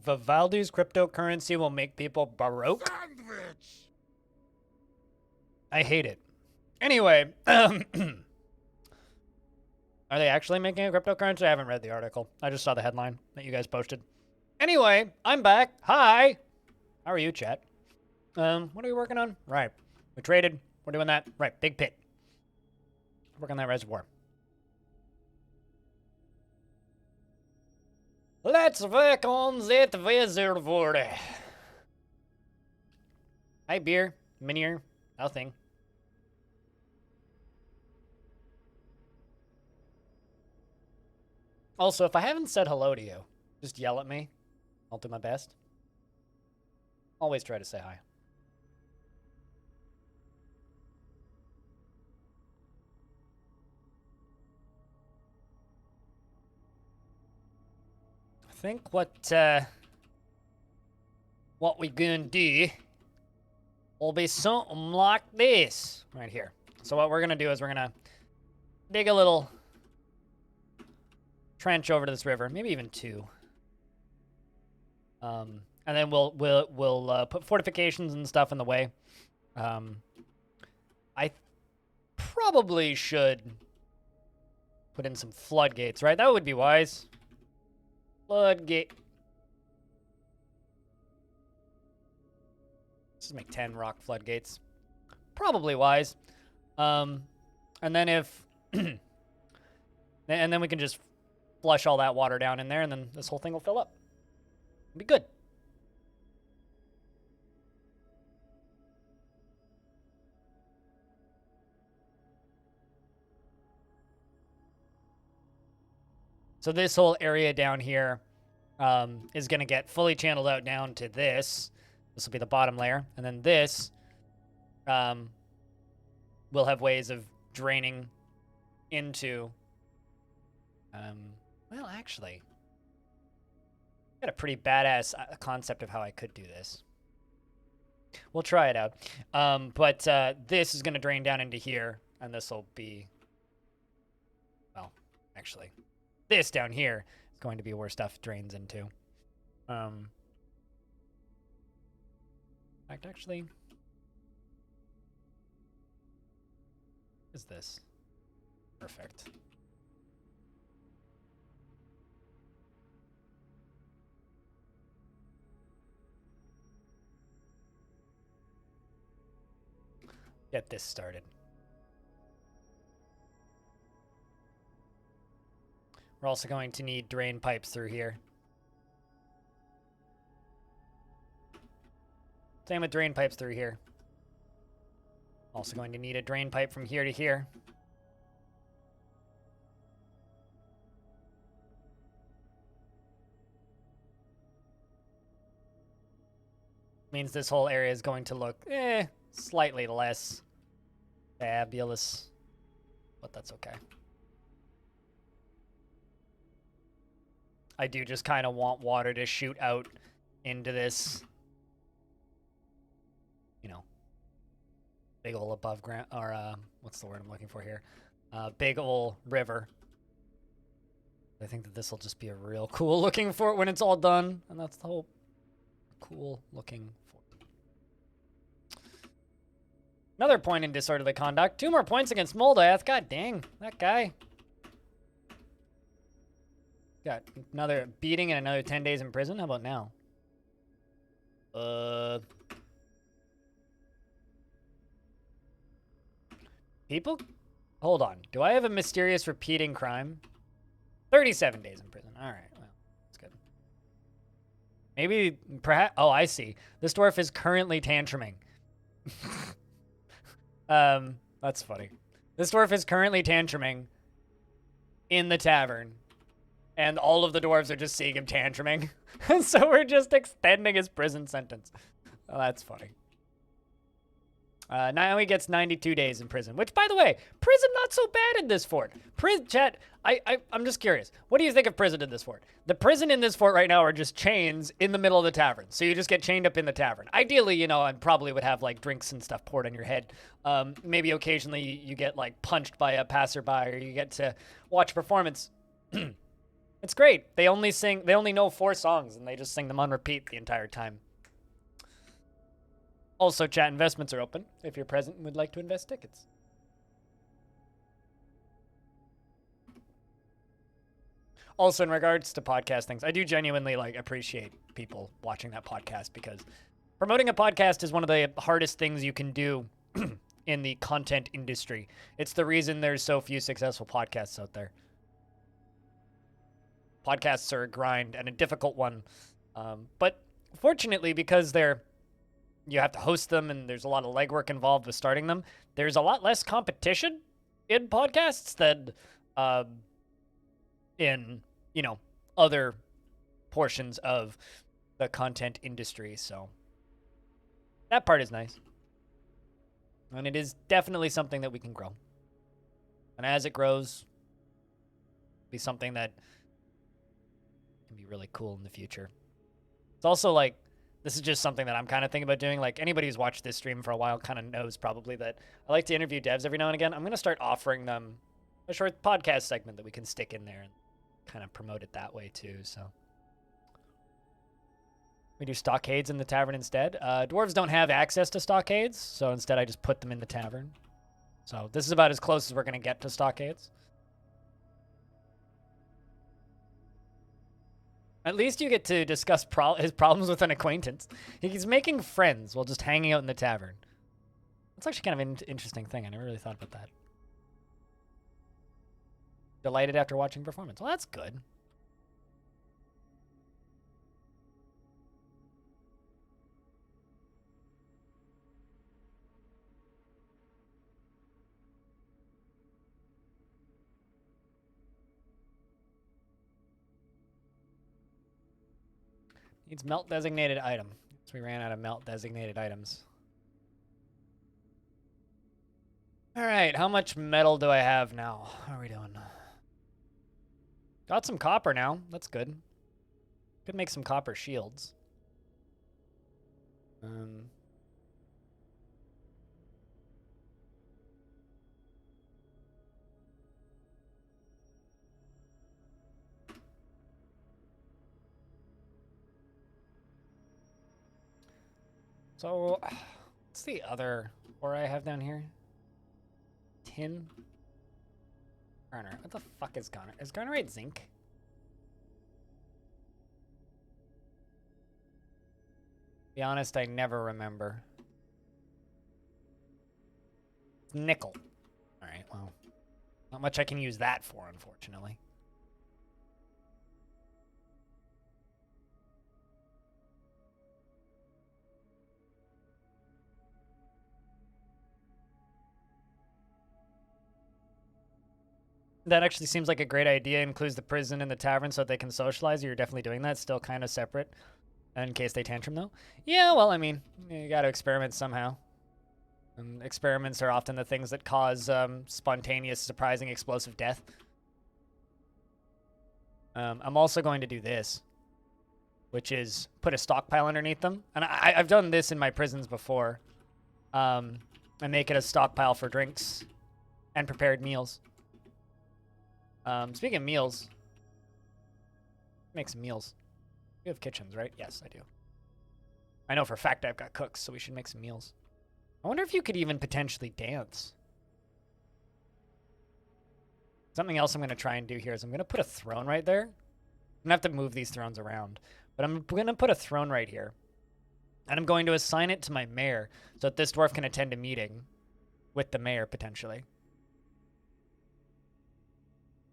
Vivaldi's cryptocurrency will make people baroque. Sandwich! I hate it. Anyway, are they actually making a cryptocurrency? I haven't read the article. I just saw the headline that you guys posted. Anyway, I'm back. Hi. How are you, chat? What are we working on? Right. We traded. We're doing that. Right. Big pit. Work on that reservoir. Let's work on that reservoir. Hi, beer. Minier. Nothing. Also, if I haven't said hello to you, just yell at me. I'll do my best. Always try to say hi. I think what we gonna do will be something like this right here. So what we're gonna do is we're gonna dig a little trench over to this river, maybe even two. And then we'll put fortifications and stuff in the way. I probably should put in some floodgates, right? That would be wise. Floodgate. Let's just make 10 rock floodgates. Probably wise. And then if... and then we can just flush all that water down in there, and then this whole thing will fill up. It'll be good. So this whole area down here is going to get fully channeled out down to this. This will be the bottom layer. And then this will have ways of draining into... well, actually, I got a pretty badass concept of how I could do this. We'll try it out. But this is going to drain down into here, and this will be... Well, actually... This down here is going to be where stuff drains into. In fact, actually, is this perfect? Get this started. We're also going to need drain pipes through here. Same with drain pipes through here. Also going to need a drain pipe from here to here. Means this whole area is going to look, slightly less fabulous. But that's okay. I do just kind of want water to shoot out into this, you know, big ol' above ground, or what's the word I'm looking for here? Big ol' river. I think that this will just be a real cool looking fort when it's all done, and that's the hope. Cool looking fort. Another point in disorderly conduct. 2 more points against Moldath. God dang, that guy. Got another beating and another 10 days in prison. How about now? People? Hold on. Do I have a mysterious repeating crime? 37 days in prison. All right. Well, that's good. Maybe, perhaps... Oh, I see. This dwarf is currently tantruming. That's funny. This dwarf is currently tantruming in the tavern. And all of the dwarves are just seeing him tantruming. And so we're just extending his prison sentence. Oh, that's funny. Now he gets 92 days in prison. Which, by the way, prison not so bad in this fort. Chat, I'm just curious. What do you think of prison in this fort? The prison in this fort right now are just chains in the middle of the tavern. So you just get chained up in the tavern. Ideally, you know, I probably would have, like, drinks and stuff poured on your head. Maybe occasionally you get, like, punched by a passerby, or you get to watch a performance. It's great. They only know 4 songs, and they just sing them on repeat the entire time. Also, chat investments are open if you're present and would like to invest tickets. Also, in regards to podcast things, I do genuinely appreciate people watching that podcast, because promoting a podcast is one of the hardest things you can do in the content industry. It's the reason there's so few successful podcasts out there. Podcasts are a grind and a difficult one. But fortunately, because you have to host them and there's a lot of legwork involved with starting them, there's a lot less competition in podcasts than in, other portions of the content industry. So that part is nice. And it is definitely something that we can grow. And as it grows, it'll be something that can be really cool in the future. It's also this is just something that I'm kind of thinking about doing. Anybody who's watched this stream for a while kind of knows probably that I like to interview devs every now and again. I'm going to start offering them a short podcast segment that we can stick in there and kind of promote it that way too. So we do stockades in the tavern instead. Dwarves don't have access to stockades, so instead I just put them in the tavern. So this is about as close as we're going to get to stockades. At least you get to discuss his problems with an acquaintance. He's making friends while just hanging out in the tavern. That's actually kind of an interesting thing. I never really thought about that. Delighted after watching performance. Well, that's good. Needs melt designated item. So we ran out of melt designated items. All right, how much metal do I have now? How are we doing? Got some copper now. That's good. Could make some copper shields. So, what's the other ore I have down here? Tin? Garner. What the fuck is Garner? Is Garnerite zinc? To be honest, I never remember. It's nickel. Alright, well. Not much I can use that for, unfortunately. That actually seems like a great idea. Includes the prison and the tavern so that they can socialize. You're definitely doing that. Still kind of separate. In case they tantrum, though. Yeah, well, I mean, you gotta experiment somehow. And experiments are often the things that cause spontaneous, surprising, explosive death. I'm also going to do this, which is put a stockpile underneath them. And I've done this in my prisons before. And make it a stockpile for drinks and prepared meals. Speaking of meals, make some meals. You have kitchens, right? Yes, I do. I know for a fact I've got cooks, so we should make some meals. I wonder if you could even potentially dance. Something else I'm going to try and do here is I'm going to put a throne right there. I'm going to have to move these thrones around. But I'm going to put a throne right here. And I'm going to assign it to my mayor so that this dwarf can attend a meeting with the mayor, potentially.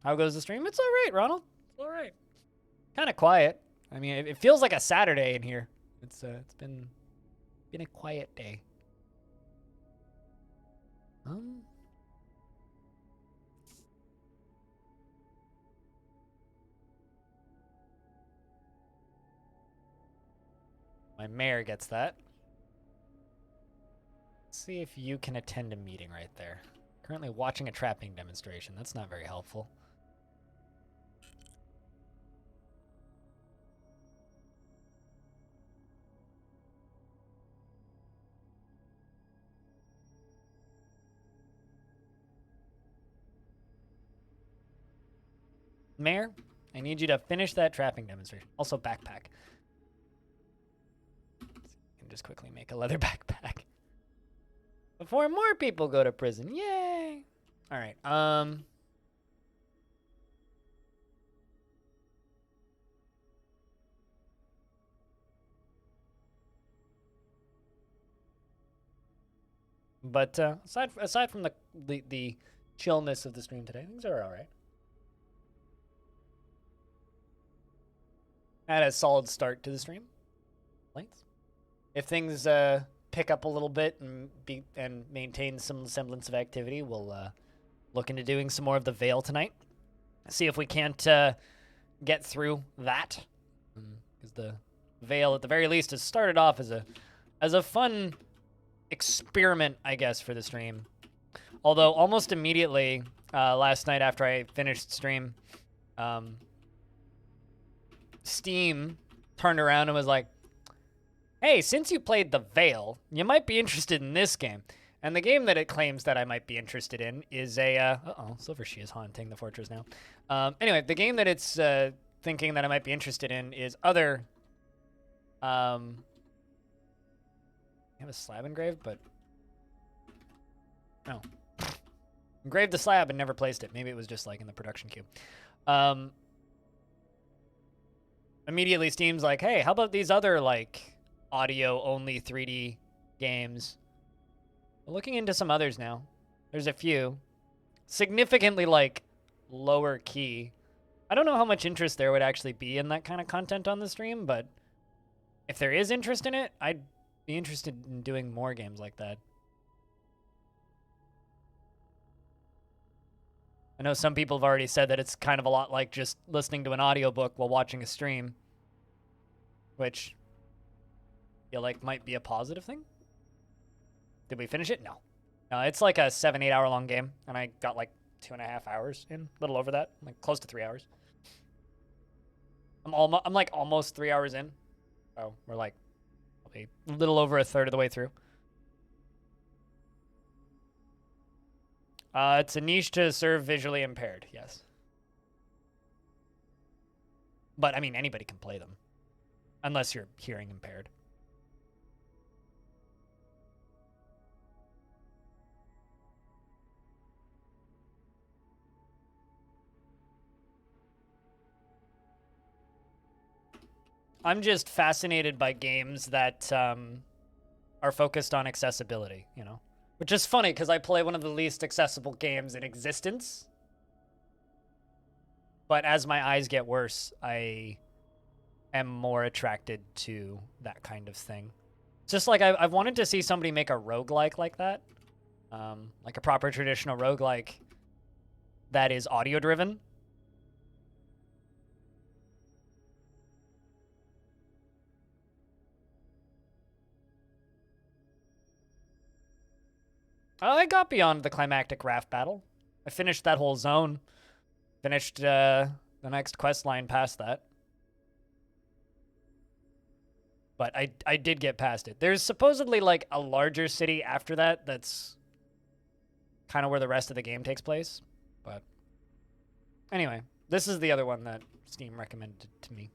How goes the stream? It's all right, Ronald. It's all right. Kind of quiet. I mean, it feels like a Saturday in here. It's been a quiet day. My mayor gets that. Let's see if you can attend a meeting right there. Currently watching a trapping demonstration. That's not very helpful. Mayor, I need you to finish that trapping demonstration. Also, backpack. And just quickly make a leather backpack. Before more people go to prison. Yay! All right. But aside from the chillness of the stream today, things are all right. I had a solid start to the stream. Length. If things pick up a little bit and maintain some semblance of activity, we'll look into doing some more of the Veil tonight. See if we can't get through that, because the Veil, at the very least, has started off as a fun experiment, I guess, for the stream. Although almost immediately last night after I finished stream, Steam turned around and was like, hey, since you played the Veil, you might be interested in this game. And the game that it claims that I might be interested in is a Silver She is haunting the fortress now. Anyway, the game that it's thinking that I might be interested in is other I have a slab engraved, but no. Engraved the slab and never placed it. Maybe it was just like in the production queue. Immediately Steam's like, hey, how about these other like audio only 3D games? We're looking into some others now. There's a few. Significantly like lower key. I don't know how much interest there would actually be in that kind of content on the stream, but if there is interest in it, I'd be interested in doing more games like that. I know some people have already said that it's kind of a lot like just listening to an audiobook while watching a stream, which I feel like might be a positive thing. Did we finish it? No. No, it's like a 7-8 hour long game, and I got like 2.5 hours in, a little over that, like close to 3 hours. I'm like almost 3 hours in. So we're like probably a little over a third of the way through. It's a niche to serve visually impaired, yes. But I mean, anybody can play them, unless you're hearing impaired. I'm just fascinated by games that are focused on accessibility, you know? Which is funny, because I play one of the least accessible games in existence. But as my eyes get worse, I am more attracted to that kind of thing. It's just like I've wanted to see somebody make a roguelike like that. Like a proper traditional roguelike that is audio-driven. I got beyond the climactic raft battle. I finished that whole zone. Finished the next quest line past that. But I did get past it. There's supposedly like a larger city after that that's kind of where the rest of the game takes place. But anyway, this is the other one that Steam recommended to me.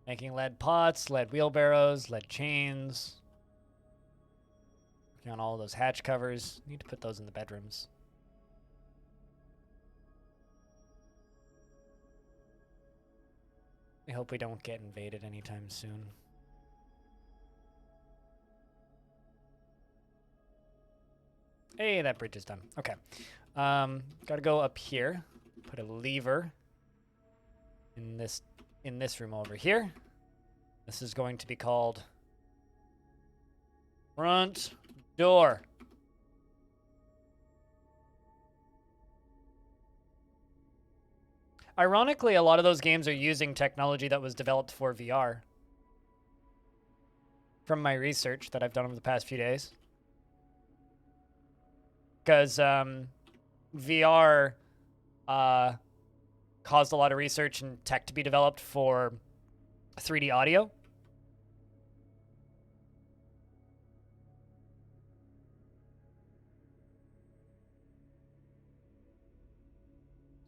Making lead pots, lead wheelbarrows, lead chains. Working on all of those hatch covers. Need to put those in the bedrooms. I hope we don't get invaded anytime soon. Hey, that bridge is done. Okay. Gotta go up here. Put a lever in this room over here. This is going to be called front door. Ironically, a lot of those games are using technology that was developed for VR. From my research that I've done over the past few days. Because VR caused a lot of research and tech to be developed for 3D audio.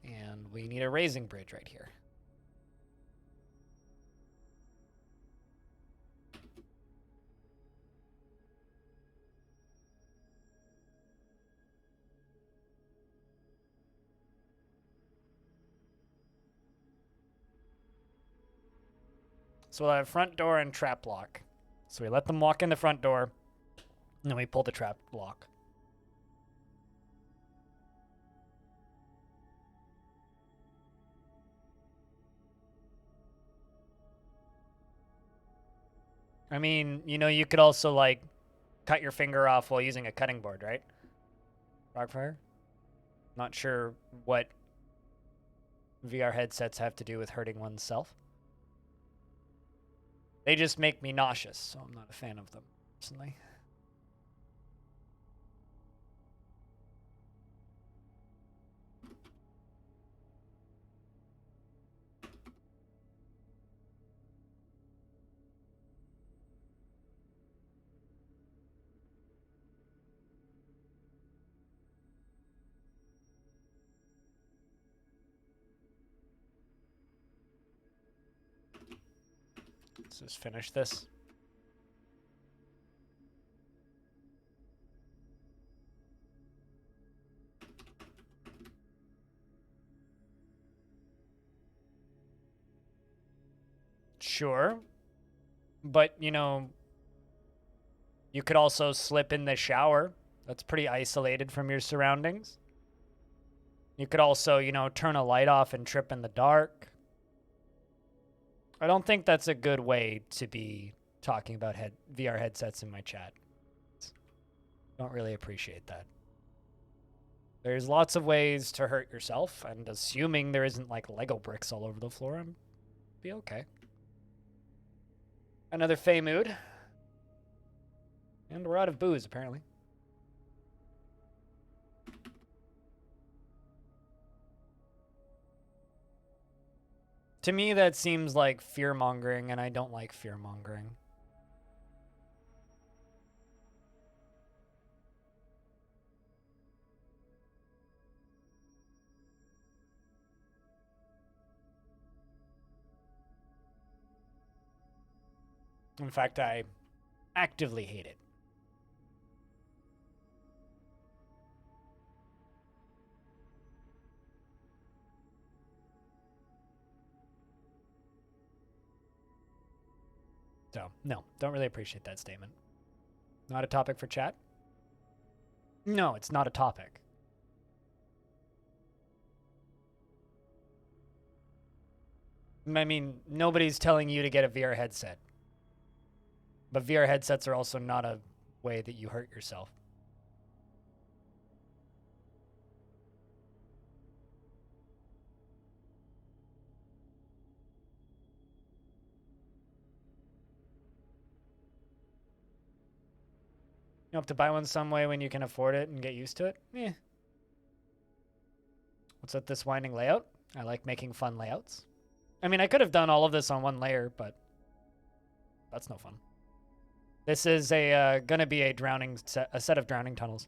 And we need a raising bridge right here. So we'll have front door and trap lock. So we let them walk in the front door, and then we pull the trap lock. I mean, you know, you could also, like, cut your finger off while using a cutting board, right? Rockfire? Not sure what VR headsets have to do with hurting oneself. They just make me nauseous, so I'm not a fan of them, personally. Let's just finish this. Sure. But, you know, you could also slip in the shower. That's pretty isolated from your surroundings. You could also, you know, turn a light off and trip in the dark. I don't think that's a good way to be talking about VR headsets in my chat. Don't really appreciate that. There's lots of ways to hurt yourself, and assuming there isn't like Lego bricks all over the floor, I'm be okay. Another Fey mood. And we're out of booze, apparently. To me, that seems like fear-mongering, and I don't like fear-mongering. In fact, I actively hate it. So, no, don't really appreciate that statement. Not a topic for chat? No, it's not a topic. I mean, nobody's telling you to get a VR headset. But VR headsets are also not a way that you hurt yourself. You have to buy one some way when you can afford it and get used to it? Eh. What's with this winding layout? I like making fun layouts. I mean, I could have done all of this on one layer, but that's no fun. This is gonna be a set of drowning tunnels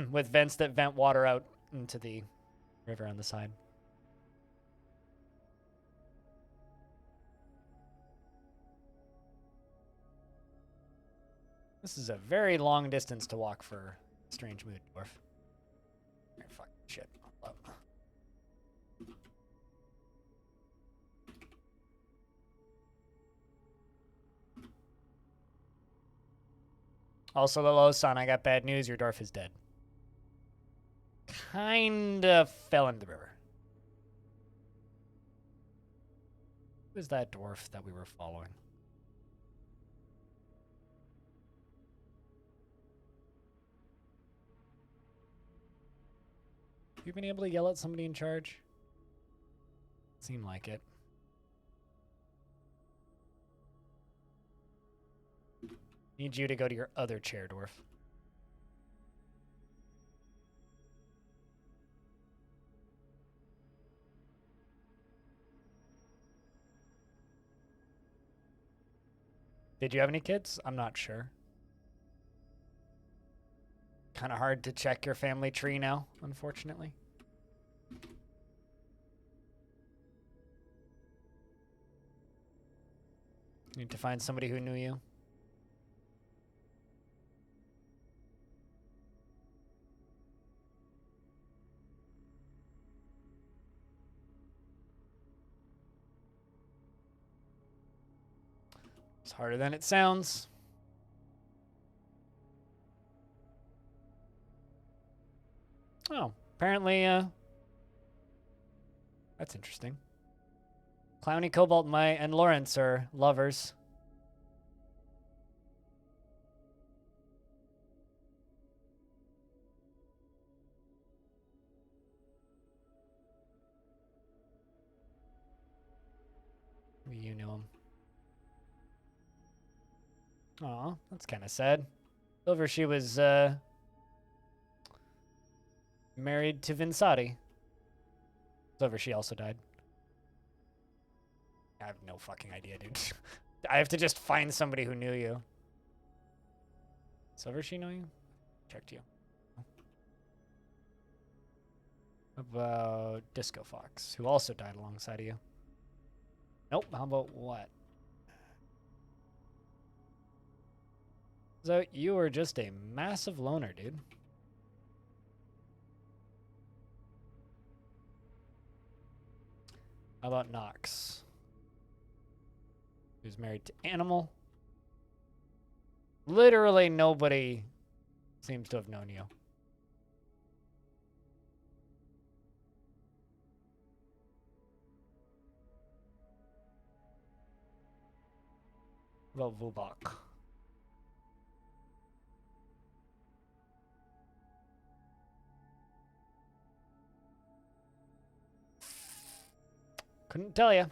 with vents that vent water out into the river on the side. This is a very long distance to walk for Strange Mood Dwarf. Fuck shit. Oh. Also, Lolo son, I got bad news. Your dwarf is dead. Kinda fell into the river. Who is that dwarf that we were following? Have you been able to yell at somebody in charge? seem like it. Need you to go to your other chair, Dwarf. Did you have any kids? I'm not sure. Kind of hard to check your family tree now, unfortunately. Need to find somebody who knew you. It's harder than it sounds. Oh, apparently, that's interesting. Clowny, Cobalt, and Lawrence are lovers. Maybe you knew him. Aw, that's kind of sad. Silver, she was, married to Vinsati. Silver, she also died. I have no fucking idea, dude. I have to just find somebody who knew you. Silver, she know you? Checked you. About Disco Fox, who also died alongside of you. Nope, how about what? So you were just a massive loner, dude. How about Nox? Who's married to Animal? Literally nobody seems to have known you. What about Vubok? Couldn't tell you.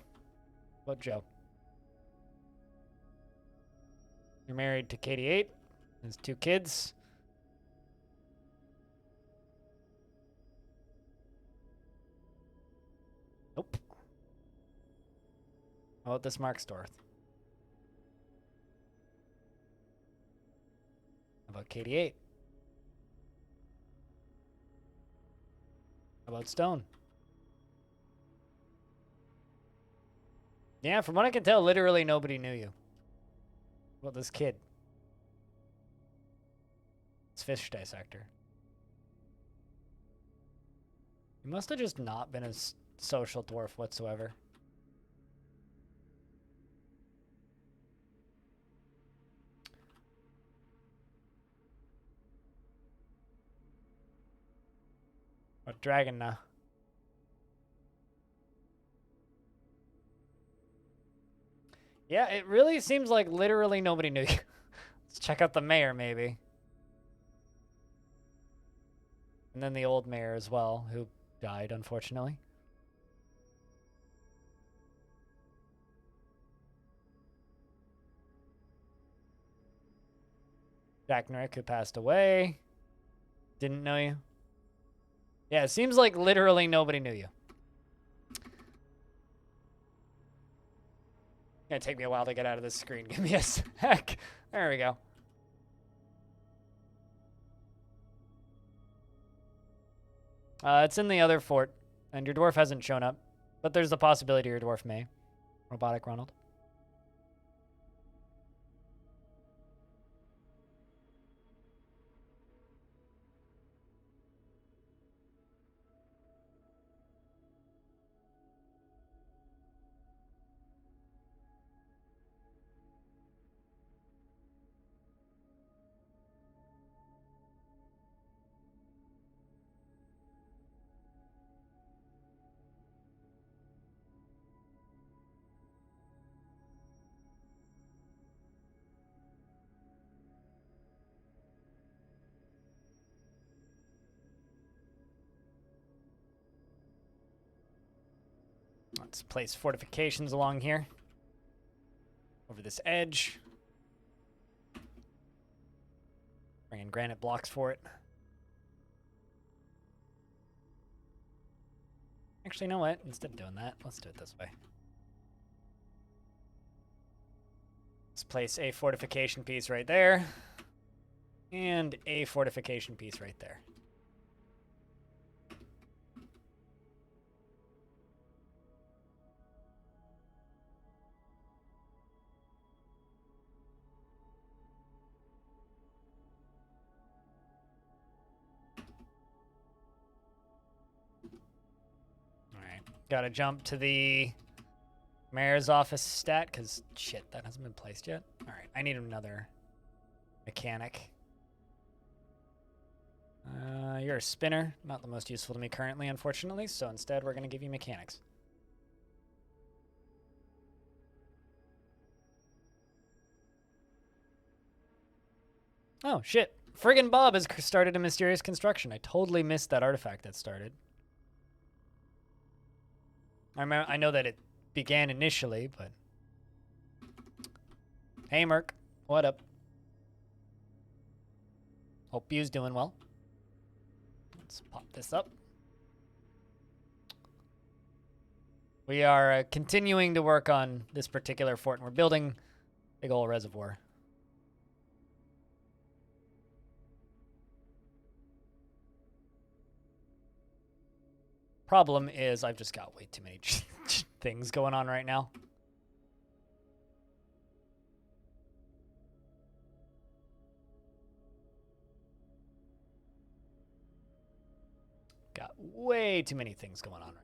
What Joe? You're married to Katie 8. Has 2 kids. Nope. How about this Mark Storth? How about Katie 8? How about Stone? Yeah, from what I can tell, literally nobody knew you. What about this kid? It's Fish Dissector. You must have just not been a social dwarf whatsoever. What dragon now? Yeah, it really seems like literally nobody knew you. Let's check out the mayor, maybe. And then the old mayor as well, who died, unfortunately. Jack Norick, who passed away. Didn't know you. Yeah, it seems like literally nobody knew you. Gonna take me a while to get out of this screen. Give me a sec. There we go. It's in the other fort, and your dwarf hasn't shown up. But there's the possibility your dwarf may. Robotic Ronald. Let's place fortifications along here. Over this edge. Bring in granite blocks for it. Actually, you know what? Instead of doing that, let's do it this way. Let's place a fortification piece right there. And a fortification piece right there. Gotta jump to the mayor's office stat, because, shit, that hasn't been placed yet. Alright, I need another mechanic. You're a spinner. Not the most useful to me currently, unfortunately, so instead we're gonna give you mechanics. Oh, shit. Friggin' Bob has started a mysterious construction. I totally missed that artifact that started. I know that it began initially, but... Hey, Merc. What up? Hope you's doing well. Let's pop this up. We are continuing to work on this particular fort, and we're building a big old reservoir. Problem is, I've just got way too many things going on right now. Got way too many things going on right now.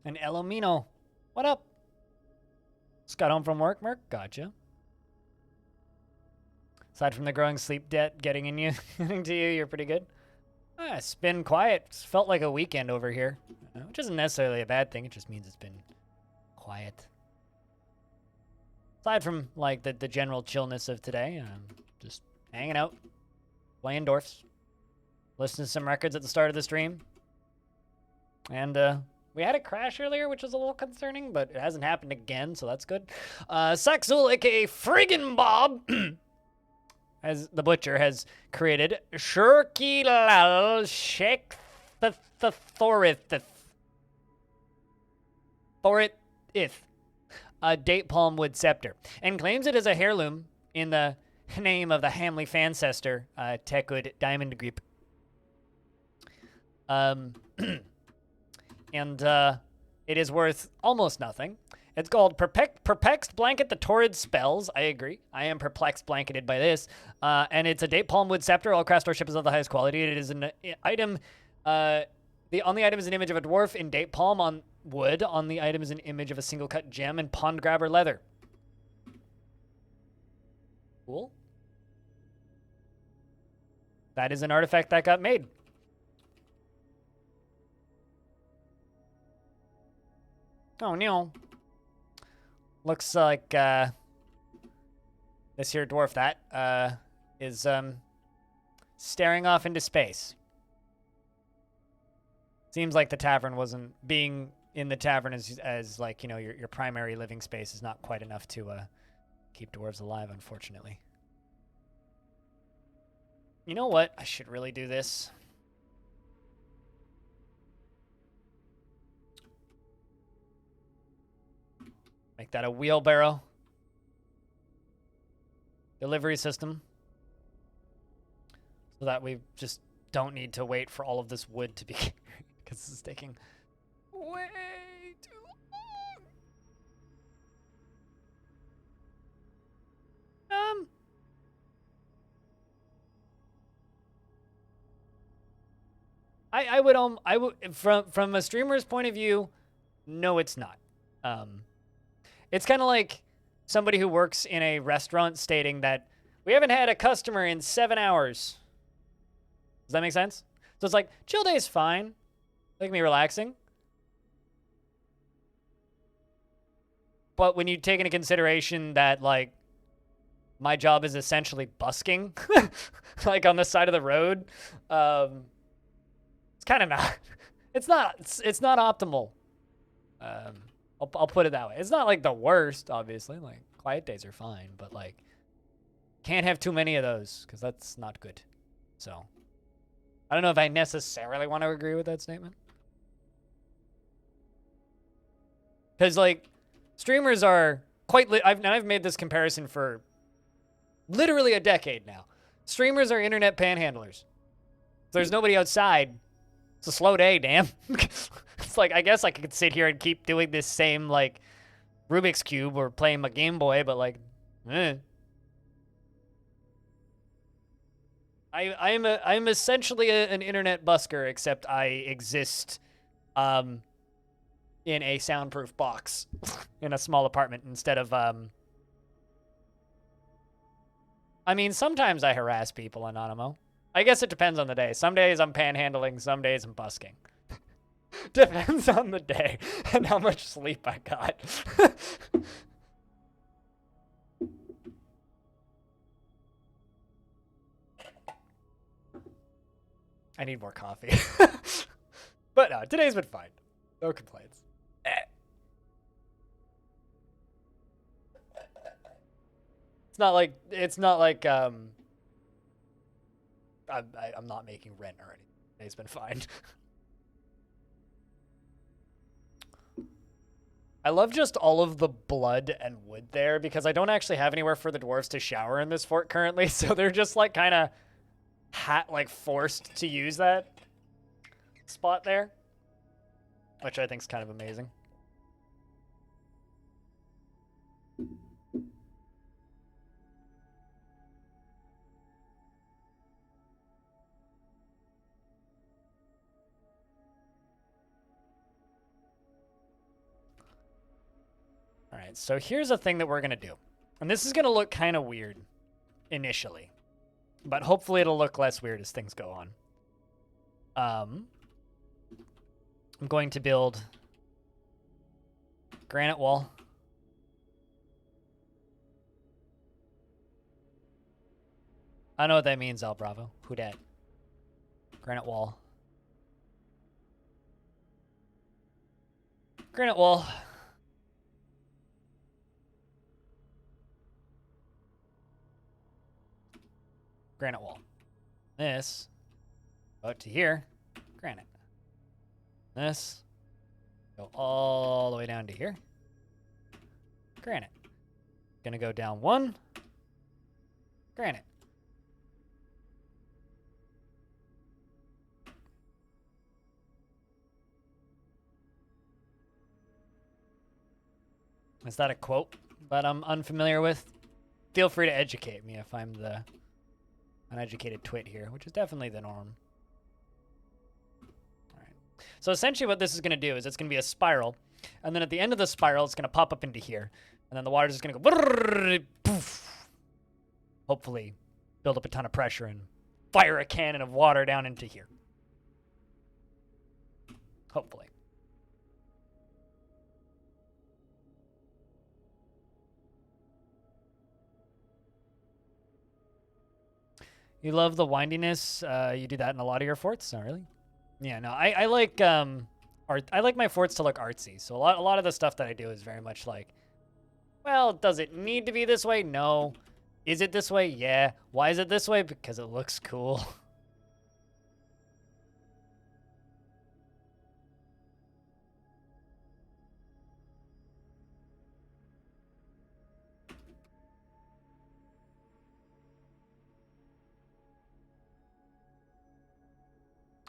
And Elomino, what up? Just got home from work, Merc. Gotcha. Aside from the growing sleep debt getting in you, getting to you, you're pretty good. It's been quiet. It's felt like a weekend over here, which isn't necessarily a bad thing. It just means it's been quiet. Aside from like the general chillness of today, just hanging out, playing Dwarfs, listening to some records at the start of the stream, and we had a crash earlier, which was a little concerning, but it hasn't happened again, so that's good. Saxul, aka Friggin' Bob, as the butcher, has created Shurky Lal Shek Thorith, a date palm wood scepter, and claims it is a heirloom in the name of the Hamley Fancestor, Techwood Diamond Grip. And it is worth almost nothing. It's called Perplexed Blanket the Torrid Spells. I agree. I am perplexed blanketed by this. And it's a date palm wood scepter. All craft worship is of the highest quality. It is an item. On the item is an image of a dwarf in date palm on wood. On the item is an image of a single cut gem in pond grabber leather. Cool. That is an artifact that got made. Oh, no. Looks like this here dwarf that is staring off into space. Seems like the tavern wasn't being in the tavern as like, you know, your primary living space is not quite enough to keep dwarves alive, unfortunately. You know what? I should really do this. Make that a wheelbarrow delivery system so that we just don't need to wait for all of this wood to be carried, because this is taking way too long. I would from a streamer's point of view, no, it's not. It's kind of like somebody who works in a restaurant stating that we haven't had a customer in 7 hours. Does that make sense? So it's like, chill day is fine. Like me relaxing. But when you take into consideration that, like, my job is essentially busking, like, on the side of the road, it's kind of not, it's not optimal. I'll put it that way. It's not, like, the worst, obviously. Like, quiet days are fine, but, like, can't have too many of those, because that's not good. So, I don't know if I necessarily want to agree with that statement. Because, like, streamers are quite... I've made this comparison for literally a decade now. Streamers are internet panhandlers. If there's nobody outside, it's a slow day, damn. It's like, I guess I could sit here and keep doing this same, like, Rubik's Cube or playing my Game Boy, but, like, I'm essentially an internet busker, except I exist in a soundproof box in a small apartment instead of I mean, sometimes I harass people, Anonymous. I guess it depends on the day. Some days I'm panhandling, some days I'm busking. Depends on the day and how much sleep I got. I need more coffee. But no, today's been fine. No complaints. It's not like I'm not making rent or anything. Today's been fine. I love just all of the blood and wood there because I don't actually have anywhere for the dwarves to shower in this fort currently, so they're just like kind of forced to use that spot there, which I think is kind of amazing. All right, so here's a thing that we're going to do. And this is going to look kind of weird initially, but hopefully it'll look less weird as things go on. I'm going to build granite wall. I know what that means, Al Bravo. Who dat? Granite wall. Granite wall. Granite wall. This, out to here, granite. This, go all the way down to here, granite. Gonna go down one, granite. Is that a quote that I'm unfamiliar with? Feel free to educate me if I'm the uneducated twit here, which is definitely the norm. All right. So essentially what this is going to do is it's going to be a spiral, and then at the end of the spiral, it's going to pop up into here, and then the water is just going to go poof, hopefully build up a ton of pressure and fire a cannon of water down into here. Hopefully. You love the windiness. You do that in a lot of your forts? Not really. Yeah, no. I like art. I like my forts to look artsy. So a lot of the stuff that I do is very much like, well, does it need to be this way? No. Is it this way? Yeah. Why is it this way? Because it looks cool.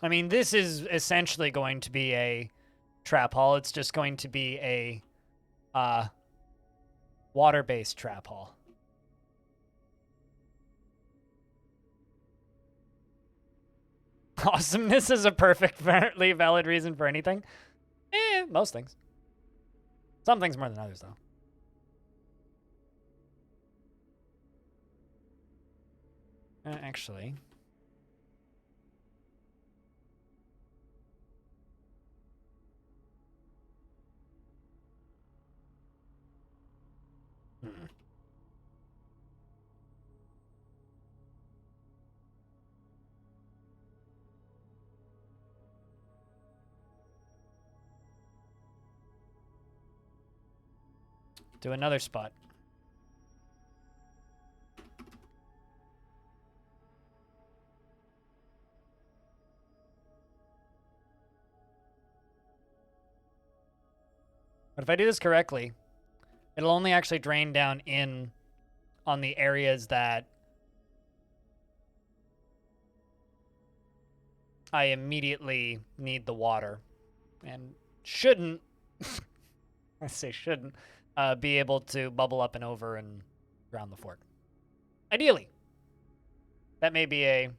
I mean, this is essentially going to be a trap hall. It's just going to be a water-based trap hall. Awesomeness is a perfectly valid reason for anything. Most things. Some things more than others, though. Actually... to another spot. But if I do this correctly, it'll only actually drain down in on the areas that I immediately need the water, and shouldn't, I say shouldn't, be able to bubble up and over and around the fort. Ideally. That may be a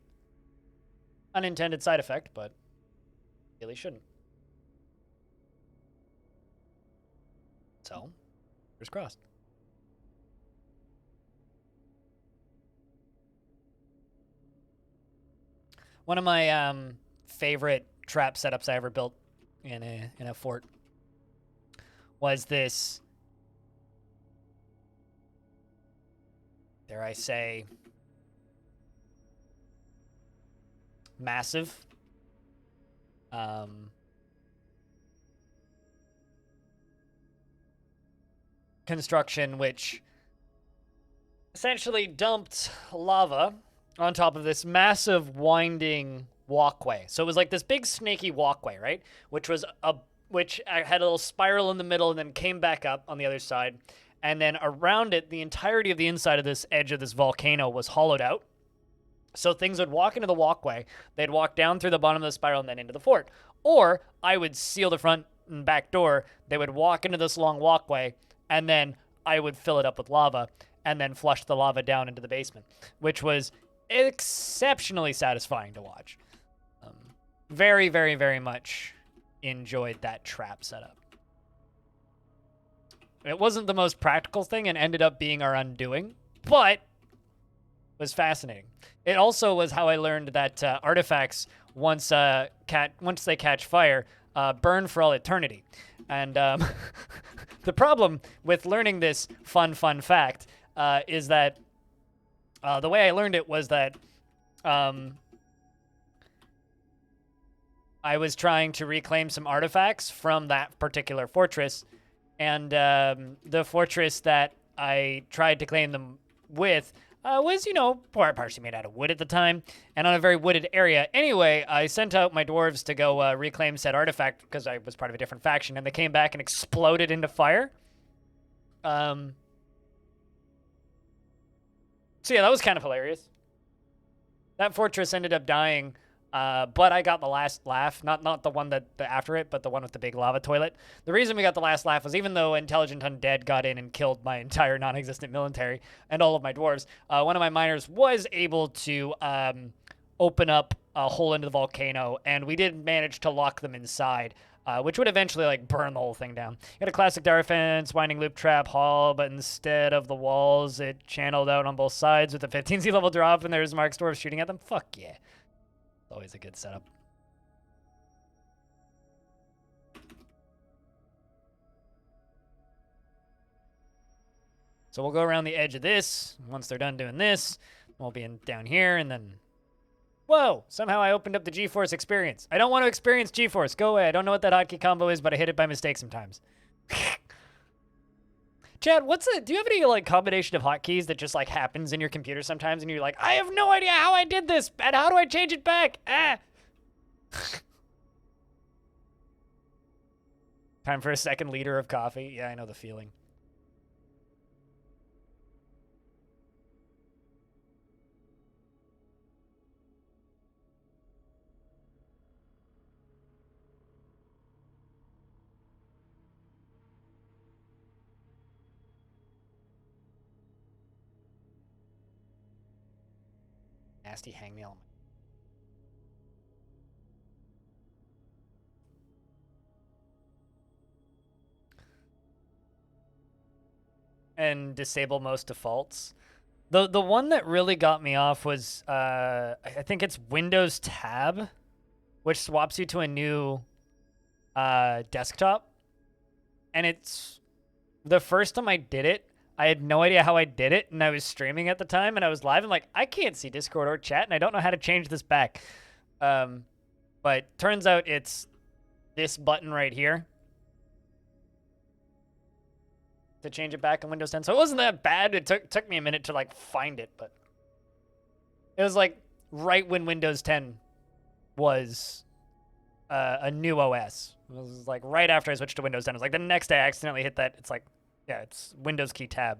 unintended side effect, but ideally shouldn't. So, fingers crossed. One of my favorite trap setups I ever built in a fort was this, dare I say, massive construction, which essentially dumped lava on top of this massive winding walkway. So it was like this big snaky walkway, right? Which had a little spiral in the middle and then came back up on the other side. And then around it, the entirety of the inside of this edge of this volcano was hollowed out. So things would walk into the walkway, they'd walk down through the bottom of the spiral and then into the fort. Or I would seal the front and back door, they would walk into this long walkway, and then I would fill it up with lava and then flush the lava down into the basement, which was exceptionally satisfying to watch. Very, very, very much enjoyed that trap setup. It wasn't the most practical thing and ended up being our undoing, but was fascinating. It also was how I learned that artifacts, once they catch fire, burn for all eternity. And the problem with learning this fun fact is that the way I learned it was that I was trying to reclaim some artifacts from that particular fortress, and the fortress that I tried to claim them with was, partially made out of wood at the time, and on a very wooded area. Anyway, I sent out my dwarves to go reclaim said artifact because I was part of a different faction, and they came back and exploded into fire. So yeah, that was kind of hilarious. That fortress ended up dying, but I got the last laugh. Not the one after it, but the one with the big lava toilet. The reason we got the last laugh was even though Intelligent Undead got in and killed my entire non-existent military and all of my dwarves, one of my miners was able to open up a hole into the volcano, and we did manage to lock them inside, which would eventually burn the whole thing down. You had a classic tower fence, winding loop trap hall, but instead of the walls, it channeled out on both sides with a 15 sea level drop, and there's Mark's dwarves shooting at them. Fuck yeah. Always a good setup. So we'll go around the edge of this. Once they're done doing this, we'll be down here, and then... Whoa! Somehow I opened up the GeForce experience. I don't want to experience GeForce. Go away. I don't know what that hotkey combo is, but I hit it by mistake sometimes. Chad, do you have any combination of hotkeys that just happens in your computer sometimes, and you're like, I have no idea how I did this, and how do I change it back? Time for a second liter of coffee. Yeah, I know the feeling. Nasty hangnail. And disable most defaults. The one that really got me off was I think it's Windows Tab, which swaps you to a new desktop. And it's the first time I did it, I had no idea how I did it, and I was streaming at the time, and I was live. I'm like, I can't see Discord or chat, and I don't know how to change this back. But turns out it's this button right here. to change it back in Windows 10. So it wasn't that bad. It took me a minute to like find it, but it was like right when Windows 10 was a new OS. It was like right after I switched to Windows 10. It was like the next day I accidentally hit that. It's like, yeah, it's Windows key tab.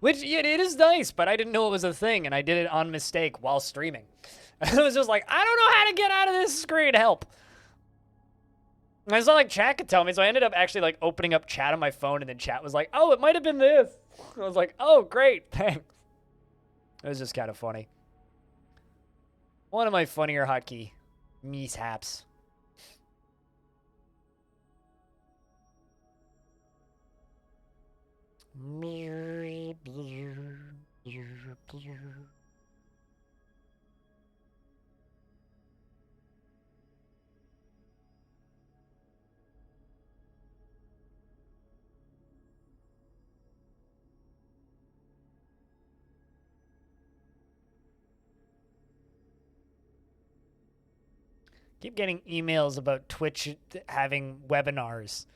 Which, yeah, it is nice, but I didn't know it was a thing, and I did it on mistake while streaming. I was just like, I don't know how to get out of this screen, help. And it's not like chat could tell me, so I ended up actually like opening up chat on my phone, and then chat was like, oh, it might have been this. I was like, oh, great, thanks. It was just kind of funny. One of my funnier hotkey mishaps. Keep getting emails about Twitch having webinars.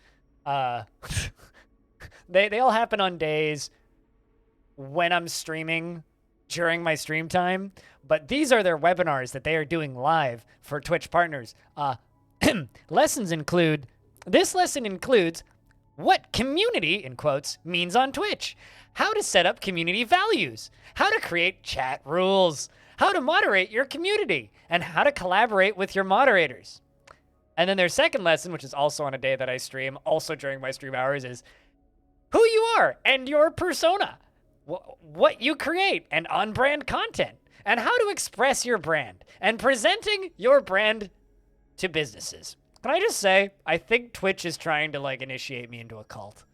They all happen on days when I'm streaming during my stream time, but these are their webinars that they are doing live for Twitch partners. Lessons include, this lesson includes what community, in quotes, means on Twitch, how to set up community values, how to create chat rules, how to moderate your community, and how to collaborate with your moderators. And then their second lesson, which is also on a day that I stream, also during my stream hours, is who you are and your persona, what you create and on-brand content, and how to express your brand and presenting your brand to businesses. Can I just say, I think Twitch is trying to like initiate me into a cult.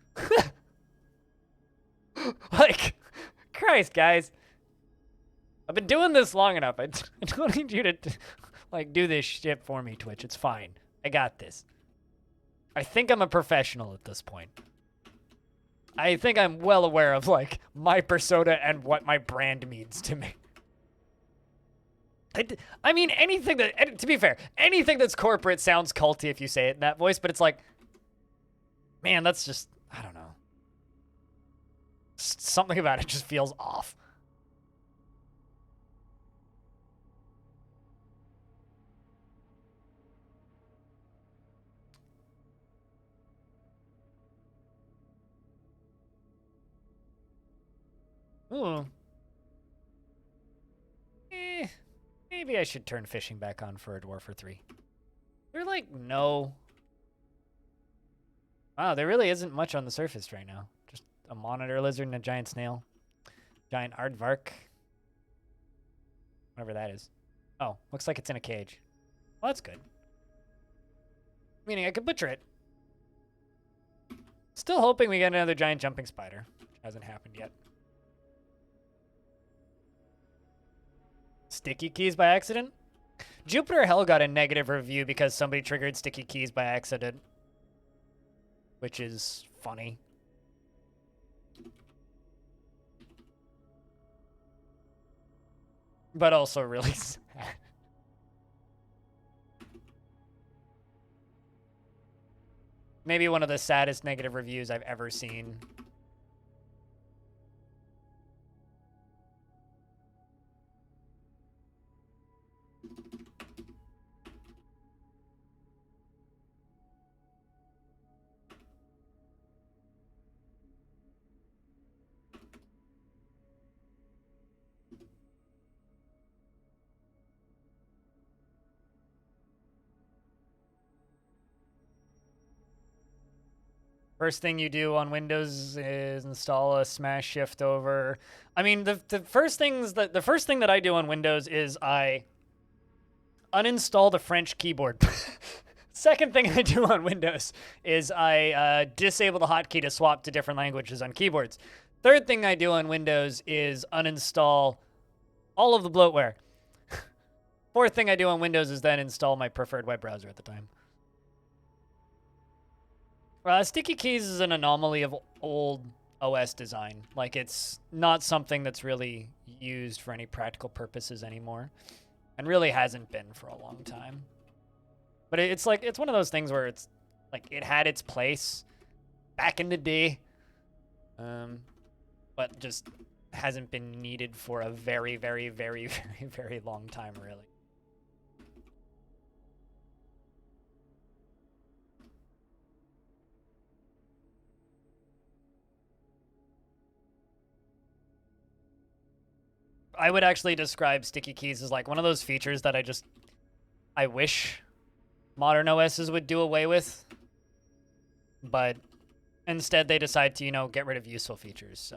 Like, Christ, guys. I've been doing this long enough. I don't need you to like do this shit for me, Twitch. It's fine. I got this. I think I'm a professional at this point. I think I'm well aware of like my persona and what my brand means to me. I mean, anything that, to be fair, anything that's corporate sounds culty if you say it in that voice, but it's like, man, that's just, I don't know. Something about it just feels off. Ooh. Maybe I should turn fishing back on for a Dwarf or 3. They're like, no. Wow, there really isn't much on the surface right now. Just a monitor lizard and a giant snail. Giant aardvark. Whatever that is. Oh, looks like it's in a cage. Well, that's good. Meaning I could butcher it. Still hoping we get another giant jumping spider. Which hasn't happened yet. Sticky keys by accident? Jupiter Hell got a negative review because somebody triggered sticky keys by accident. Which is funny. But also really sad. Maybe one of the saddest negative reviews I've ever seen. First thing you do on Windows is install a smash shift over. I mean, the first thing that I do on Windows is I uninstall the French keyboard. Second thing I do on Windows is I disable the hotkey to swap to different languages on keyboards. Third thing I do on Windows is uninstall all of the bloatware. Fourth thing I do on Windows is then install my preferred web browser at the time. Sticky keys is an anomaly of old OS design. Like, it's not something that's really used for any practical purposes anymore. And really hasn't been for a long time. But it's like, it's one of those things where it's, like, it had its place. back in the day. But just hasn't been needed for a very, very, very, very, very long time, really. I would actually describe sticky keys as like one of those features that I wish modern OSs would do away with. But instead they decide to, you know, get rid of useful features, so.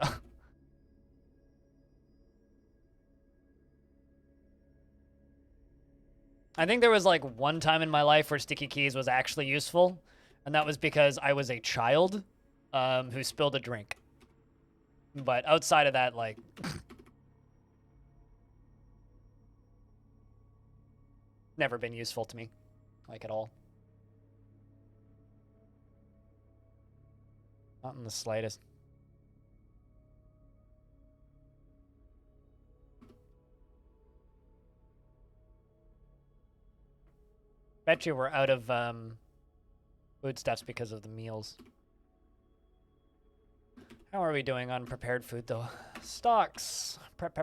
I think there was like one time in my life where sticky keys was actually useful, and that was because I was a child who spilled a drink. But outside of that, like, never been useful to me, like at all. Not in the slightest. Bet you we're out of foodstuffs because of the meals. How are we doing on prepared food, though? Stocks. Prep.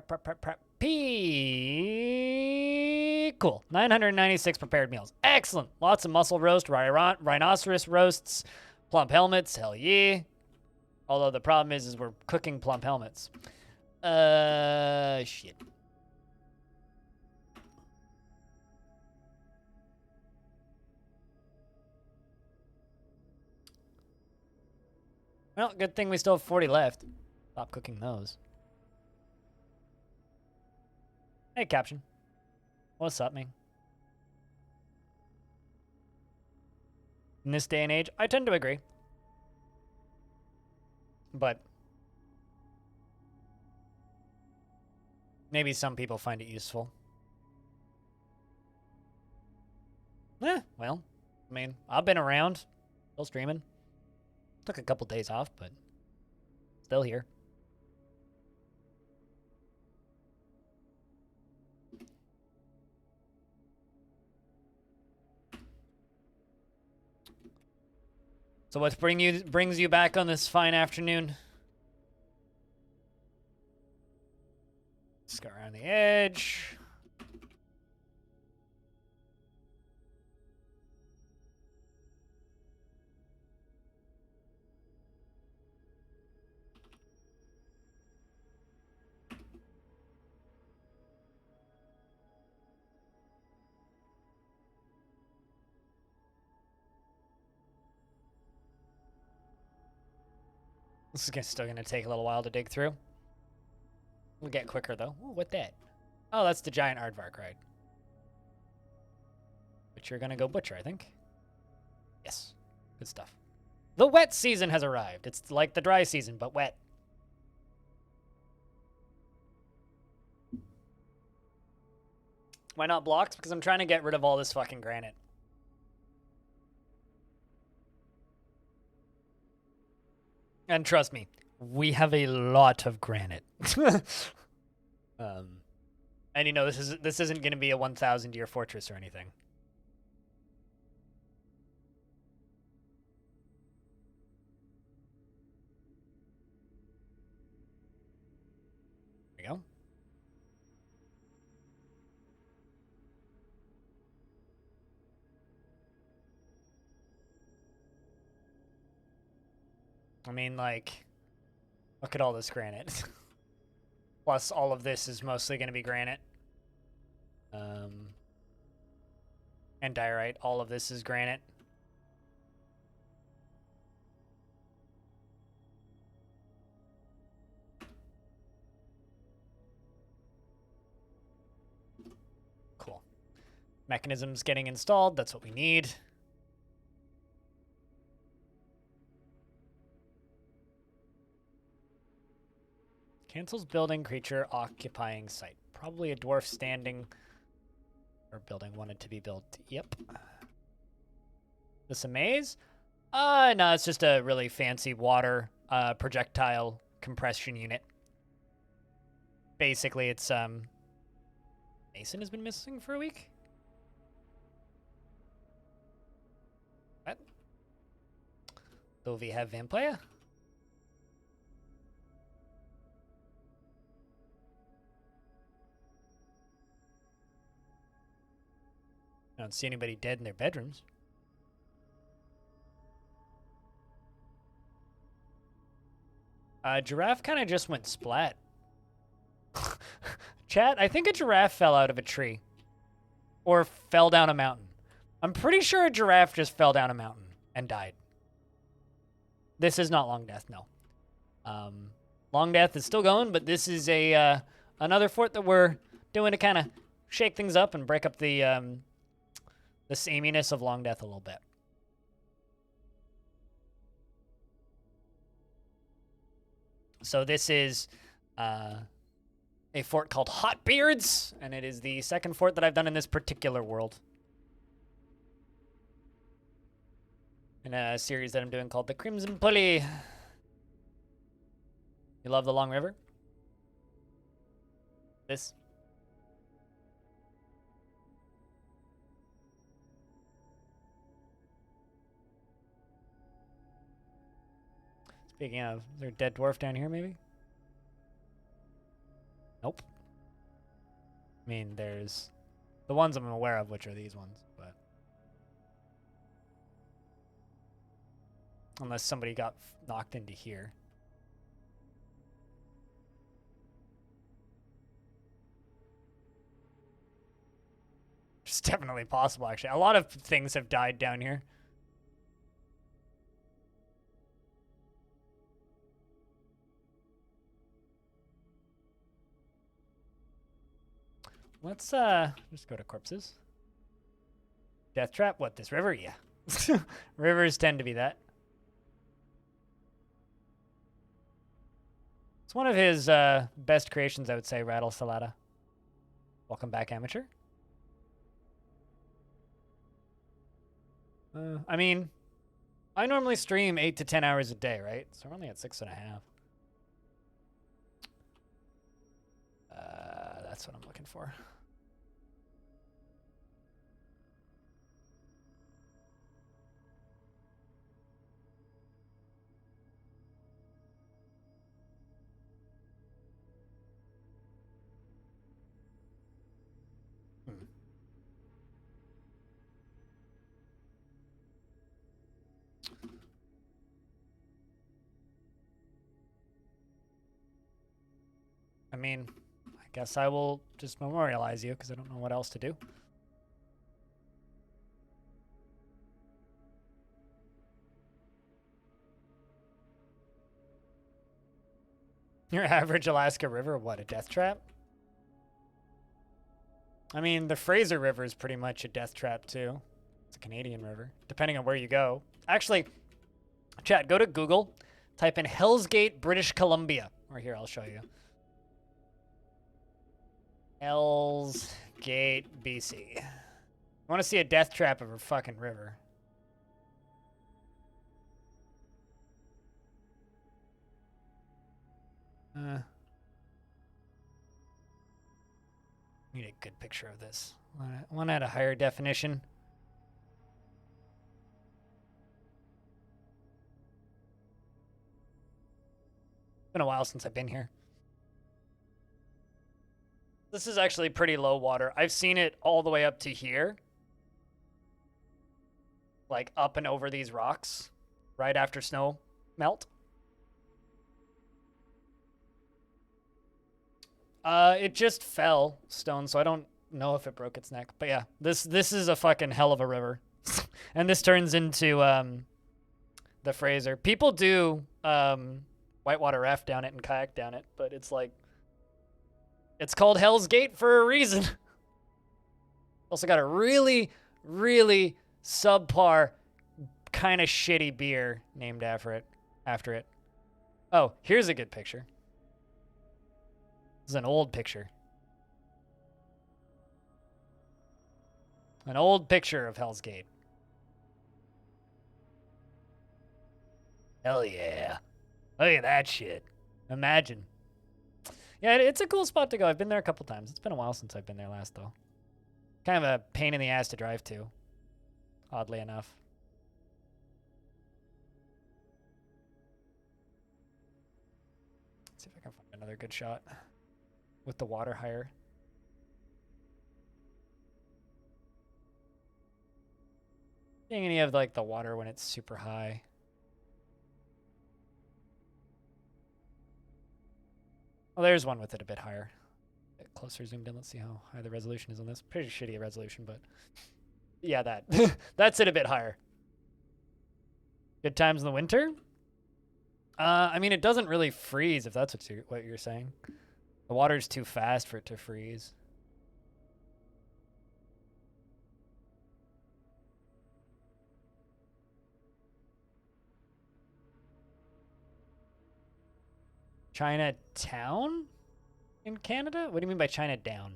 Cool. 996 prepared meals. Excellent. Lots of mussel roast, rhinoceros roasts, plump helmets. Hell yeah. Although the problem is we're cooking plump helmets. Shit. Well, good thing we still have 40 left. Stop cooking those. Hey, Caption. What's up, man? In this day and age, I tend to agree. But maybe some people find it useful. Well, I mean, I've been around, still streaming. Took a couple days off, but still here. So what brings you back on this fine afternoon? Let's go around the edge. This is still going to take a little while to dig through. We'll get quicker, though. Ooh, what that? Oh, that's the giant aardvark ride. But you're going to go butcher, I think. Yes. Good stuff. The wet season has arrived. It's like the dry season, but wet. Why not blocks? Because I'm trying to get rid of all this fucking granite. And trust me, we have a lot of granite. And you know, this isn't going to be a 1,000-year fortress or anything. There we go. I mean, like, look at all this granite. Plus, all of this is mostly going to be granite. And diorite. All of this is granite. Cool. Mechanisms getting installed. That's what we need. Cancels building, creature occupying site. Probably a dwarf standing or building wanted to be built. Yep. This a maze? No, it's just a really fancy water projectile compression unit. Basically, it's Mason has been missing for a week. What? Do we have vampire? I don't see anybody dead in their bedrooms. Giraffe kind of just went splat. Chat, I think a giraffe fell out of a tree. Or fell down a mountain. I'm pretty sure a giraffe just fell down a mountain and died. This is not Long Death, no. Long Death is still going, but this is a another fort that we're doing to kind of shake things up and break up the sameness of Long Death a little bit. So this is a fort called Hotbeards, and it is the second fort that I've done in this particular world. In a series that I'm doing called the Crimson Pulley. You love the Long River? This? Speaking of, is there a dead dwarf down here, maybe? Nope. I mean, there's the ones I'm aware of, which are these ones, but unless somebody got knocked into here. It's definitely possible, actually. A lot of things have died down here. Let's just go to corpses. Death trap? What, this river? Yeah. Rivers tend to be that. It's one of his best creations, I would say, Rattle Salada. Welcome back, amateur. I mean, I normally stream 8 to 10 hours a day, right? So we're only at 6.5. That's what I'm looking for. I mean, I guess I will just memorialize you because I don't know what else to do. Your average Alaska river, what, a death trap? I mean, the Fraser River is pretty much a death trap too. It's a Canadian river, depending on where you go. Actually, chat, go to Google, type in Hell's Gate, British Columbia. Or here, I'll show you. Hell's Gate, BC. I want to see a death trap of a fucking river. Need a good picture of this. One at a higher definition. It's been a while since I've been here. This is actually pretty low water. I've seen it all the way up to here. Like up and over these rocks right after snow melt. It just fell stone, so I don't know if it broke its neck. But yeah, this is a fucking hell of a river. And this turns into the Fraser. People do whitewater raft down it and kayak down it, but it's like it's called Hell's Gate for a reason. Also got a really, really subpar kind of shitty beer named after it. Oh, here's a good picture. This is an old picture. An old picture of Hell's Gate. Hell yeah. Look at that shit. Imagine. Yeah, it's a cool spot to go. I've been there a couple times. It's been a while since I've been there last, though. Kind of a pain in the ass to drive to, oddly enough. another good shot with the water higher. Seeing any of like the water when it's super high. Oh, there's one with it a bit higher. A bit closer zoomed in. Let's see how high the resolution is on this. Pretty shitty resolution, but yeah, that that's it a bit higher. Good times in the winter. I mean, it doesn't really freeze if that's what you're saying. The water's too fast for it to freeze. Chinatown in Canada? What do you mean by Chinatown?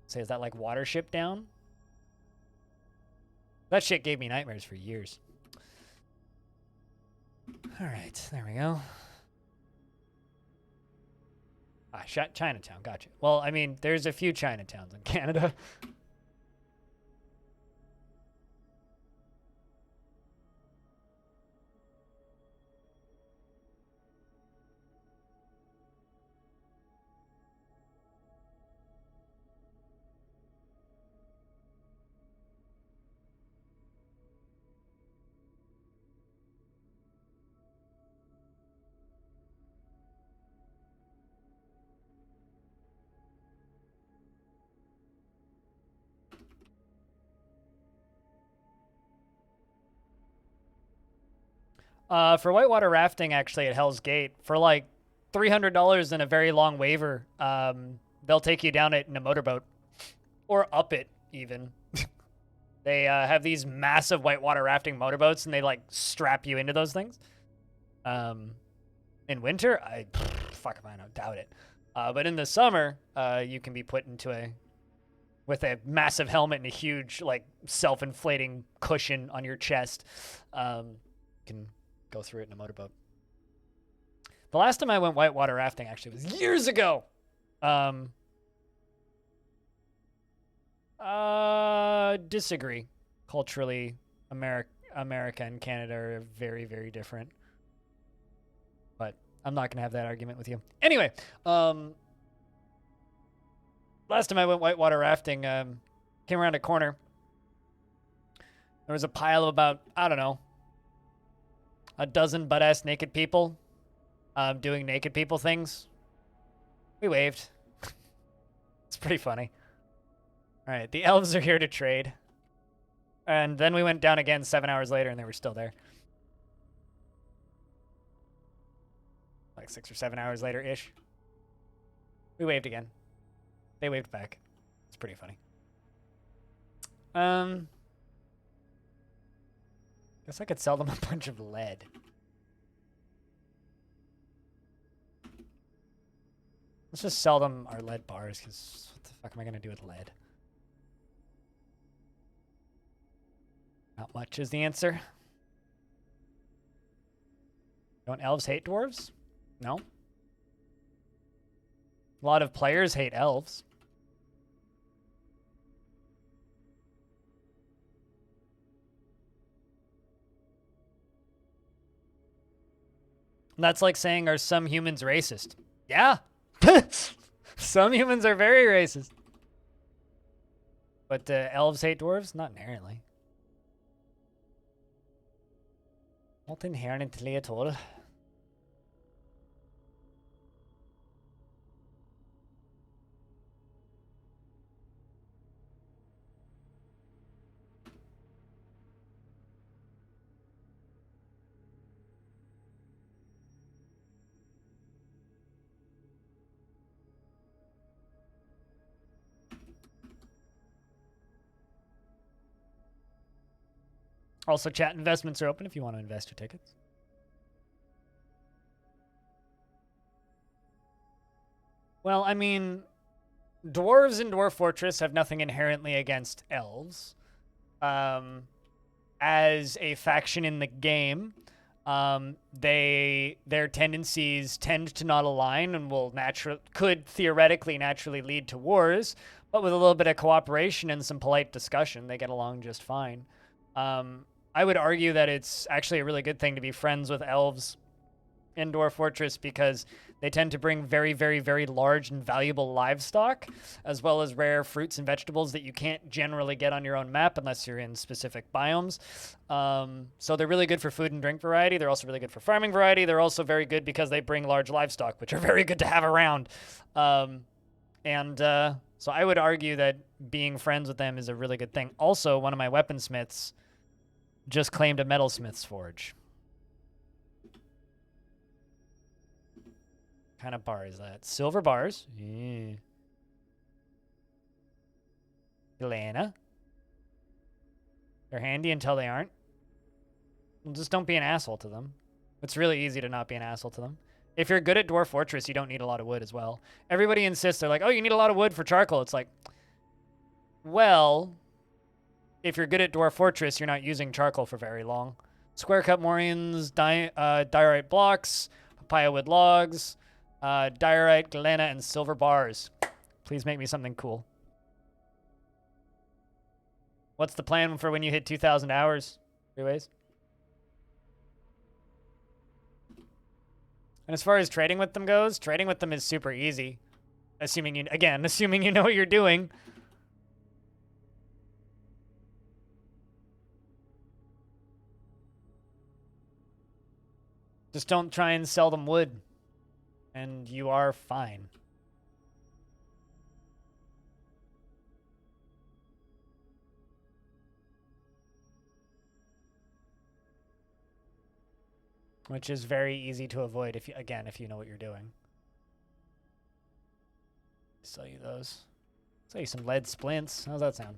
Say, is that like Watership Down? That shit gave me nightmares for years. All right, there we go. Ah, Chinatown, gotcha. Well, I mean, there's a few Chinatowns in Canada. For whitewater rafting, actually, at Hell's Gate, for like $300 and a very long waiver, they'll take you down it in a motorboat. Or up it, even. They have these massive whitewater rafting motorboats, and they, like, strap you into those things. In winter, fuck if I know, doubt it. But in the summer, you can be put into with a massive helmet and a huge, like, self-inflating cushion on your chest. You can go through it in a motorboat. The last time I went whitewater rafting actually was years ago. Disagree. Culturally, America and Canada are very, very different. But I'm not going to have that argument with you. Anyway, last time I went whitewater rafting, came around a corner. There was a pile of about, I don't know, a dozen butt-ass naked people doing naked people things. We waved. It's pretty funny. All right, the elves are here to trade. And then we went down again 7 hours later, and they were still there. Like 6 or 7 hours later-ish. We waved again. They waved back. It's pretty funny. Guess I could sell them a bunch of lead. Let's just sell them our lead bars, because what the fuck am I going to do with lead? Not much is the answer. Don't elves hate dwarves? No. A lot of players hate elves. That's like saying, are some humans racist? Yeah. Some humans are very racist. But elves hate dwarves? Not inherently. Not inherently at all. Also, chat investments are open if you want to invest your tickets. Well, I mean, dwarves in Dwarf Fortress have nothing inherently against elves. As a faction in the game, their tendencies tend to not align and could theoretically naturally lead to wars, but with a little bit of cooperation and some polite discussion, they get along just fine. I would argue that it's actually a really good thing to be friends with elves in Dwarf Fortress because They tend to bring very, very, very large and valuable livestock, as well as rare fruits and vegetables that you can't generally get on your own map unless you're in specific biomes. So they're really good for food and drink variety. They're also really good for farming variety. They're also very good because they bring large livestock, which are very good to have around. So I would argue that being friends with them is a really good thing. Also, one of my weaponsmiths just claimed a metalsmith's forge. What kind of bar is that? Silver bars. Yeah. Elena. They're handy until they aren't. Well, just don't be an asshole to them. It's really easy to not be an asshole to them. If you're good at Dwarf Fortress, you don't need a lot of wood as well. Everybody insists. They're like, oh, you need a lot of wood for charcoal. It's like, well, if you're good at Dwarf Fortress, you're not using charcoal for very long. Square cut morions, diorite blocks, papaya wood logs, diorite, galena, and silver bars. Please make me something cool. What's the plan for when you hit 2,000 hours? Freeways? And as far as trading with them goes, trading with them is super easy. Assuming you know what you're doing. Just don't try and sell them wood. And you are fine. Which is very easy to avoid if you know what you're doing. Sell you those. Sell you some lead splints. How's that sound?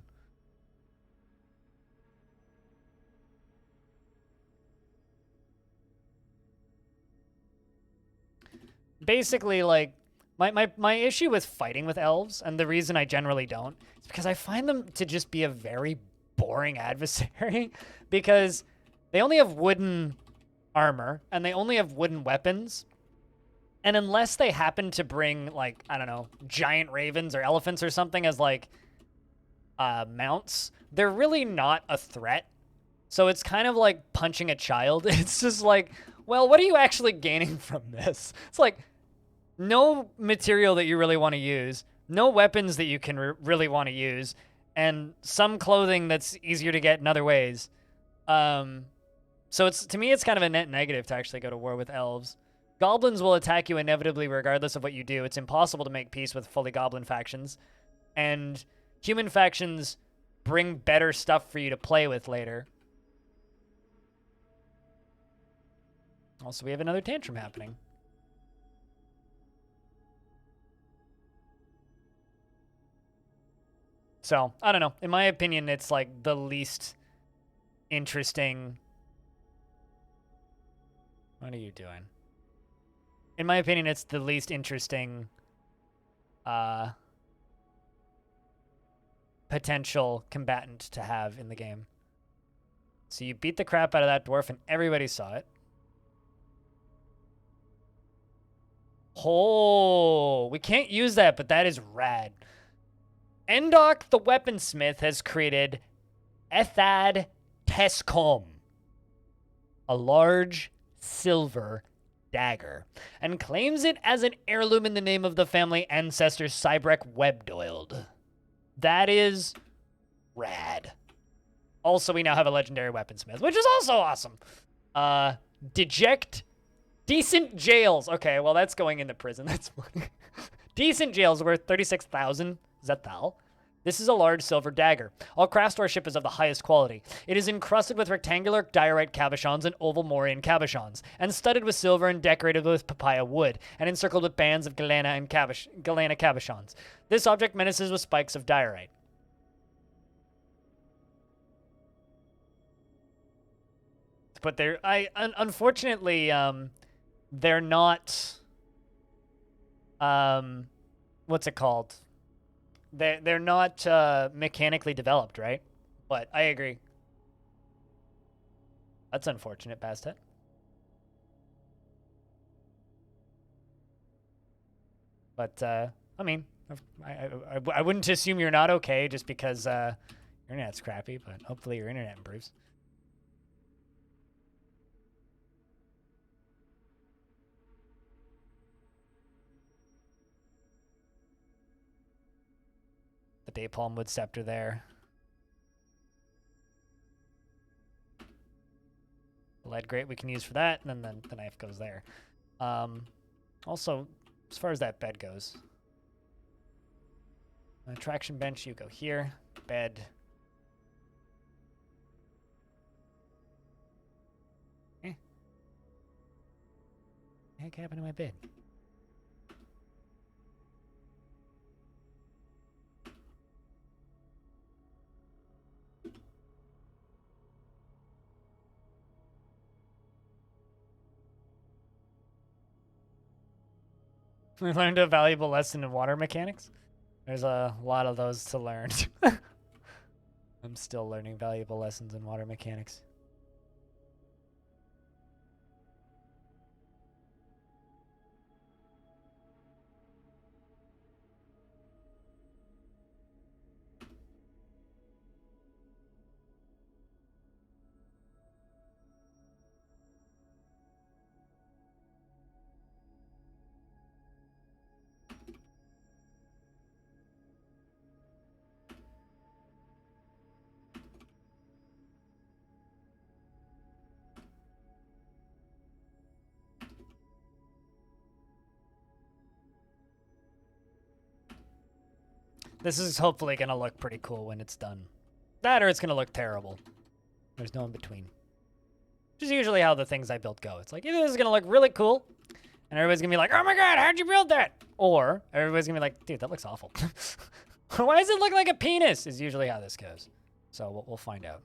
Basically, like, my issue with fighting with elves, and the reason I generally don't, is because I find them to just be a very boring adversary. Because they only have wooden armor, and they only have wooden weapons. And unless they happen to bring, like, I don't know, giant ravens or elephants or something as, like, mounts, they're really not a threat. So it's kind of like punching a child. It's just like, well, what are you actually gaining from this? It's like, no material that you really want to use, no weapons that you can really want to use, and some clothing that's easier to get in other ways. So to me, it's kind of a net negative to actually go to war with elves. Goblins will attack you inevitably regardless of what you do. It's impossible to make peace with fully goblin factions. And human factions bring better stuff for you to play with later. Also, we have another tantrum happening. So, I don't know. In my opinion, it's like the least interesting... What are you doing? In my opinion, it's the least interesting potential combatant to have in the game. So you beat the crap out of that dwarf and everybody saw it. Oh, we can't use that, but that is rad. Endok the weaponsmith has created Ethad Tescom, a large silver dagger, and claims it as an heirloom in the name of the family ancestor Cybrek Webdoiled. That is rad. Also, we now have a legendary weaponsmith, which is also awesome. Decent jails. Okay, well, that's going into prison. That's funny. Decent jails worth 36,000 Zethal. This is a large silver dagger. All craftsmanship is of the highest quality. It is encrusted with rectangular diorite cabochons and oval morion cabochons, and studded with silver and decorated with papaya wood, and encircled with bands of galena cabochons. This object menaces with spikes of diorite. But unfortunately, they're not, what's it called? They're not mechanically developed, right? But I agree. That's unfortunate, Bastet. But I mean, I wouldn't assume you're not okay just because your internet's crappy. But hopefully your internet improves. Daypalm Wood Scepter there. Lead grate we can use for that, and then the knife goes there. Also, as far as that bed goes, traction bench, you go here. Bed. What the heck happened to my bed? We learned a valuable lesson in water mechanics. There's a lot of those to learn. I'm still learning valuable lessons in water mechanics. This is hopefully going to look pretty cool when it's done. That or it's going to look terrible. There's no in between. Which is usually how the things I build go. It's like, either this is going to look really cool, and everybody's going to be like, oh my god, how'd you build that? Or everybody's going to be like, dude, that looks awful. Why does it look like a penis? Is usually how this goes. So we'll find out.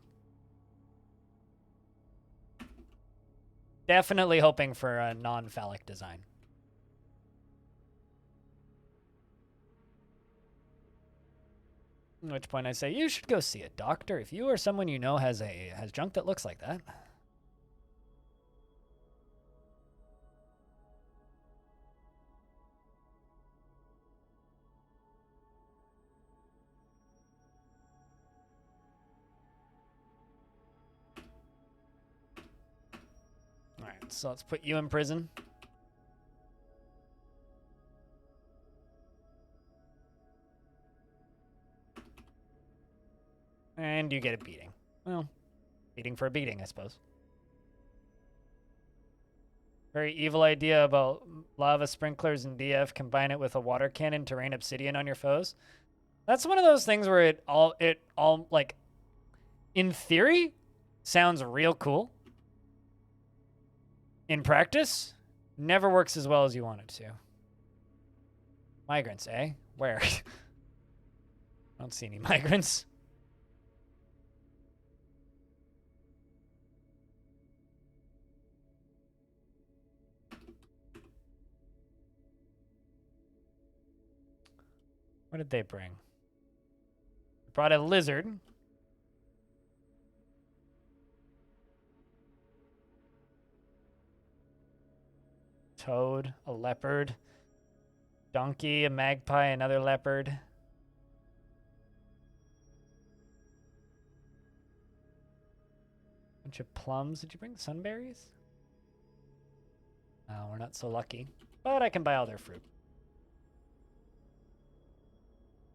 Definitely hoping for a non-phallic design. At which point I say, you should go see a doctor if you or someone you know has junk that looks like that. All right, so let's put you in prison. And you get a beating. Well, beating for a beating, I suppose. Very evil idea about lava sprinklers and DF. Combine it with a water cannon to rain obsidian on your foes. That's one of those things where it all like, in theory, sounds real cool. In practice, never works as well as you want it to. Migrants, eh? Where? I don't see any migrants. What did they bring? Brought a lizard. Toad, a leopard. Donkey, a magpie, another leopard. Bunch of plums. Did you bring sunberries? Oh, we're not so lucky. But I can buy all their fruit.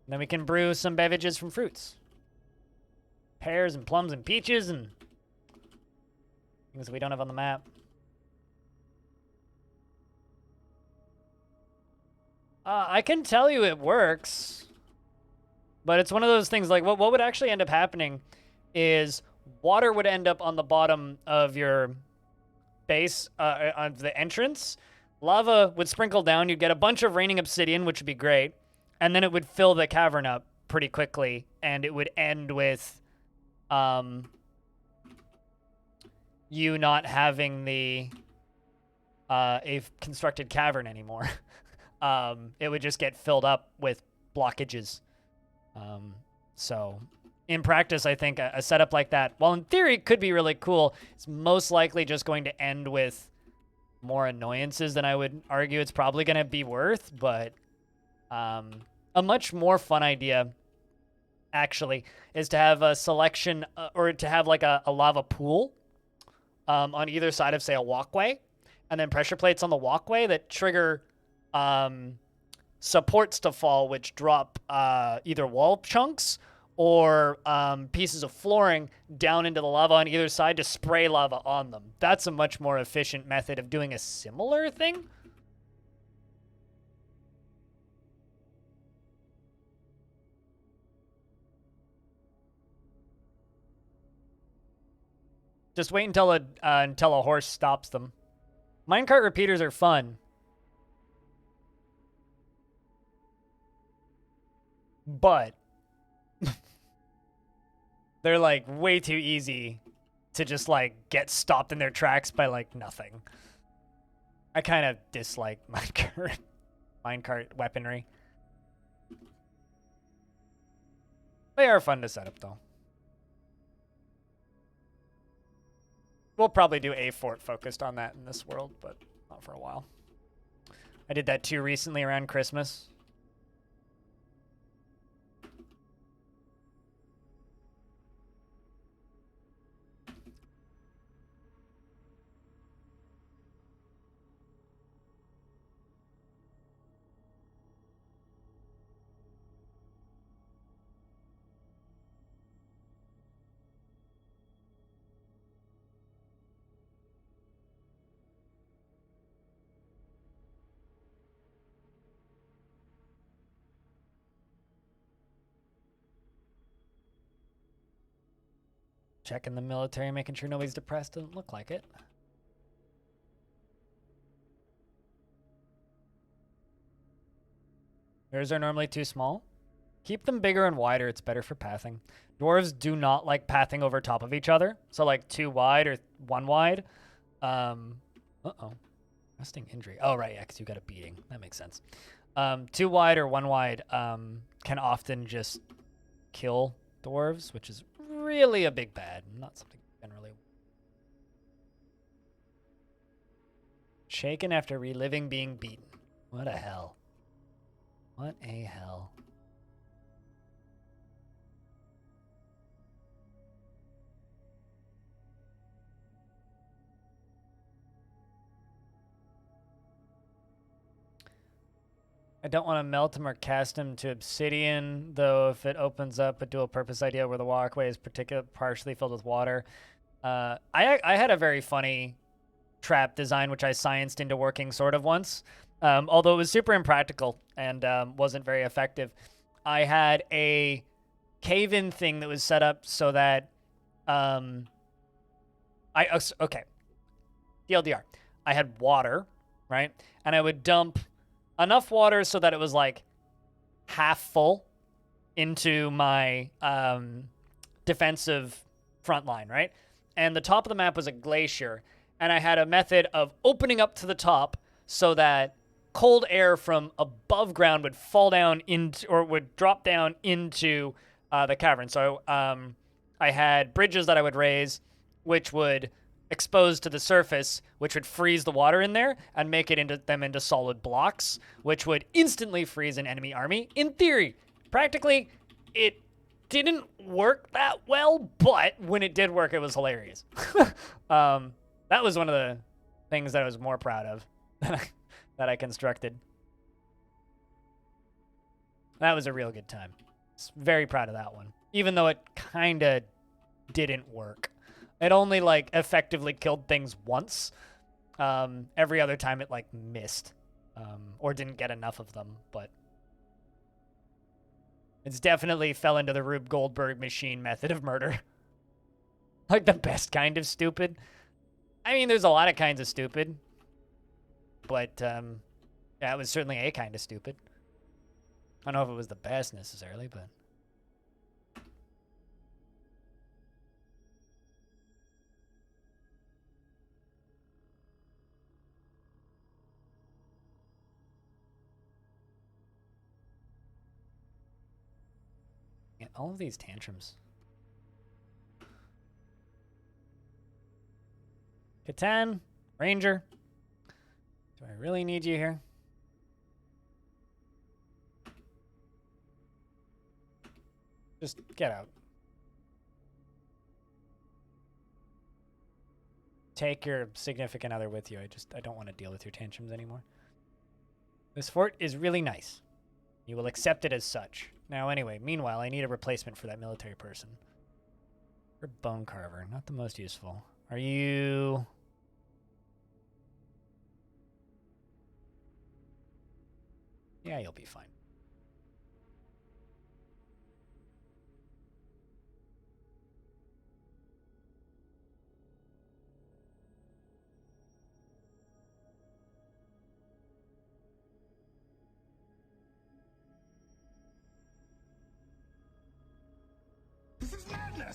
And then we can brew some beverages from fruits. Pears and plums and peaches and things that we don't have on the map. I can tell you it works. But it's one of those things like what would actually end up happening is water would end up on the bottom of your base, on the entrance. Lava would sprinkle down. You'd get a bunch of raining obsidian, which would be great. And then it would fill the cavern up pretty quickly, and it would end with you not having a constructed cavern anymore. It would just get filled up with blockages. So in practice, I think a setup like that, while in theory could be really cool, it's most likely just going to end with more annoyances than I would argue it's probably going to be worth, but a much more fun idea, actually, is to have a selection, or to have like a lava pool on either side of, say, a walkway, and then pressure plates on the walkway that trigger supports to fall, which drop either wall chunks or pieces of flooring down into the lava on either side to spray lava on them. That's a much more efficient method of doing a similar thing. Just wait until a horse stops them. Minecart repeaters are fun. But they're like way too easy to just like get stopped in their tracks by like nothing. I kind of dislike minecart weaponry. They are fun to set up though. We'll probably do a fort focused on that in this world, but not for a while. I did that too recently around Christmas. Checking the military, making sure nobody's depressed. Doesn't look like it. Yours are normally too small. Keep them bigger and wider. It's better for pathing. Dwarves do not like pathing over top of each other. So like 2 wide or 1 wide. Uh-oh. Resting injury. Oh, right. Yeah, because you got a beating. That makes sense. 2 wide or 1 wide can often just kill dwarves, which is really a big bad. Not something generally. Shaken after reliving being beaten. What a hell. What a hell. I don't want to melt him or cast him to obsidian, though if it opens up a dual purpose idea where the walkway is partially filled with water. I had a very funny trap design, which I scienced into working sort of once, although it was super impractical and wasn't very effective. I had a cave-in thing that was set up so that okay. TLDR. I had water, right? And I would dump enough water so that it was like half full into my defensive front line, right? And the top of the map was a glacier, and I had a method of opening up to the top so that cold air from above ground would fall down into, or would drop down into the cavern. So I had bridges that I would raise, which would expose to the surface, which would freeze the water in there and make it into solid blocks, which would instantly freeze an enemy army. In theory, practically, it didn't work that well, but when it did work, it was hilarious. That was one of the things that I was more proud of that I constructed. That was a real good time. Very proud of that one, even though it kind of didn't work. It only like effectively killed things once. Every other time it like missed or didn't get enough of them, but it's definitely fell into the Rube Goldberg machine method of murder. Like the best kind of stupid. I mean, there's a lot of kinds of stupid, but yeah, it was certainly a kind of stupid. I don't know if it was the best necessarily, but. Yeah, all of these tantrums. Catan, Ranger. Do I really need you here? Just get out. Take your significant other with you. I don't want to deal with your tantrums anymore. This fort is really nice. You will accept it as such. Now, anyway, meanwhile, I need a replacement for that military person. Or bone carver, not the most useful. Are you... Yeah, you'll be fine.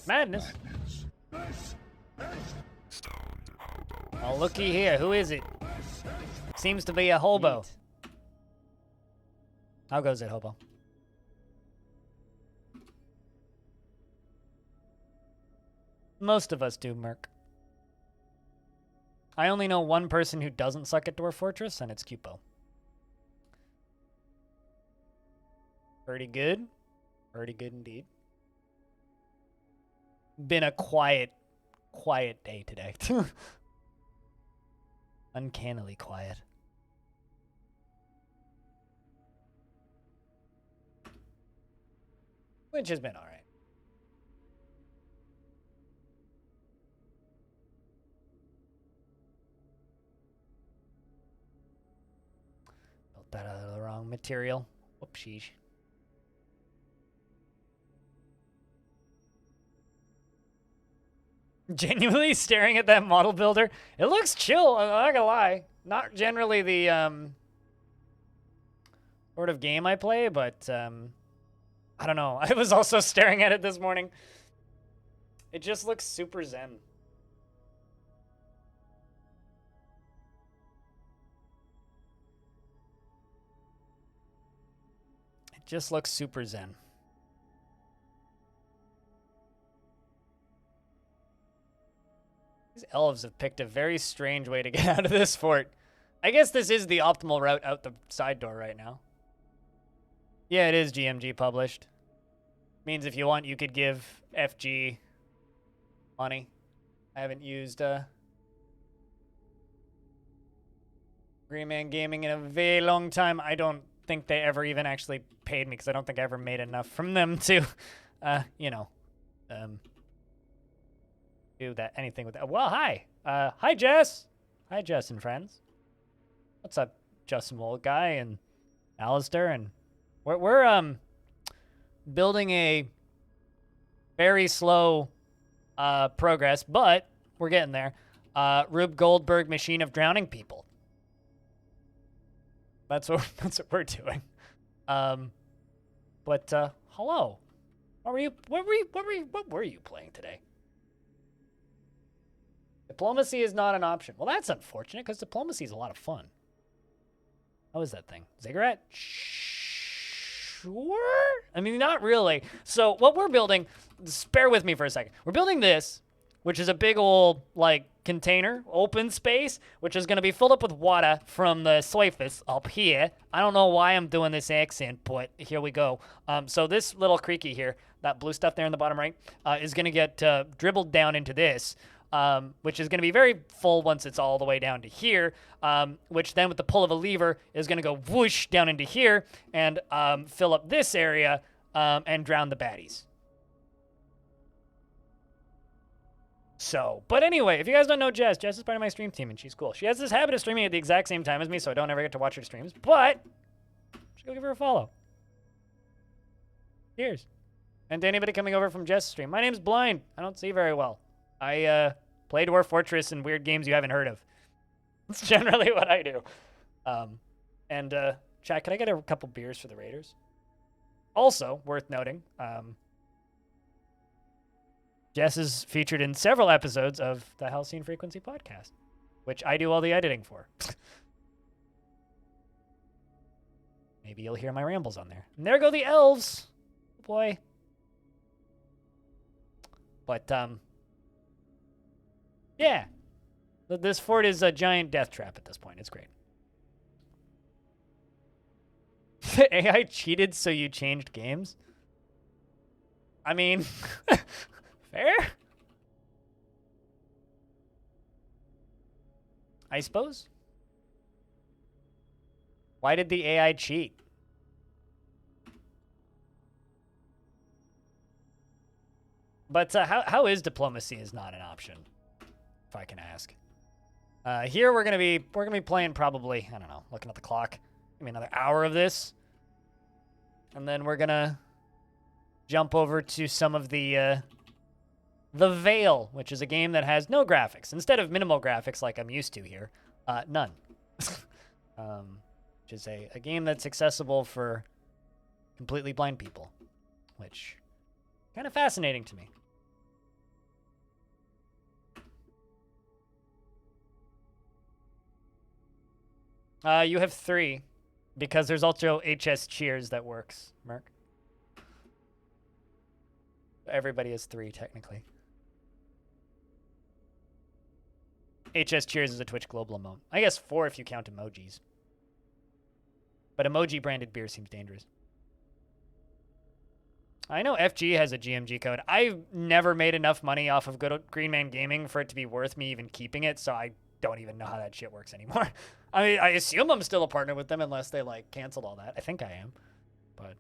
Madness. Oh, looky here. Who is it? Seems to be a hobo. Neat. How goes it, hobo? Most of us do, Merc. I only know one person who doesn't suck at Dwarf Fortress, and it's Cupo. Pretty good. Pretty good indeed. Been a quiet day today. Uncannily quiet. Which has been all right. Built that out of the wrong material. Whoopsies. Genuinely staring at that model builder. It looks chill, I'm not gonna lie. Not generally the sort of game I play, but I don't know. I was also staring at it this morning. It just looks super zen. It just looks super zen. These elves have picked a very strange way to get out of this fort. I guess this is the optimal route out the side door right now. Yeah, it is GMG published. Means if you want, you could give FG money. I haven't used Green Man Gaming in a very long time. I don't think they ever even actually paid me because I don't think I ever made enough from them to, you know, do that anything with that. Well, hi. Hi, Jess. Hi, Jess and friends. What's up, Justin Wold guy and Alistair? And we're building a very slow progress, but we're getting there. Rube Goldberg machine of drowning people. That's what we're doing. But hello. What were you playing today? Diplomacy is not an option. Well, that's unfortunate because diplomacy is a lot of fun. How is that thing? Ziggurat? Sure? I mean, not really. So what we're building, just bear with me for a second. We're building this, which is a big old, like, container, open space, which is going to be filled up with water from the surface up here. I don't know why I'm doing this accent, but here we go. So this little creaky here, that blue stuff there in the bottom right, is going to get dribbled down into this. Which is going to be very full once it's all the way down to here, which then with the pull of a lever is going to go whoosh down into here and fill up this area and drown the baddies. So, but anyway, if you guys don't know Jess is part of my stream team and she's cool. She has this habit of streaming at the exact same time as me, so I don't ever get to watch her streams, but go give her a follow. Cheers. And to anybody coming over from Jess' stream, my name's Blind. I don't see very well. I play Dwarf Fortress and weird games you haven't heard of. That's generally what I do. Chat, can I get a couple beers for the Raiders? Also, worth noting, Jess is featured in several episodes of the Halcyon Frequency podcast, which I do all the editing for. Maybe you'll hear my rambles on there. And there go the elves. Boy. But, yeah. This fort is a giant death trap at this point. It's great. The AI cheated, so you changed games? I mean, fair? I suppose. Why did the AI cheat? But how is diplomacy is not an option, if I can ask. Here we're gonna be playing probably, I don't know, looking at the clock, maybe another hour of this, and then we're gonna jump over to some of the Veil, which is a game that has no graphics. Instead of minimal graphics like I'm used to here, none. Which is a game that's accessible for completely blind people, which kind of fascinating to me. You have 3, because there's also HS Cheers that works, Merc. Everybody has 3, technically. HS Cheers is a Twitch global emote. I guess 4 if you count emojis. But emoji-branded beer seems dangerous. I know FG has a GMG code. I've never made enough money off of Good Green Man Gaming for it to be worth me even keeping it, so I don't even know how that shit works anymore. I mean, I assume I'm still a partner with them unless they, like, canceled all that. I think I am, but it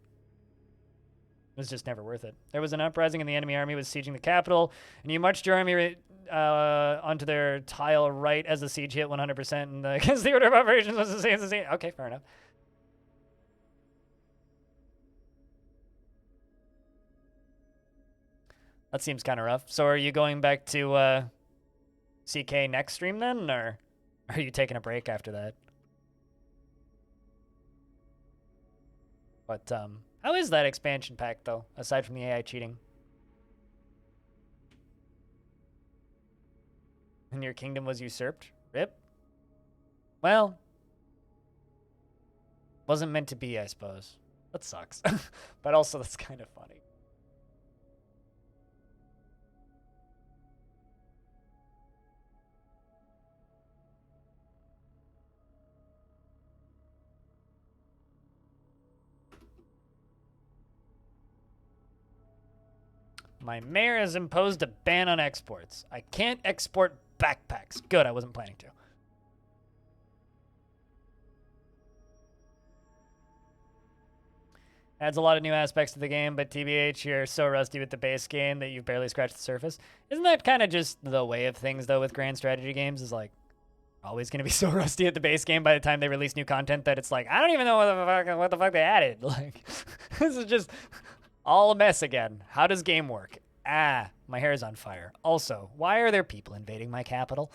was just never worth it. There was an uprising and the enemy army was sieging the capital, and you marched your army onto their tile right as the siege hit 100%, and because the order of operations was the same as the same. Okay, fair enough. That seems kind of rough. So are you going back to CK next stream then, or are you taking a break after that? But how is that expansion pack though, aside from the AI cheating? And your kingdom was usurped? Rip. Well, wasn't meant to be, I suppose. That sucks. But also that's kind of funny. My mayor has imposed a ban on exports. I can't export backpacks. Good, I wasn't planning to. Adds a lot of new aspects to the game, but TBH, you're so rusty with the base game that you've barely scratched the surface. Isn't that kind of just the way of things, though, with grand strategy games? Is like, always going to be so rusty at the base game by the time they release new content that it's like, I don't even know what the fuck they added. Like, this is just all a mess again. How does game work? Ah, my hair is on fire. Also, why are there people invading my capital?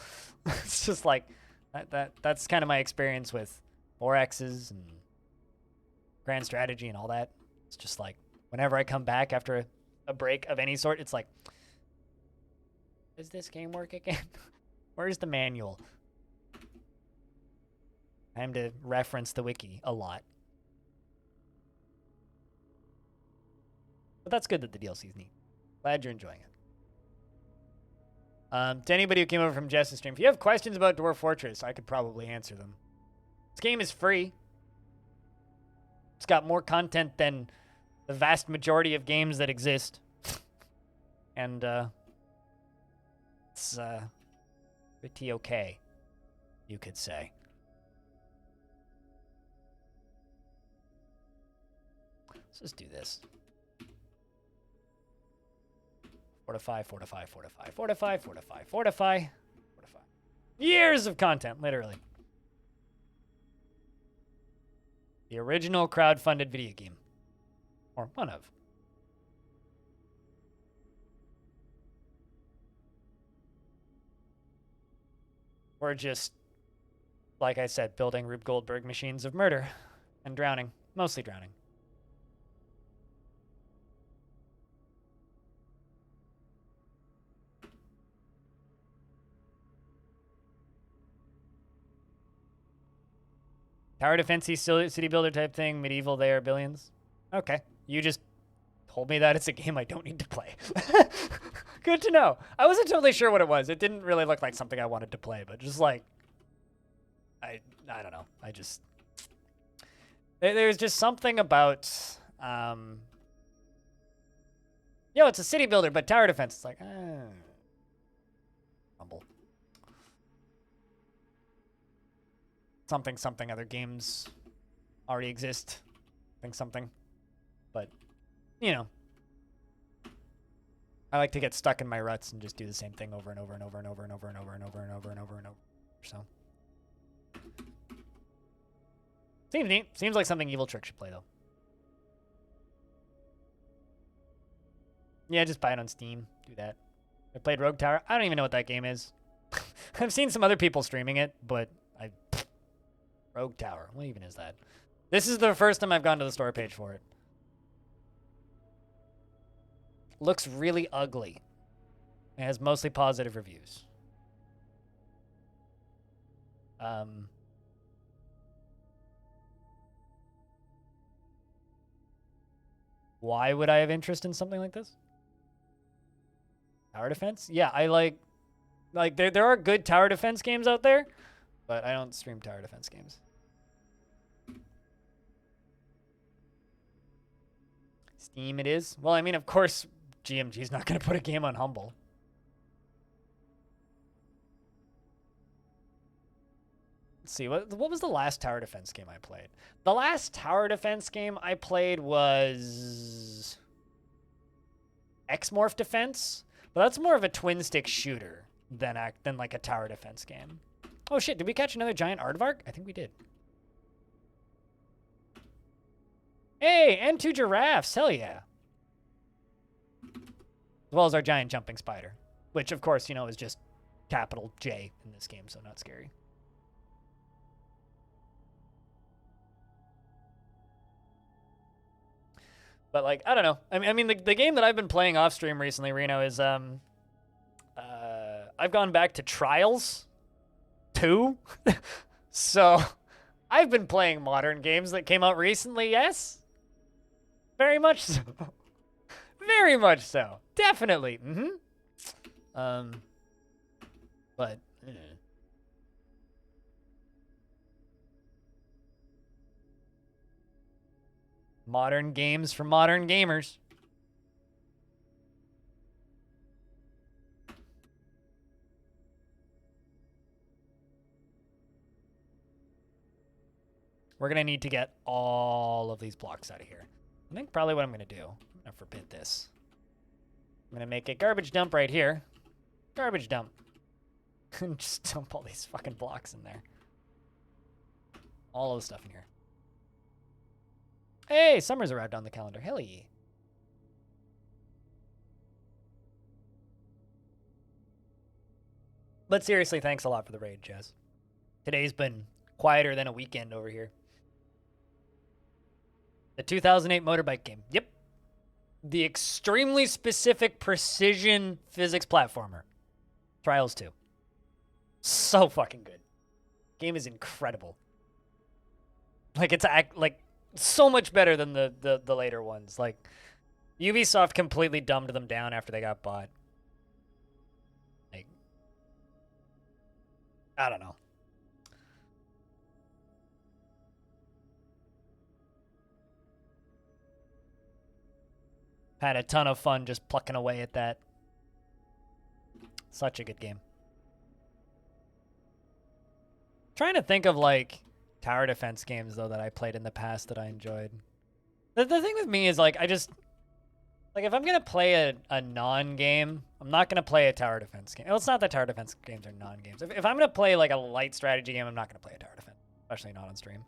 It's just like, that's kind of my experience with 4Xs and grand strategy and all that. It's just like, whenever I come back after a break of any sort, it's like, does this game work again? Where's the manual? I have to reference the wiki a lot. But that's good that the DLC's neat. Glad you're enjoying it. To anybody who came over from Jess's stream, if you have questions about Dwarf Fortress, I could probably answer them. This game is free. It's got more content than the vast majority of games that exist. And, it's, pretty okay, you could say. Let's just do this. Fortify, fortify, fortify, fortify, fortify, fortify, fortify. Years of content, literally. The original crowd-funded video game. Or one of. We're just, like I said, building Rube Goldberg machines of murder and drowning. Mostly drowning. Tower defensey city builder type thing, medieval there, billions. Okay, you just told me that it's a game I don't need to play. Good to know. I wasn't totally sure what it was. It didn't really look like something I wanted to play, but just like, I don't know. I just, there's just something about, yo, it's a city builder, but tower defense. It's like, humble. Something other games already exist. Something. But, you know. I like to get stuck in my ruts and just do the same thing over and over and over and over and over and over and over and over and over and over. So seems neat. Seems like something Evil Trick should play though. Yeah, just buy it on Steam. Do that. I played Rogue Tower. I don't even know what that game is. I've seen some other people streaming it, but Rogue Tower. What even is that? This is the first time I've gone to the store page for it. Looks really ugly. It has mostly positive reviews. Why would I have interest in something like this? Tower defense? Yeah, I like there are good tower defense games out there, but I don't stream tower defense games. Steam it is. Well, I mean, of course, GMG's not going to put a game on Humble. Let's see, what was the last tower defense game I played? The last tower defense game I played was X-Morph Defense, but that's more of a twin-stick shooter than like a tower defense game. Oh shit, did we catch another giant aardvark? I think we did. Hey, and 2 giraffes, hell yeah. As well as our giant jumping spider, which of course, you know, is just capital J in this game, so not scary. But like, I don't know. I mean, the game that I've been playing off stream recently, Reno, is I've gone back to Trials 2. So I've been playing modern games that came out recently, yes? Very much so. Very much so. Definitely. But modern games for modern gamers. We're going to need to get all of these blocks out of here. I think probably what I'm going to do, I'm going to forbid this. I'm going to make a garbage dump right here. Garbage dump. And just dump all these fucking blocks in there. All of the stuff in here. Hey, summer's arrived on the calendar. Hell yeah. But seriously, thanks a lot for the raid, Jazz. Today's been quieter than a weekend over here. The 2008 motorbike game. Yep. The extremely specific precision physics platformer. Trials 2. So fucking good. Game is incredible. Like, it's like so much better than the later ones. Like, Ubisoft completely dumbed them down after they got bought. Like, I don't know. Had a ton of fun just plucking away at that. Such a good game. Trying to think of, like, tower defense games, though, that I played in the past that I enjoyed. The thing with me is, like, I just... Like, if I'm going to play a non-game, I'm not going to play a tower defense game. Well, it's not that tower defense games are non-games. If I'm going to play, like, a light strategy game, I'm not going to play a tower defense. Especially not on stream.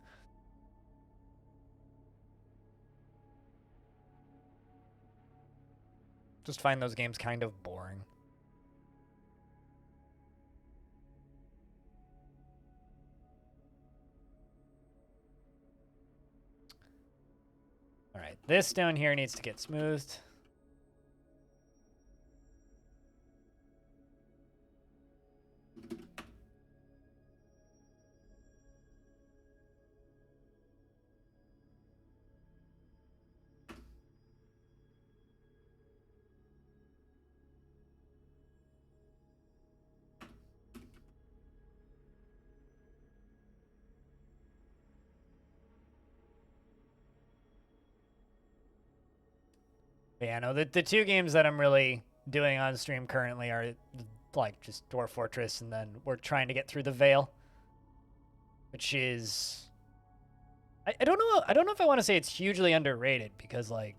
Just find those games kind of boring. All right, this down here needs to get smoothed. Yeah, no, the 2 games that I'm really doing on stream currently are like just Dwarf Fortress, and then we're trying to get through the Veil, which is I don't know if I want to say it's hugely underrated, because like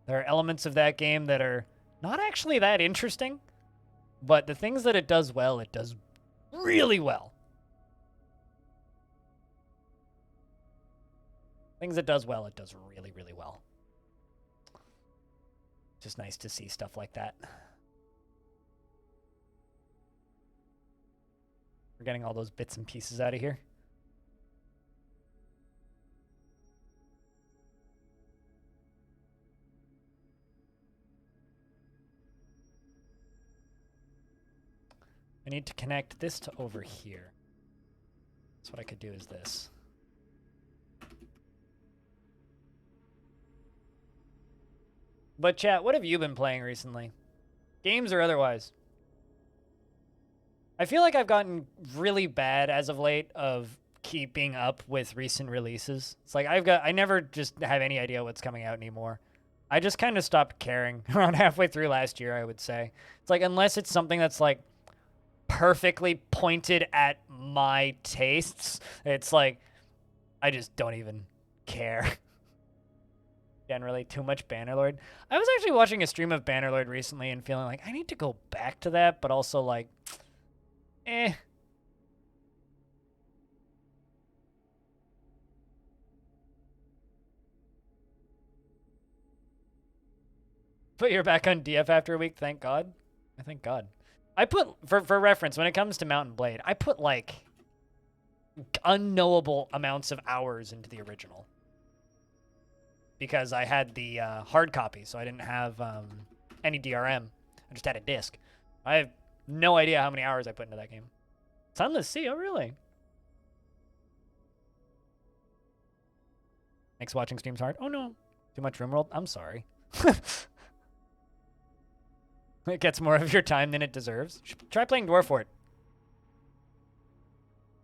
there are elements of that game that are not actually that interesting, but the things that it does well, it does really well. Things it does well, it does really, really well. Just nice to see stuff like that. We're getting all those bits and pieces out of here. I need to connect this to over here. So what I could do is this. But chat, what have you been playing recently? Games or otherwise? I feel like I've gotten really bad as of late of keeping up with recent releases. It's like I never just have any idea what's coming out anymore. I just kind of stopped caring around halfway through last year, I would say. It's like, unless it's something that's like perfectly pointed at my tastes, it's like, I just don't even care. Generally, too much Bannerlord. I was actually watching a stream of Bannerlord recently and feeling like I need to go back to that, but also like, eh. But you're back on DF after a week, thank God. I thank God. I put, for reference, when it comes to Mount and Blade, I put like unknowable amounts of hours into the original. Because I had the hard copy, so I didn't have any DRM. I just had a disc. I have no idea how many hours I put into that game. Sunless Sea, oh really? Makes watching streams hard. Oh no, too much RimWorld. I'm sorry. It gets more of your time than it deserves. Try playing Dwarf Fort.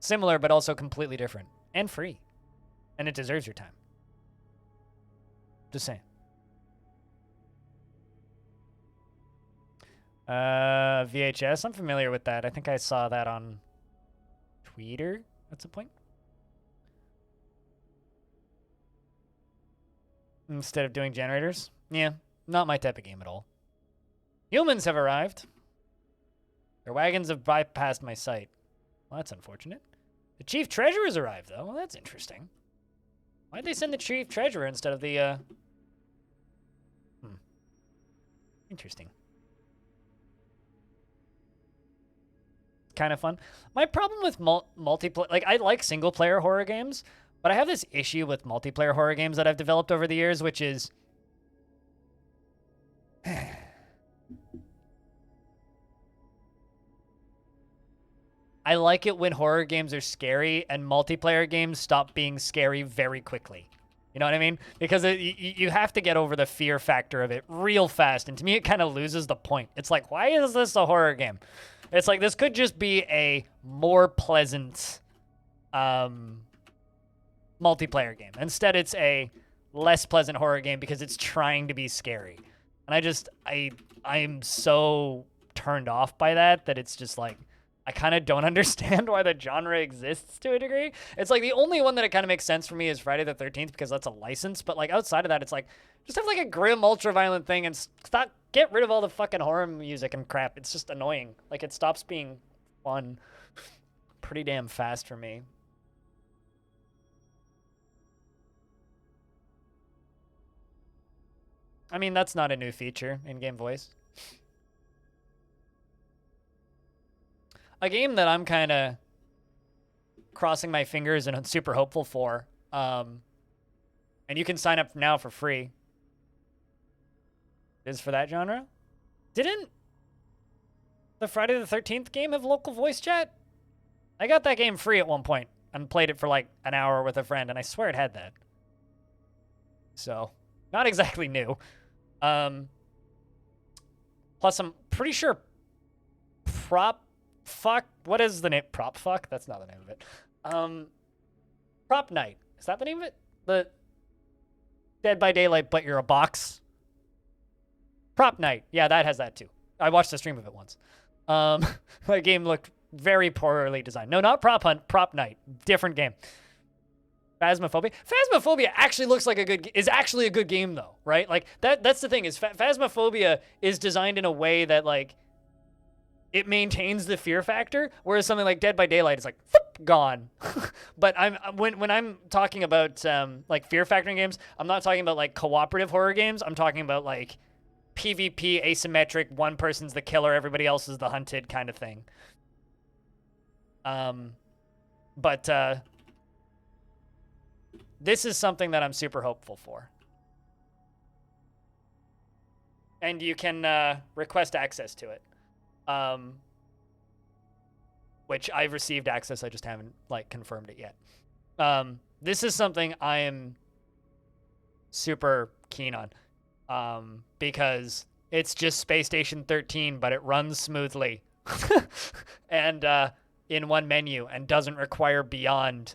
Similar, but also completely different. And free. And it deserves your time. Just saying. VHS, I'm familiar with that. I think I saw that on Twitter at some point. Instead of doing generators. Yeah, not my type of game at all. Humans have arrived. Their wagons have bypassed my site. Well, that's unfortunate. The Chief Treasurer's arrived, though. Well, that's interesting. Why'd they send the Chief Treasurer instead of the, Interesting. Kind of fun. My problem with multiplayer... Like, I like single-player horror games, but I have this issue with multiplayer horror games that I've developed over the years, which is... I like it when horror games are scary and multiplayer games stop being scary very quickly. You know what I mean? Because you have to get over the fear factor of it real fast. And to me, it kind of loses the point. It's like, why is this a horror game? It's like, this could just be a more pleasant multiplayer game. Instead, it's a less pleasant horror game because it's trying to be scary. And I'm so turned off by that it's just like, I kind of don't understand why the genre exists to a degree. It's like the only one that it kind of makes sense for me is Friday the 13th because that's a license. But like outside of that, it's like just have like a grim, ultra-violent thing and get rid of all the fucking horror music and crap. It's just annoying. Like it stops being fun pretty damn fast for me. I mean, that's not a new feature, in-game voice. A game that I'm kind of crossing my fingers and super hopeful for, and you can sign up now for free, is for that genre. Didn't the Friday the 13th game have local voice chat? I got that game free at one point and played it for like an hour with a friend, and I swear it had that. So, not exactly new. Plus, I'm pretty sure what is the name? Prop fuck? That's not the name of it. Prop Night. Is that the name of it? The Dead by Daylight, but you're a box. Prop Night. Yeah, that has that too. I watched a stream of it once. The game looked very poorly designed. No, not Prop Hunt. Prop Night. Different game. Phasmophobia. Phasmophobia actually looks like is actually a good game though, right? Like that's the thing is Phasmophobia is designed in a way that like it maintains the fear factor, whereas something like Dead by Daylight is like gone. But when I'm talking about like fear factoring games, I'm not talking about like cooperative horror games. I'm talking about like PvP asymmetric, one person's the killer, everybody else is the hunted kind of thing. But this is something that I'm super hopeful for. And you can request access to it. Which I've received access, I just haven't like confirmed it yet. This is something I am super keen on, because it's just Space Station 13, but it runs smoothly, and in one menu, and doesn't require Beyond.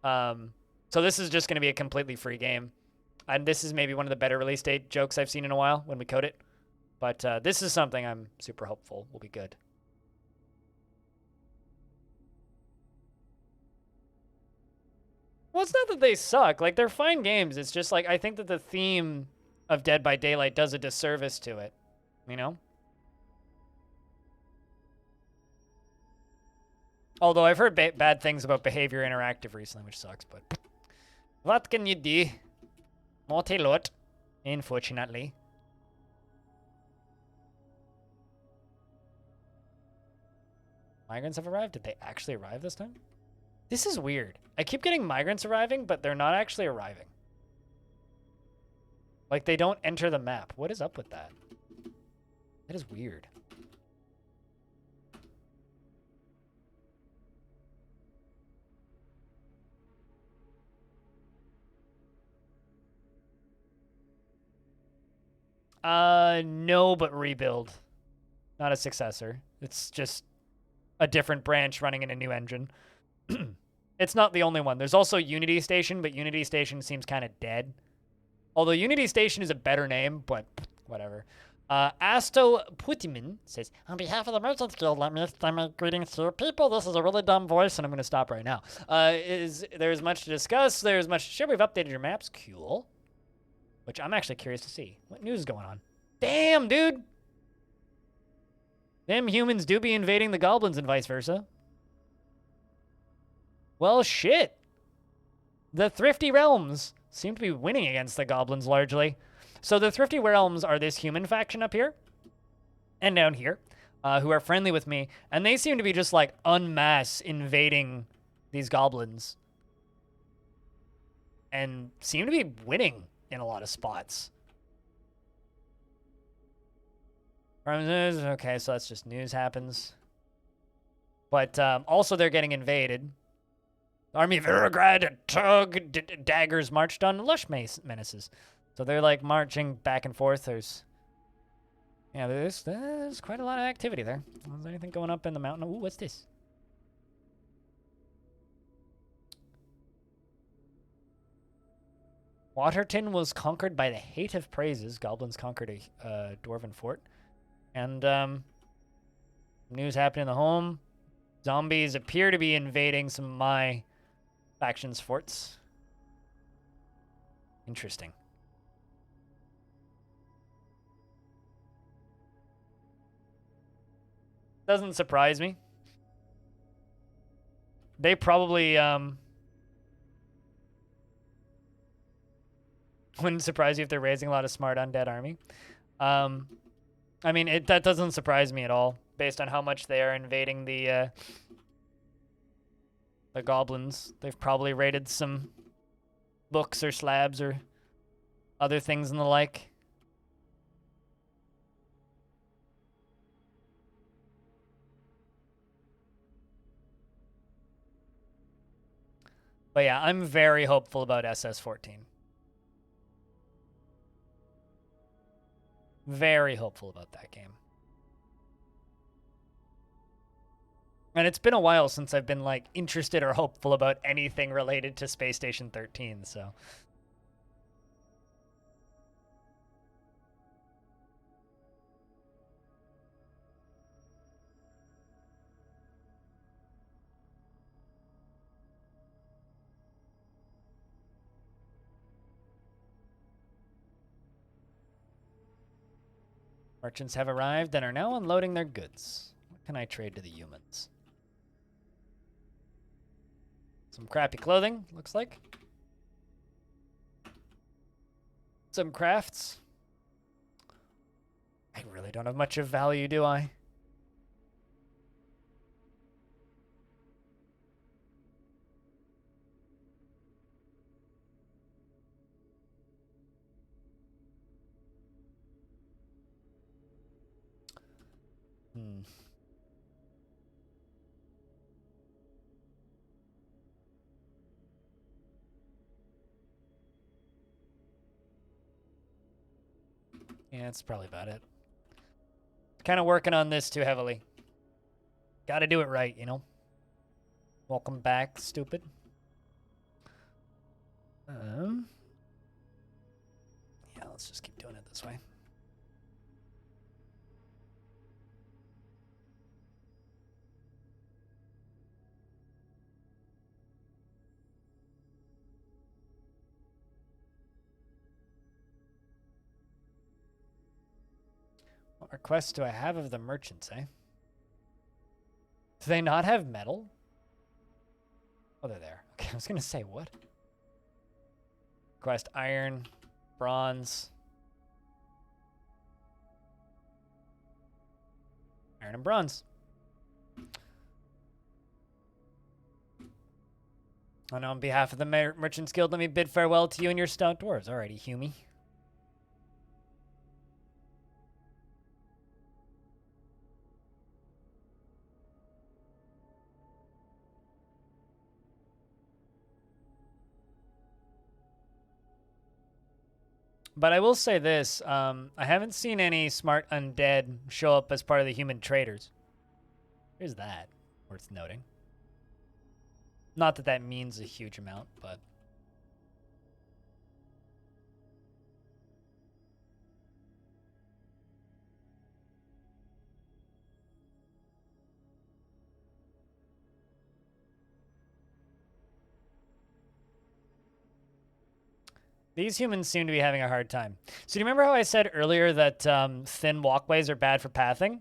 So this is just going to be a completely free game, and this is maybe one of the better release date jokes I've seen in a while when we code it. But this is something I'm super hopeful will be good. Well, it's not that they suck. Like, they're fine games. It's just, like, I think that the theme of Dead by Daylight does a disservice to it. You know? Although I've heard bad things about Behavior Interactive recently, which sucks, but... What can you do? Not a lot, unfortunately. Migrants have arrived? Did they actually arrive this time? This is weird. I keep getting migrants arriving, but they're not actually arriving. Like, they don't enter the map. What is up with that? That is weird. No, but rebuild. Not a successor. It's just a different branch running in a new engine. It's not the only one. There's also Unity Station, but Unity Station seems kind of dead. Although Unity Station is a better name, but whatever. Asto Putimin says, on behalf of the Merchants Guild, let me extend my greetings to your people. This is a really dumb voice, and I'm going to stop right now. There's much to discuss. There's much to share. We've updated your maps. Cool. Which I'm actually curious to see. What news is going on? Damn, dude! Them humans do be invading the goblins and vice versa. Well, shit. The Thrifty Realms seem to be winning against the goblins largely. So the Thrifty Realms are this human faction up here and down here who are friendly with me. And they seem to be just like en masse invading these goblins. And seem to be winning in a lot of spots. Okay, so that's just news happens. But also they're getting invaded. Army of Irograd and Tug daggers marched on lush menaces. So they're like marching back and forth. There's quite a lot of activity there. Is there anything going up in the mountain? Ooh, what's this? Waterton was conquered by the hate of praises. Goblins conquered a dwarven fort. And news happened in the home. Zombies appear to be invading some of my faction's forts. Interesting. Doesn't surprise me. They probably wouldn't surprise you if they're raising a lot of smart undead army. I mean, that doesn't surprise me at all, based on how much they are invading the goblins. They've probably raided some books or slabs or other things and the like. But yeah, I'm very hopeful about SS14. Very hopeful about that game. And it's been a while since I've been, like, interested or hopeful about anything related to Space Station 13, so... Merchants have arrived and are now unloading their goods. What can I trade to the humans? Some crappy clothing, looks like. Some crafts. I really don't have much of value, do I? Yeah, that's probably about it. Kind of working on this too heavily. Gotta do it right, you know? Welcome back, stupid. Yeah, let's just keep doing it this way. What requests do I have of the merchants, eh? Do they not have metal? Oh, they're there. Okay, I was gonna say, what? Request iron, bronze. Iron and bronze. And on behalf of the Merchants Guild, let me bid farewell to you and your stout dwarves. Alrighty, Humie. But I will say this, I haven't seen any smart undead show up as part of the human traders. Here's that, worth noting. Not that that means a huge amount, but... These humans seem to be having a hard time. So do you remember how I said earlier that thin walkways are bad for pathing?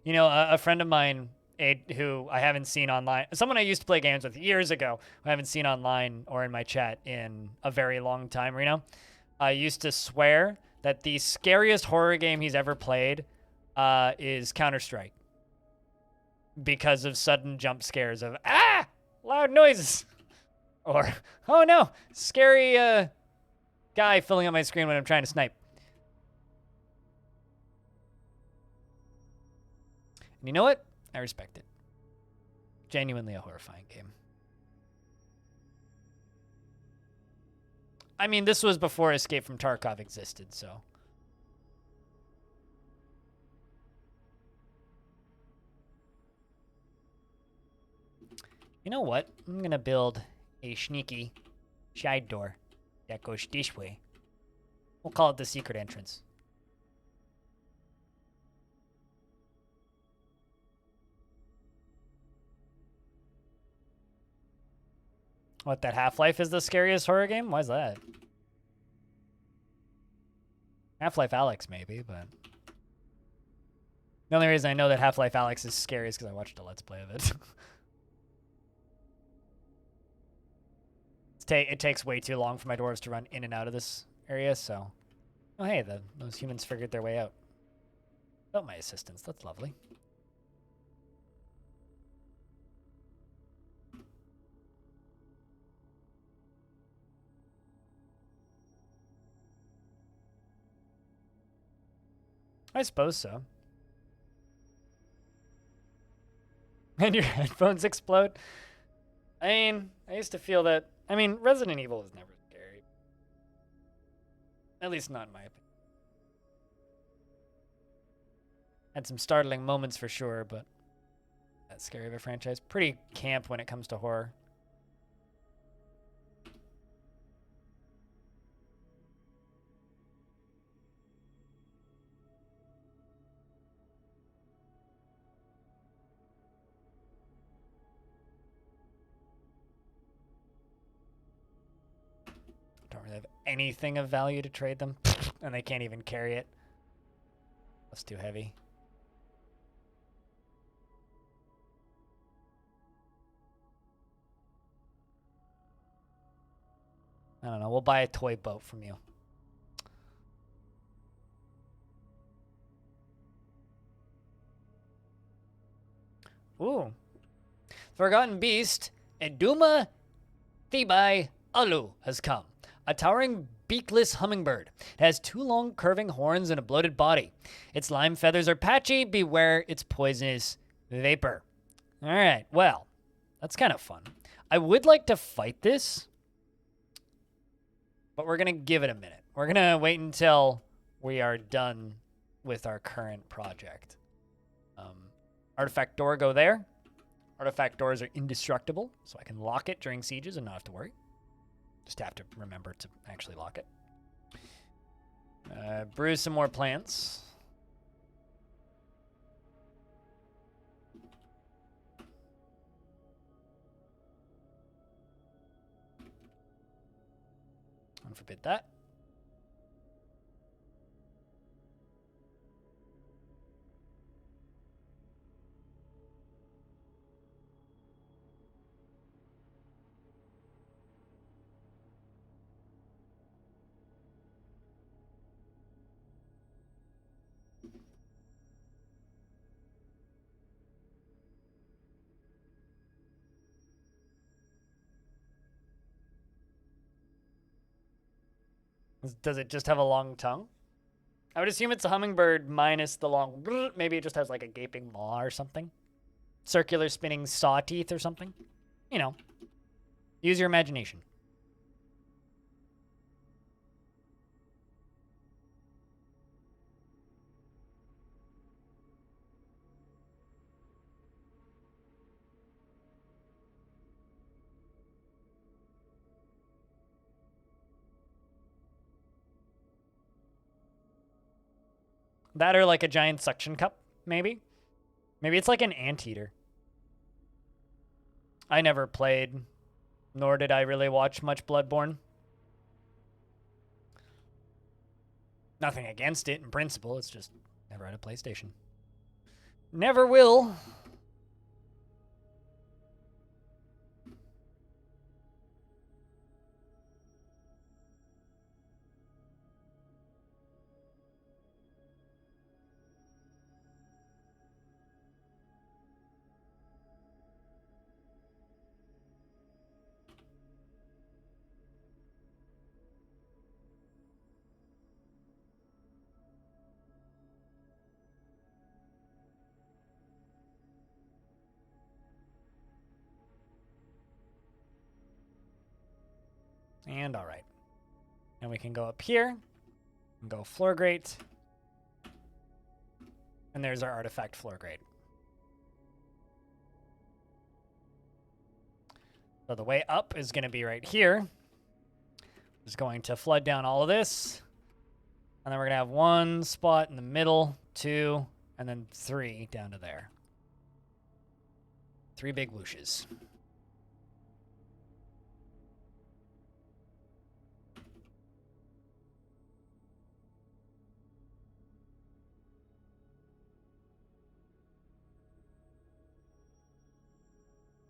You know, a friend of mine who I haven't seen online, someone I used to play games with years ago, who I haven't seen online or in my chat in a very long time, Reno, used to swear that the scariest horror game he's ever played is Counter-Strike. Because of sudden jump scares of, ah, loud noises. Or, oh no, scary guy filling up my screen when I'm trying to snipe. And you know what? I respect it. Genuinely a horrifying game. I mean, this was before Escape from Tarkov existed, so... You know what? I'm gonna build a sneaky side door that goes this way. We'll call it the secret entrance. What, that Half-Life is the scariest horror game? Why is that? Half-Life Alyx, maybe, but... The only reason I know that Half-Life Alyx is scary is because I watched a Let's Play of it. It takes way too long for my dwarves to run in and out of this area, so... Oh, hey, those humans figured their way out. Oh, my assistants. That's lovely. I suppose so. And your headphones explode? I mean, I used to feel that... I mean, Resident Evil was never scary. At least not in my opinion. Had some startling moments for sure, but... That scary of a franchise. Pretty camp when it comes to horror. anything of value to trade them, and they can't even carry it. That's too heavy. I don't know. We'll buy a toy boat from you. Ooh. Forgotten Beast, Eduma Thebai Alu has come. A towering beakless hummingbird. It has 2 long curving horns and a bloated body. Its lime feathers are patchy. Beware its poisonous vapor. All right, well, that's kind of fun. I would like to fight this, but we're going to give it a minute. We're going to wait until we are done with our current project. Artifact door, go there. Artifact doors are indestructible, so I can lock it during sieges and not have to worry. Just have to remember to actually lock it. Brew some more plants. Unforbid that. Does it just have a long tongue? I would assume it's a hummingbird minus the long... Maybe it just has like a gaping maw or something. Circular spinning saw teeth or something. You know. Use your imagination. That or like a giant suction cup, maybe? Maybe it's like an anteater. I never played, nor did I really watch much Bloodborne. Nothing against it in principle, it's just never had a PlayStation. Never will. And all right. And we can go up here and go floor grate. And there's our artifact floor grate. So the way up is going to be right here. Just going to flood down all of this. And then we're going to have 1 spot in the middle, 2, and then 3 down to there. 3 big whooshes.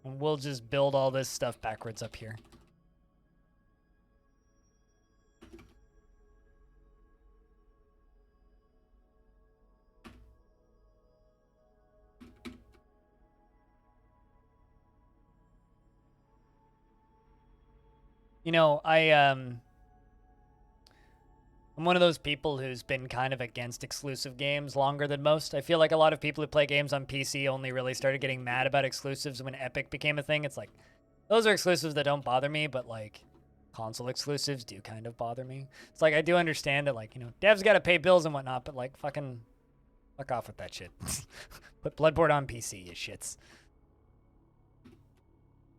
And we'll just build all this stuff backwards up here. You know, I'm one of those people who's been kind of against exclusive games longer than most. I feel like a lot of people who play games on PC only really started getting mad about exclusives when Epic became a thing. It's like, those are exclusives that don't bother me, but like console exclusives do kind of bother me. It's like, I do understand that, like, you know, devs got to pay bills and whatnot, but like fucking fuck off with that shit. Put Bloodborne on PC, you shits.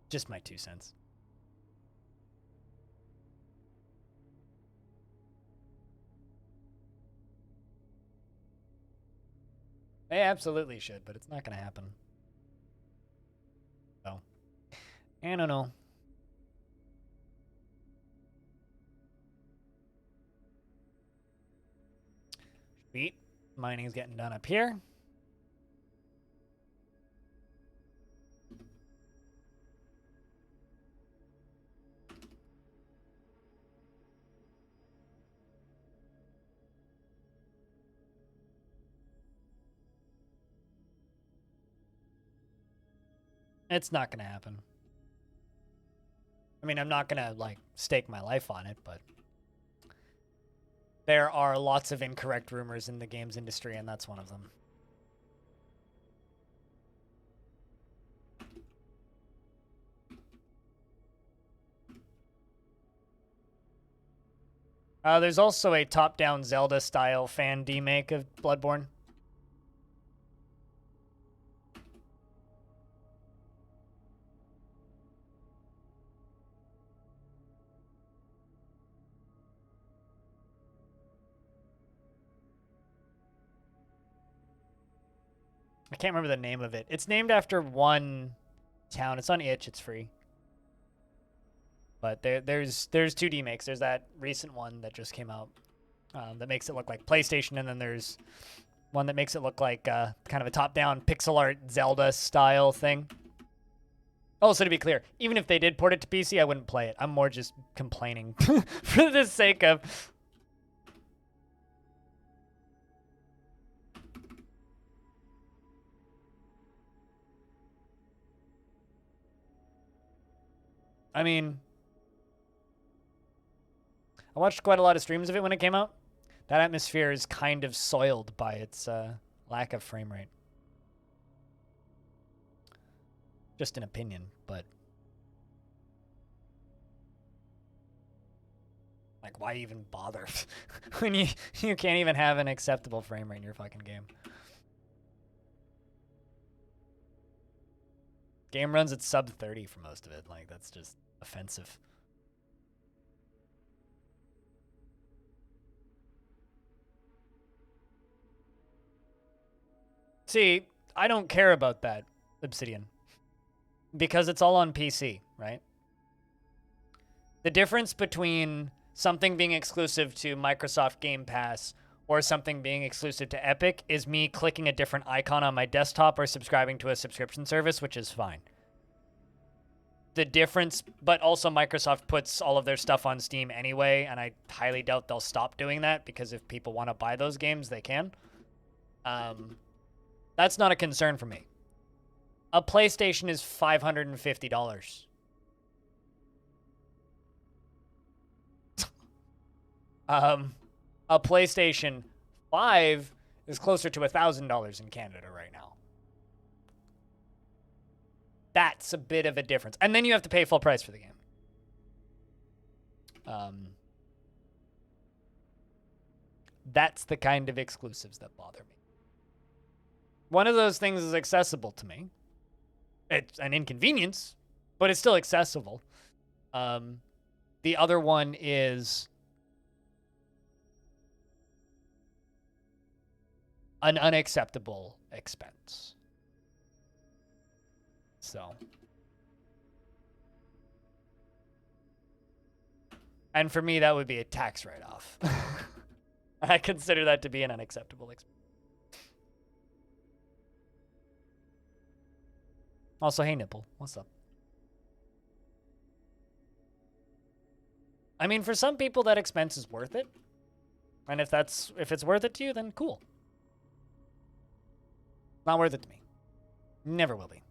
Just my 2 cents. They absolutely should, but it's not going to happen. So, I don't know. Sweet. Mining's getting done up here. It's not going to happen. I mean, I'm not going to, like, stake my life on it, but there are lots of incorrect rumors in the games industry, and that's one of them. There's also a top-down Zelda-style fan demake of Bloodborne. I can't remember the name of it. It's named after one town. It's on itch. It's free. But there's 2D makes. There's that recent one that just came out that makes it look like PlayStation, and then there's one that makes it look like kind of a top-down pixel art Zelda style thing. Also, to be clear, even if they did port it to PC, I wouldn't play it. I'm more just complaining for the sake of... I mean, I watched quite a lot of streams of it when it came out. That atmosphere is kind of soiled by its lack of frame rate. Just an opinion, but... like, why even bother? When you can't even have an acceptable frame rate in your fucking game. Game runs at sub 30 for most of it. Like, that's just offensive. See, I don't care about that, Obsidian. Because it's all on PC, right? The difference between something being exclusive to Microsoft Game Pass or something being exclusive to Epic is me clicking a different icon on my desktop or subscribing to a subscription service, which is fine. The difference, but also Microsoft puts all of their stuff on Steam anyway, and I highly doubt they'll stop doing that because if people want to buy those games, they can. That's not a concern for me. A PlayStation is $550. A PlayStation 5 is closer to $1,000 in Canada right now. That's a bit of a difference. And then you have to pay full price for the game. That's the kind of exclusives that bother me. One of those things is accessible to me. It's an inconvenience, but it's still accessible. The other one is an unacceptable expense. So. And for me, that would be a tax write-off. I consider that to be an unacceptable expense. Also, hey, Nipple, what's up? I mean, for some people, that expense is worth it. And if it's worth it to you, then cool. Not worth it to me. Never will be.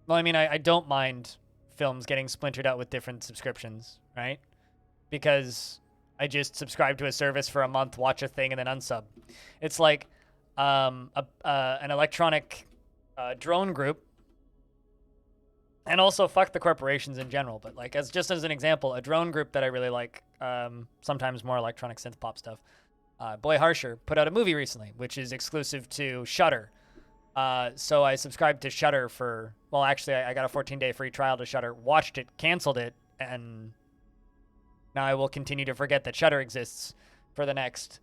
Well, I mean, I don't mind films getting splintered out with different subscriptions, right? Because I just subscribe to a service for a month, watch a thing, and then unsub. It's like an electronic drone group. And also, fuck the corporations in general. But like, just as an example, a drone group that I really like, sometimes more electronic synth pop stuff, Boy Harsher, put out a movie recently, which is exclusive to Shudder. So I subscribed to Shudder for, well, actually, I got a 14-day free trial to Shudder, watched it, canceled it, and now I will continue to forget that Shudder exists for the next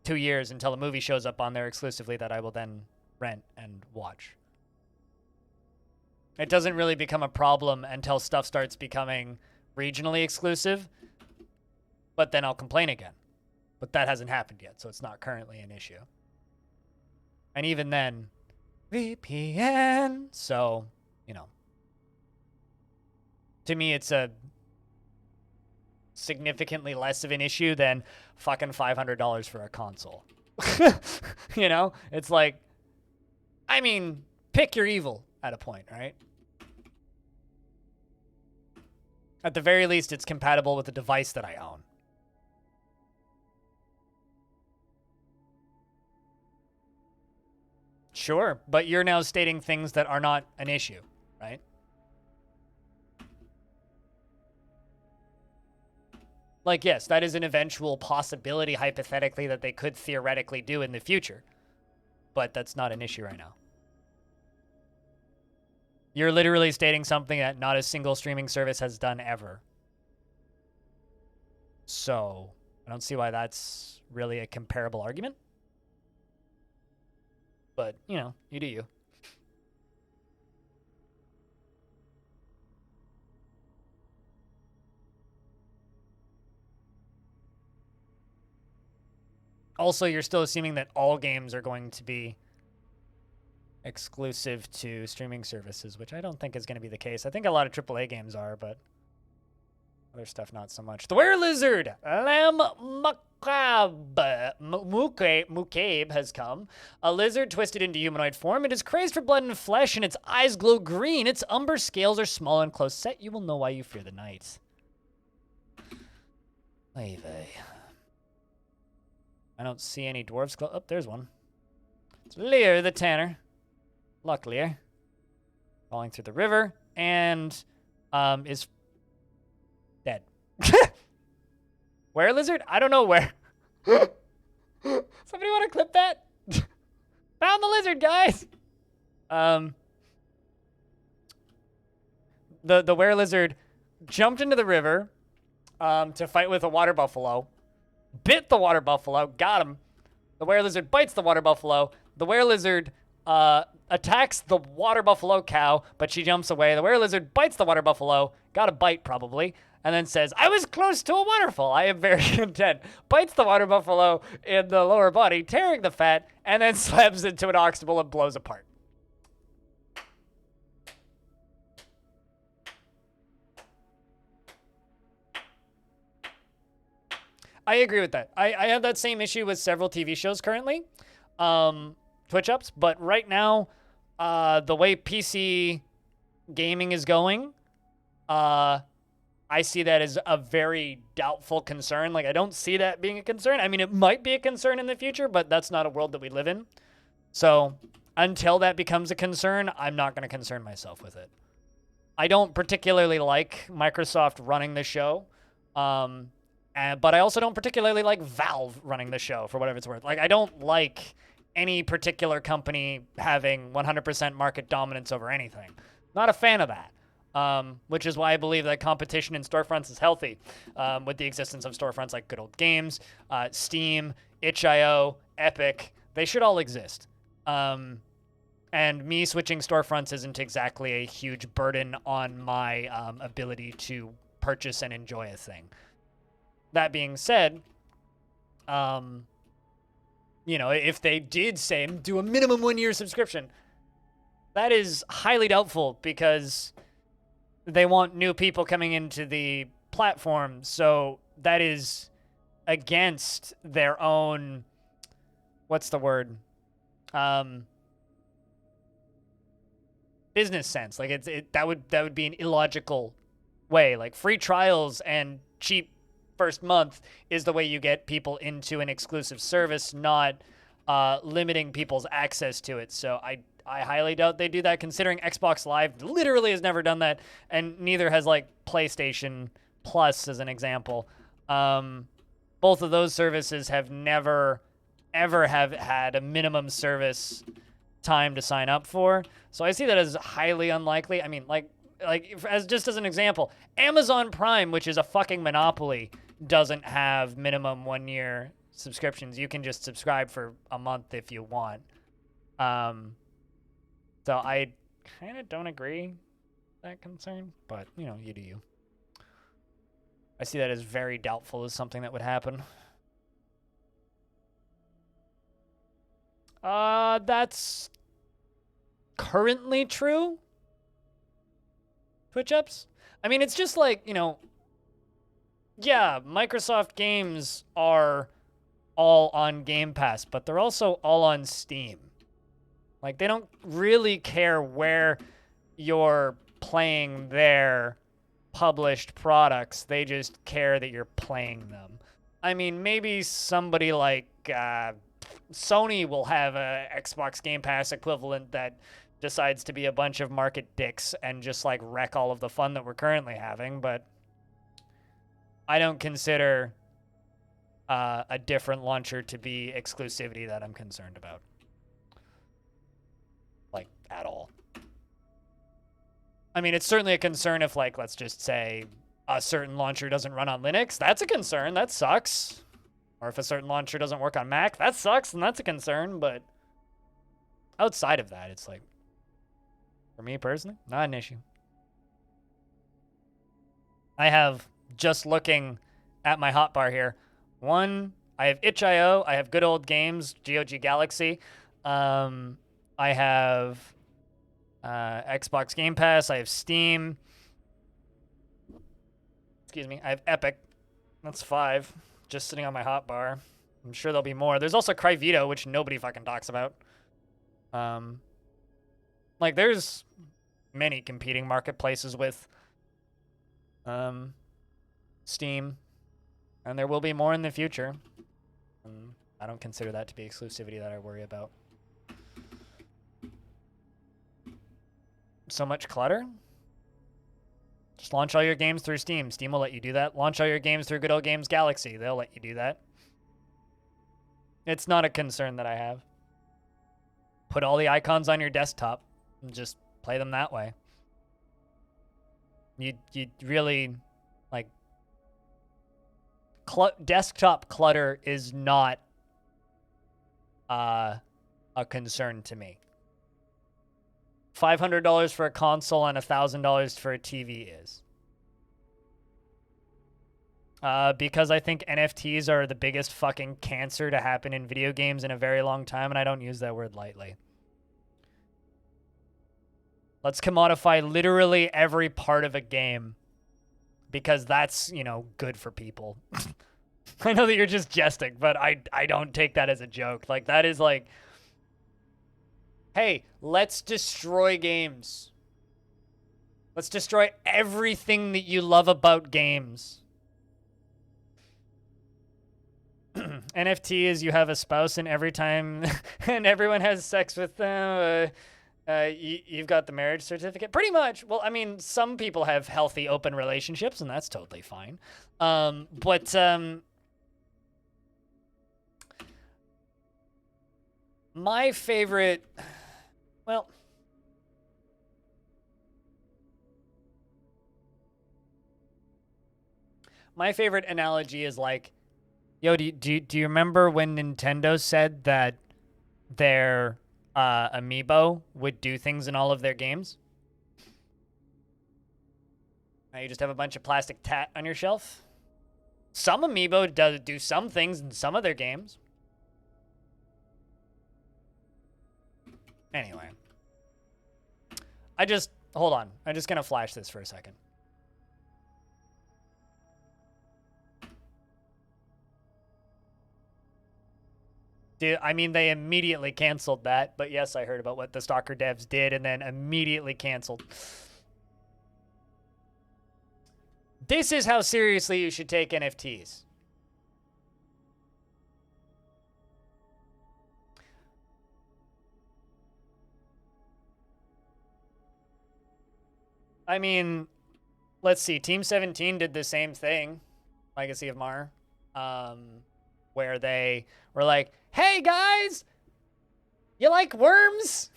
2 years until a movie shows up on there exclusively that I will then rent and watch. It doesn't really become a problem until stuff starts becoming regionally exclusive, but then I'll complain again. But that hasn't happened yet, so it's not currently an issue. And even then, VPN. So, you know, to me, it's a significantly less of an issue than fucking $500 for a console. You know, it's like, I mean, pick your evil at a point, right? At the very least, it's compatible with the device that I own. Sure, but you're now stating things that are not an issue, right? Like, yes, that is an eventual possibility, hypothetically, that they could theoretically do in the future. But that's not an issue right now. You're literally stating something that not a single streaming service has done ever. So, I don't see why that's really a comparable argument. But, you know, you do you. Also, you're still assuming that all games are going to be exclusive to streaming services, which I don't think is going to be the case. I think a lot of AAA games are, but other stuff not so much. The Were-Lizard, Lamb Mukabe has come. A lizard twisted into humanoid form. It is crazed for blood and flesh, and its eyes glow green. Its umber scales are small and close set. You will know why you fear the night. Oy vey. I don't see any dwarves. Oh, there's one. It's Lear the Tanner. Luck, Lear. Falling through the river and is dead. Where, lizard? I don't know where. Somebody want to clip that? Found the lizard, guys. The were-lizard jumped into the river to fight with a water buffalo. Bit the water buffalo, got him. The were-lizard bites the water buffalo. The were-lizard attacks the water buffalo cow, but she jumps away. The were-lizard bites the water buffalo, got a bite probably, and then says, I was close to a waterfall. I am very content. Bites the water buffalo in the lower body, tearing the fat, and then slams into an oxbow and blows apart. I agree with that. I have that same issue with several TV shows currently, Twitch ups, but right now, the way PC gaming is going, I see that as a very doubtful concern. Like, I don't see that being a concern. I mean, it might be a concern in the future, but that's not a world that we live in. So until that becomes a concern, I'm not going to concern myself with it. I don't particularly like Microsoft running the show, but I also don't particularly like Valve running the show, for whatever it's worth. Like, I don't like any particular company having 100% market dominance over anything. Not a fan of that. Which is why I believe that competition in storefronts is healthy, with the existence of storefronts like Good Old Games, Steam, itch.io, Epic. They should all exist. And me switching storefronts isn't exactly a huge burden on my ability to purchase and enjoy a thing. That being said, you know, if they did say do a minimum 1-year subscription, that is highly doubtful because they want new people coming into the platform. So that is against their own, what's the word? Business sense. Like that would be an illogical way. Like, free trials and cheap first month is the way you get people into an exclusive service, not limiting people's access to it. So I highly doubt they do that, considering Xbox Live literally has never done that, and neither has, like, PlayStation Plus, as an example. Both of those services have never, ever have had a minimum service time to sign up for. So I see that as highly unlikely. I mean, like as an example, Amazon Prime, which is a fucking monopoly, doesn't have minimum 1-year subscriptions. You can just subscribe for a month if you want. So I kind of don't agree with that concern, but, you know, you do you. I see that as very doubtful as something that would happen. That's currently true. Twitch ups? I mean, it's just like, you know, yeah, Microsoft games are all on Game Pass, but they're also all on Steam. Like, they don't really care where you're playing their published products. They just care that you're playing them. I mean, maybe somebody like Sony will have a Xbox Game Pass equivalent that decides to be a bunch of market dicks and just like wreck all of the fun that we're currently having, but I don't consider a different launcher to be exclusivity that I'm concerned about. Like, at all. I mean, it's certainly a concern if, like, let's just say a certain launcher doesn't run on Linux. That's a concern. That sucks. Or if a certain launcher doesn't work on Mac, that sucks, and that's a concern. But outside of that, it's like, for me personally, not an issue. I have, just looking at my hotbar here, I have itch.io, I have Good Old Games, GOG Galaxy, I have Xbox Game Pass, I have Steam, excuse me, I have Epic, that's 5, just sitting on my hotbar. I'm sure there'll be more. There's also Cryvito, which nobody fucking talks about. Like, there's many competing marketplaces with Steam, and there will be more in the future. I don't consider that to be exclusivity that I worry about. So much clutter? Just launch all your games through Steam. Steam will let you do that. Launch all your games through Good Old Games Galaxy. They'll let you do that. It's not a concern that I have. Put all the icons on your desktop and just play them that way. You really, like, desktop clutter is not a concern to me. $500 for a console and $1,000 for a TV is. Because I think NFTs are the biggest fucking cancer to happen in video games in a very long time, and I don't use that word lightly. Let's commodify literally every part of a game, because that's, you know, good for people. I know that you're just jesting, but I don't take that as a joke. Like, that is like, hey, let's destroy games. Let's destroy everything that you love about games. NFT is you have a spouse, and every time and everyone has sex with them, you've got the marriage certificate. Pretty much. Well, I mean, some people have healthy, open relationships, and that's totally fine. But my favorite, well, my favorite analogy is like, yo, do you remember when Nintendo said that their amiibo would do things in all of their games? Now you just have a bunch of plastic tat on your shelf. Some amiibo do some things in some of their games. Anyway. Hold on. I'm just going to flash this for a second. Dude, I mean, they immediately canceled that, but yes, I heard about what the Stalker devs did and then immediately canceled. This is how seriously you should take NFTs. I mean, let's see. Team 17 did the same thing, Legacy of Mar, where they were like, hey, guys, you like worms?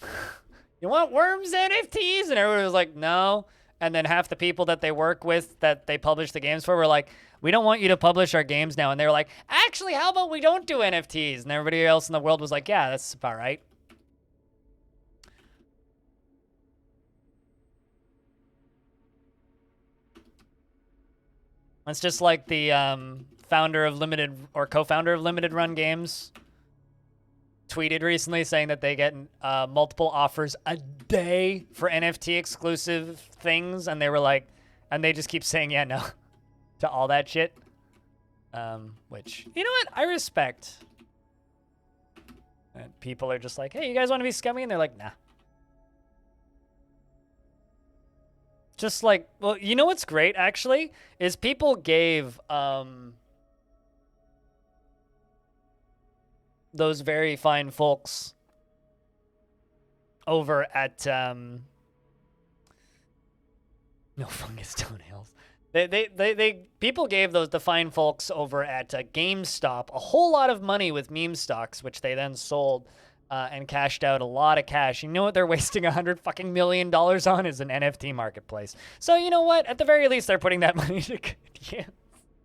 You want worms NFTs? And everyone was like, no. And then half the people that they work with that they publish the games for were like, we don't want you to publish our games now. And they were like, actually, how about we don't do NFTs? And everybody else in the world was like, yeah, that's about right. It's just like the founder of Limited or co-founder of Limited Run Games tweeted recently saying that they get multiple offers a day for NFT exclusive things, and they were like, and they just keep saying yeah, no, to all that shit. Which, you know what, I respect. And people are just like, hey, you guys want to be scummy? And they're like, nah. Just like, well, you know what's great, actually, is people gave those very fine folks over at No Fungus Toenails. People gave the fine folks over at GameStop a whole lot of money with meme stocks, which they then sold and cashed out a lot of cash. You know what they're wasting $100 million on is an NFT marketplace. So you know what? At the very least, they're putting that money to good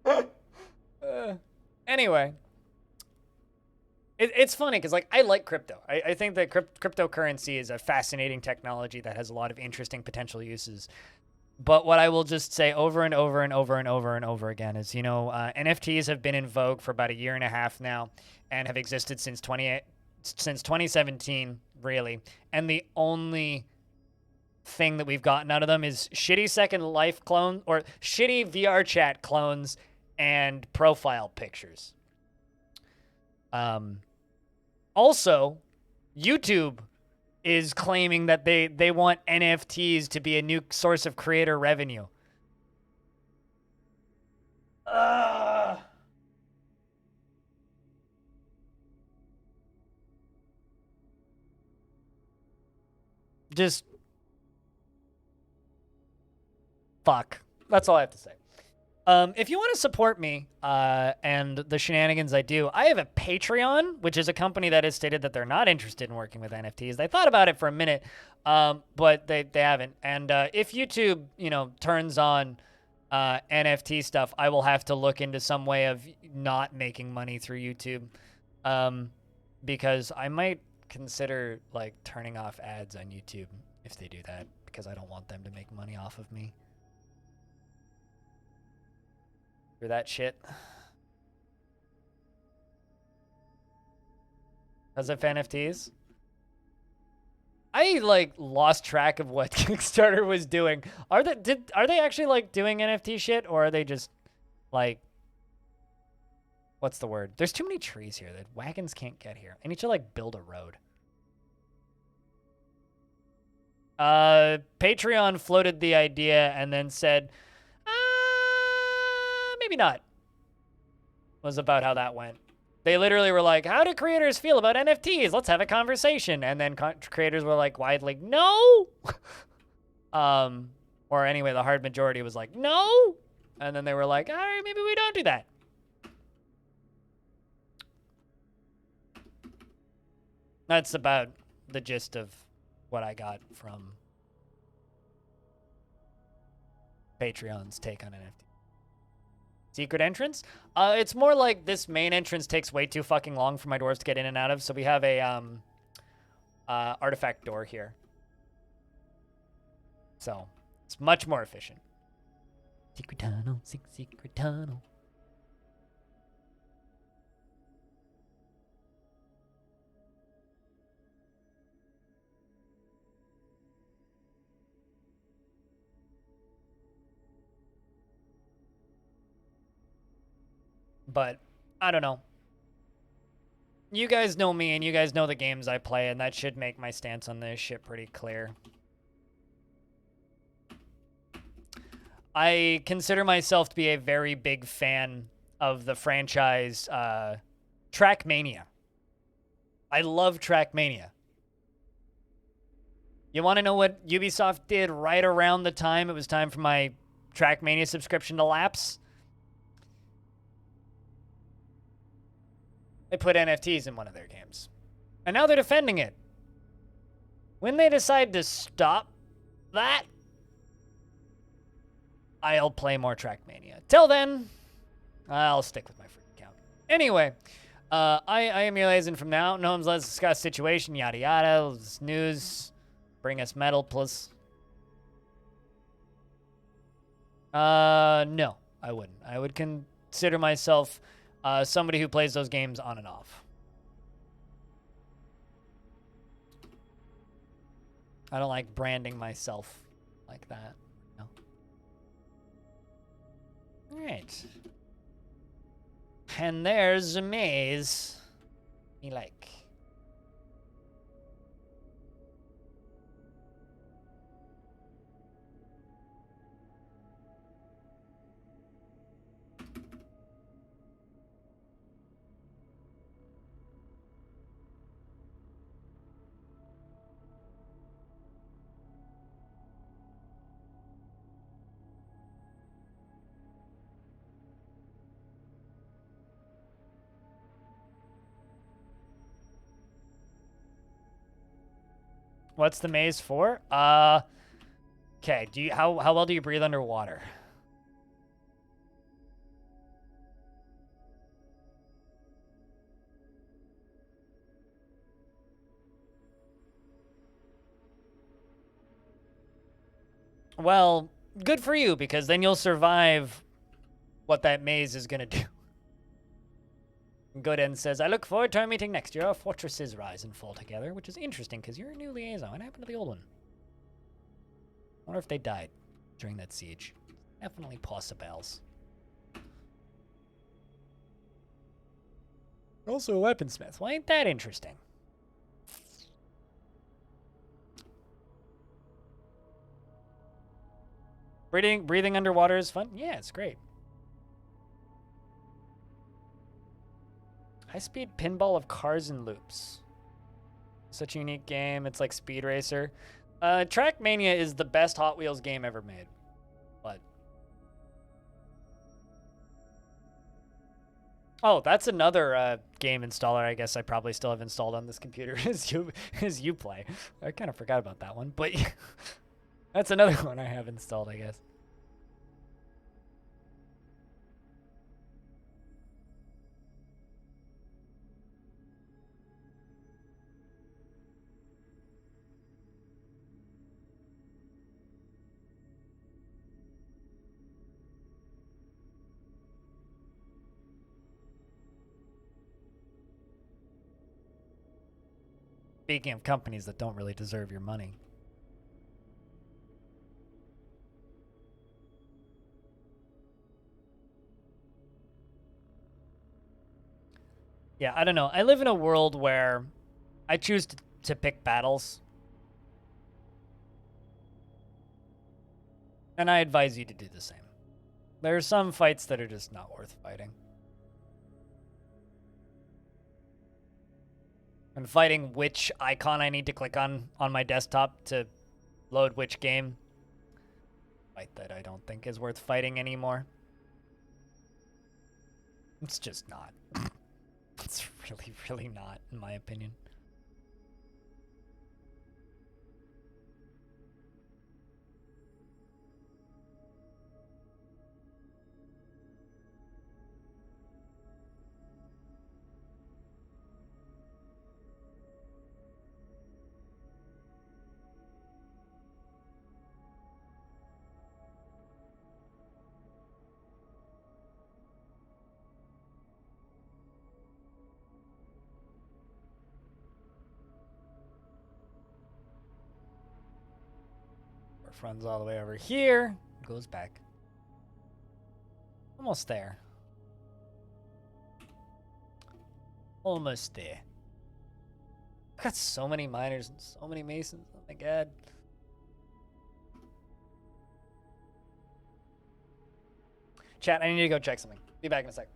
use. Anyway, it's funny because like I like crypto. I think that cryptocurrency is a fascinating technology that has a lot of interesting potential uses. But what I will just say over and over and over and over and over again is, you know, NFTs have been in vogue for about a year and a half now and have existed since 2017, really. And the only thing that we've gotten out of them is shitty Second Life clone or shitty VR chat clones and profile pictures. Also, YouTube is claiming that they want NFTs to be a new source of creator revenue. Just fuck. That's all I have to say. If you want to support me and the shenanigans I do, I have a Patreon, which is a company that has stated that they're not interested in working with NFTs. They thought about it for a minute, but they haven't. And if YouTube, you know, turns on NFT stuff, I will have to look into some way of not making money through YouTube, because I might consider like turning off ads on YouTube if they do that, because I don't want them to make money off of me. For that shit. Because of NFTs? I like lost track of what Kickstarter was doing. Are they actually like doing NFT shit, or are they just like, what's the word? There's too many trees here that wagons can't get here. I need to like build a road. Patreon floated the idea and then said, maybe not, was about how that went. They literally were like, how do creators feel about NFTs? Let's have a conversation. And then creators were like widely, no. Or anyway, the hard majority was like, no. And then they were like, all right, maybe we don't do that. That's about the gist of what I got from Patreon's take on NFT. Secret entrance? It's more like this main entrance takes way too fucking long for my dwarves to get in and out of, so we have a artifact door here. So, it's much more efficient. Secret tunnel, secret tunnel. But, I don't know. You guys know me, and you guys know the games I play, and that should make my stance on this shit pretty clear. I consider myself to be a very big fan of the franchise Trackmania. I love Trackmania. You want to know what Ubisoft did right around the time it was time for my Trackmania subscription to lapse? They put NFTs in one of their games. And now they're defending it. When they decide to stop that, I'll play more Trackmania. Till then, I'll stick with my free account. Anyway, I am your Lazen from now. Gnomes, let's discuss situation, yada yada. Let's news. Bring us metal, plus. No. I wouldn't. I would consider myself somebody who plays those games on and off. I don't like branding myself like that. No. All right. And there's a maze. Me like. What's the maze for? Okay. How well do you breathe underwater? Well, good for you, because then you'll survive what that maze is gonna do. Gooden says, I look forward to our meeting next year. Our fortresses rise and fall together, which is interesting because you're a new liaison. What happened to the old one? I wonder if they died during that siege. Definitely possibles. Also a weaponsmith. Well, ain't that interesting? Breathing underwater is fun? Yeah, it's great. High-speed pinball of cars and loops. Such a unique game. It's like Speed Racer. Trackmania is the best Hot Wheels game ever made. But... Oh, that's another game installer I guess I probably still have installed on this computer is Uplay. I kind of forgot about that one, but that's another one I have installed, I guess. Speaking of companies that don't really deserve your money. Yeah, I don't know. I live in a world where I choose to pick battles. And I advise you to do the same. There are some fights that are just not worth fighting. And fighting which icon I need to click on my desktop to load which game. Fight that I don't think is worth fighting anymore. It's just not. It's really, really not, in my opinion. Runs all the way over here, goes back. Almost there. Almost there. I've got so many miners and so many masons. Oh my god. Chat, I need to go check something. Be back in a sec.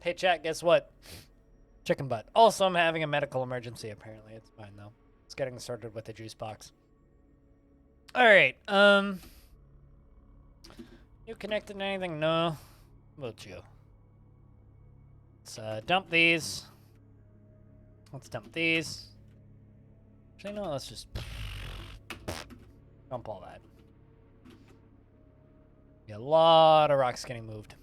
Hey, chat, guess what? Chicken butt. Also, I'm having a medical emergency, apparently. It's fine, though. It's getting started with the juice box. Alright, you connected to anything? No. About you. Let's, dump these. Let's dump these. Actually, no, let's just dump all that. Be a lot of rocks getting moved.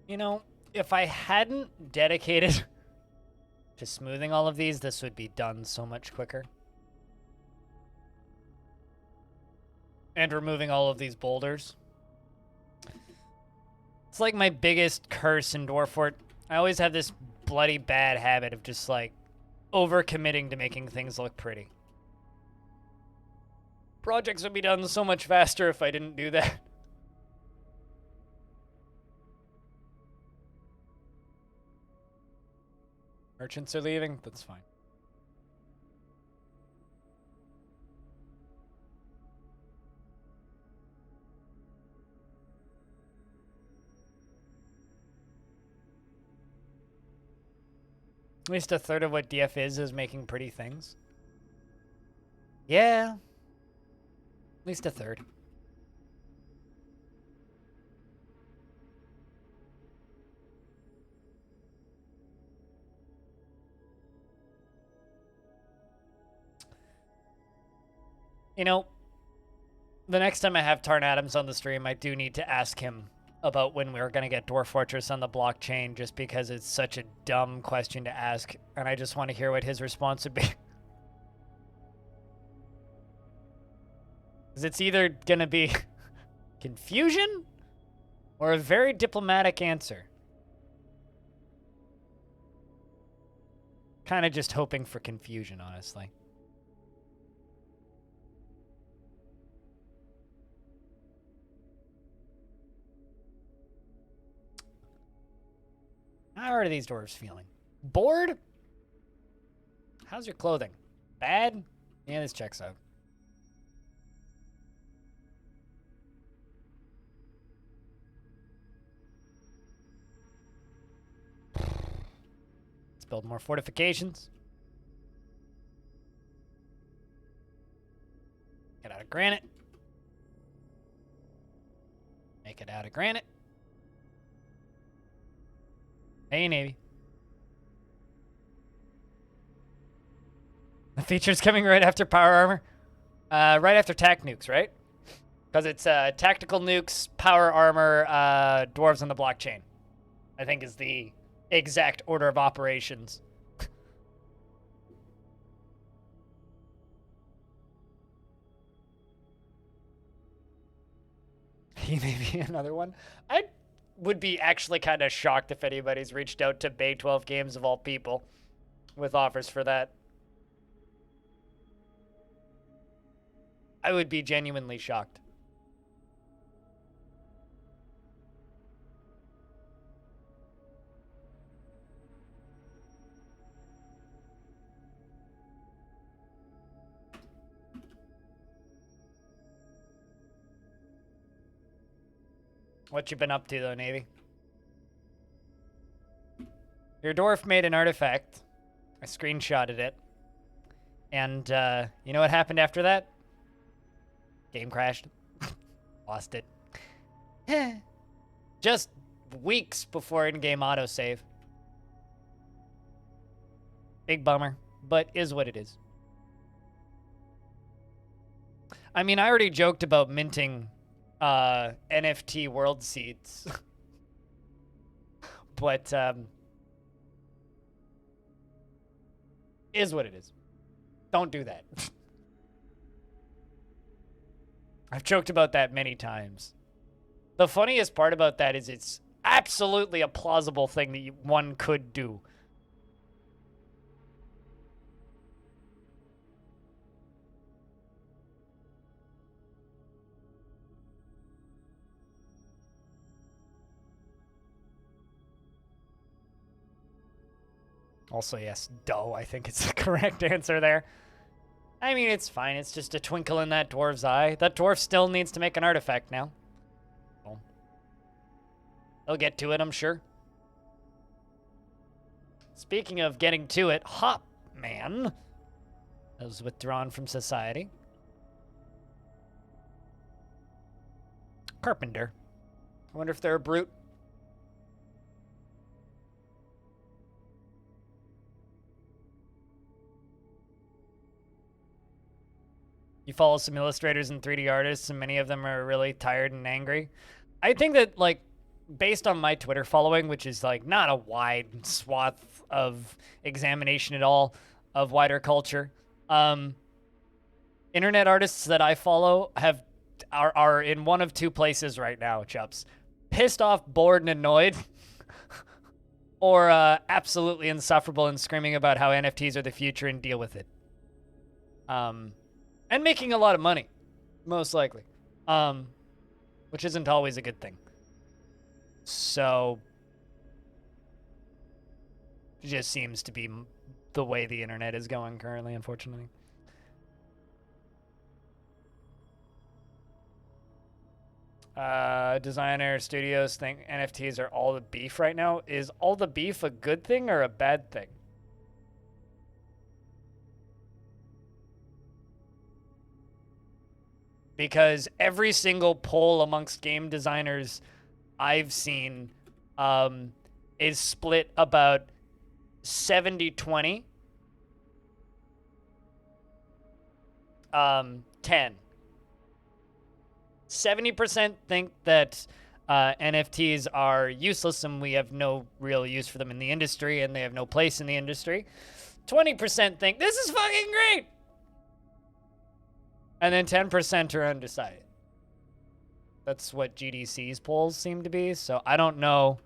You know, if I hadn't dedicated to smoothing all of these, this would be done so much quicker. And removing all of these boulders. It's like my biggest curse in Dwarf. I always have this bloody bad habit of just, like, overcommitting to making things look pretty. Projects would be done so much faster if I didn't do that. Merchants are leaving? That's fine. At least a third of what DF is making pretty things. Yeah. At least a third. You know, the next time I have Tarn Adams on the stream, I do need to ask him about when we're going to get Dwarf Fortress on the blockchain, just because it's such a dumb question to ask, and I just want to hear what his response would be. Because it's either going to be confusion or a very diplomatic answer. Kind of just hoping for confusion, honestly. How are these dwarves feeling? Bored? How's your clothing? Bad? Yeah, this checks out. Let's build more fortifications. Get out of granite. Make it out of granite. Hey, Navy. The feature's coming right after power armor. Right after tac nukes, right? Because it's tactical nukes, power armor, dwarves on the blockchain. I think is the exact order of operations. He may be another one. I would be actually kind of shocked if anybody's reached out to Bay 12 Games of all people with offers for that. I would be genuinely shocked. What you been up to, though, Navy? Your dwarf made an artifact. I screenshotted it. And, you know what happened after that? Game crashed. Lost it. Just weeks before in-game autosave. Big bummer, but is what it is. I mean, I already joked about minting NFT world seeds. But, is what it is. Don't do that. I've joked about that many times. The funniest part about that is it's absolutely a plausible thing that one could do. Also, yes, dough, I think it's the correct answer there. I mean, it's fine. It's just a twinkle in that dwarf's eye. That dwarf still needs to make an artifact now. Well, they'll get to it, I'm sure. Speaking of getting to it, Hop Man was withdrawn from society. Carpenter. I wonder if they're a brute. You follow some illustrators and 3D artists, and many of them are really tired and angry. I think that, like, based on my Twitter following, which is, like, not a wide swath of examination at all of wider culture, internet artists that I follow are in one of two places right now, Chups. Pissed off, bored, and annoyed, or absolutely insufferable and screaming about how NFTs are the future and deal with it. And making a lot of money, most likely, which isn't always a good thing. So, it just seems to be the way the internet is going currently, unfortunately. Designer studios think NFTs are all the beef right now. Is all the beef a good thing or a bad thing? Because every single poll amongst game designers I've seen is split about 70-20. 10. 70% think that NFTs are useless and we have no real use for them in the industry and they have no place in the industry. 20% think this is fucking great. And then 10% are undecided. That's what GDC's polls seem to be. So I don't know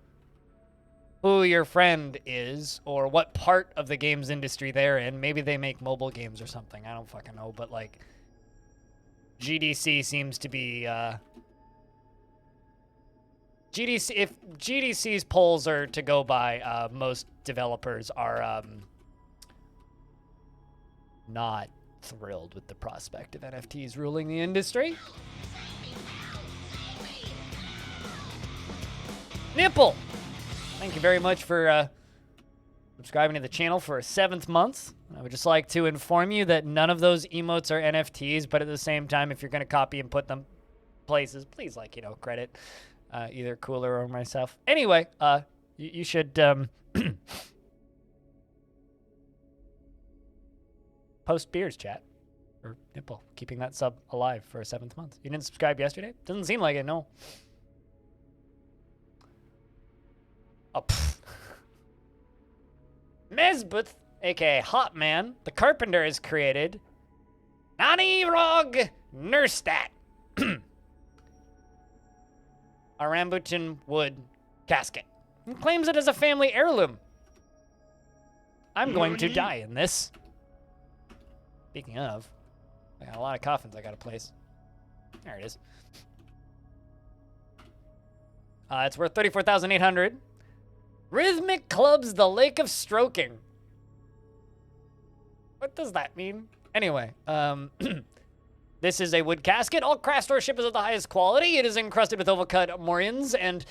who your friend is or what part of the games industry they're in. Maybe they make mobile games or something. I don't fucking know. But, like, GDC seems to be... if GDC's polls are to go by, most developers are not thrilled with the prospect of NFTs ruling the industry. Nipple, thank you very much for subscribing to the channel for a 7th month. I would just like to inform you that none of those emotes are NFTs, but at the same time, if you're going to copy and put them places, please, like, you know, credit either Cooler or myself. Anyway, you should post beers, chat. Or Nipple, keeping that sub alive for a 7th month. You didn't subscribe yesterday? Doesn't seem like it, no. Oh, Mesbeth, aka Hot Man, the Carpenter, has created Nani Rog Nerstat, a rambutan wood casket, and claims it as a family heirloom. I'm going to die in this. Speaking of, I got a lot of coffins I gotta place. There it is. It's worth 34,800. Rhythmic clubs the lake of stroking. What does that mean? Anyway, this is a wood casket. All craft workmanship is of the highest quality. It is encrusted with oval-cut morions and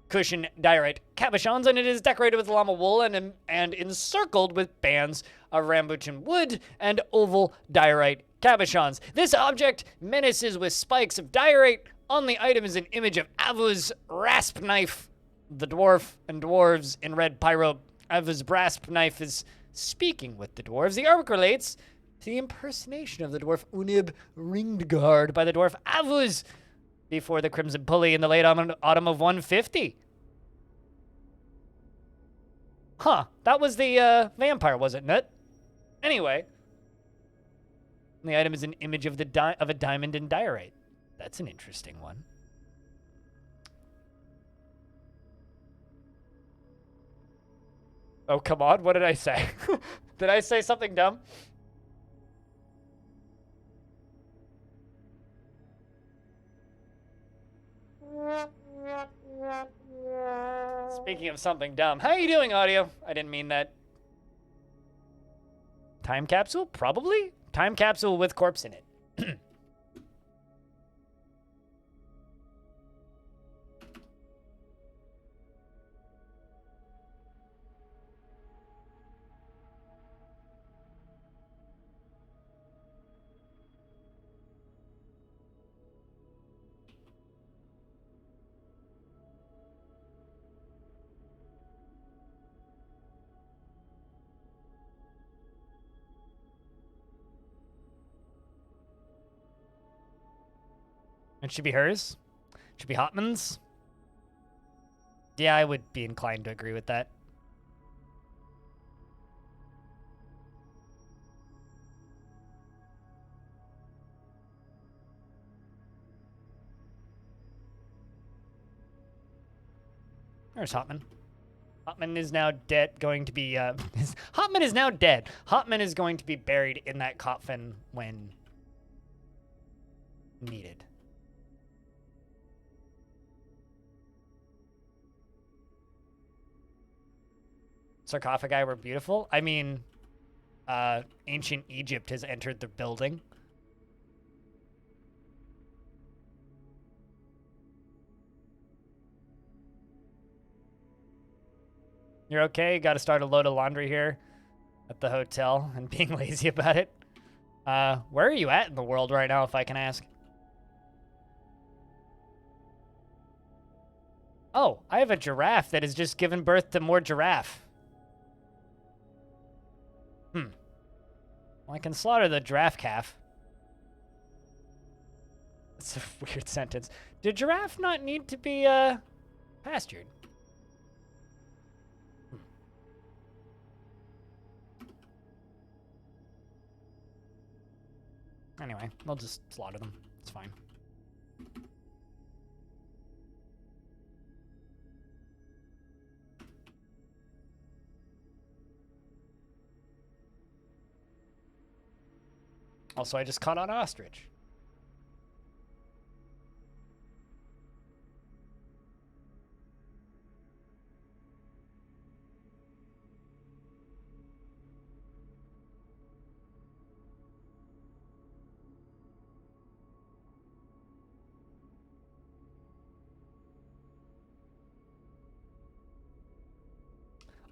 cushion diorite cabochons, and it is decorated with llama wool and encircled with bands of rambutan wood and oval diorite cabochons. This object menaces with spikes of diorite. On the item is an image of Avu's rasp knife, the dwarf and dwarves in red pyro. Avu's rasp knife is speaking with the dwarves. The artwork relates to the impersonation of the dwarf Unib Ringdgard by the dwarf Avuz before the Crimson Pulley in the late autumn of 150. Huh, that was the vampire, was it, Nut? Anyway, the item is an image of of a diamond and diorite. That's an interesting one. Oh, come on. What did I say? Did I say something dumb? Speaking of something dumb, how are you doing, audio? I didn't mean that. Time capsule? Probably. Time capsule with corpse in it. It should be hers. It should be Hotman's. Yeah, I would be inclined to agree with that. There's Hotman. Hotman is now dead, going to be, Hotman is now dead. Hotman is going to be buried in that coffin when needed. Sarcophagi were beautiful. I mean, ancient Egypt has entered the building. You're okay? Got to start a load of laundry here at the hotel and being lazy about it. Where are you at in the world right now, if I can ask? Oh, I have a giraffe that has just given birth to more giraffe. Well, I can slaughter the giraffe calf. That's a weird sentence. Did giraffe not need to be, pastured? Anyway, we'll just slaughter them. It's fine. Also, I just caught an ostrich.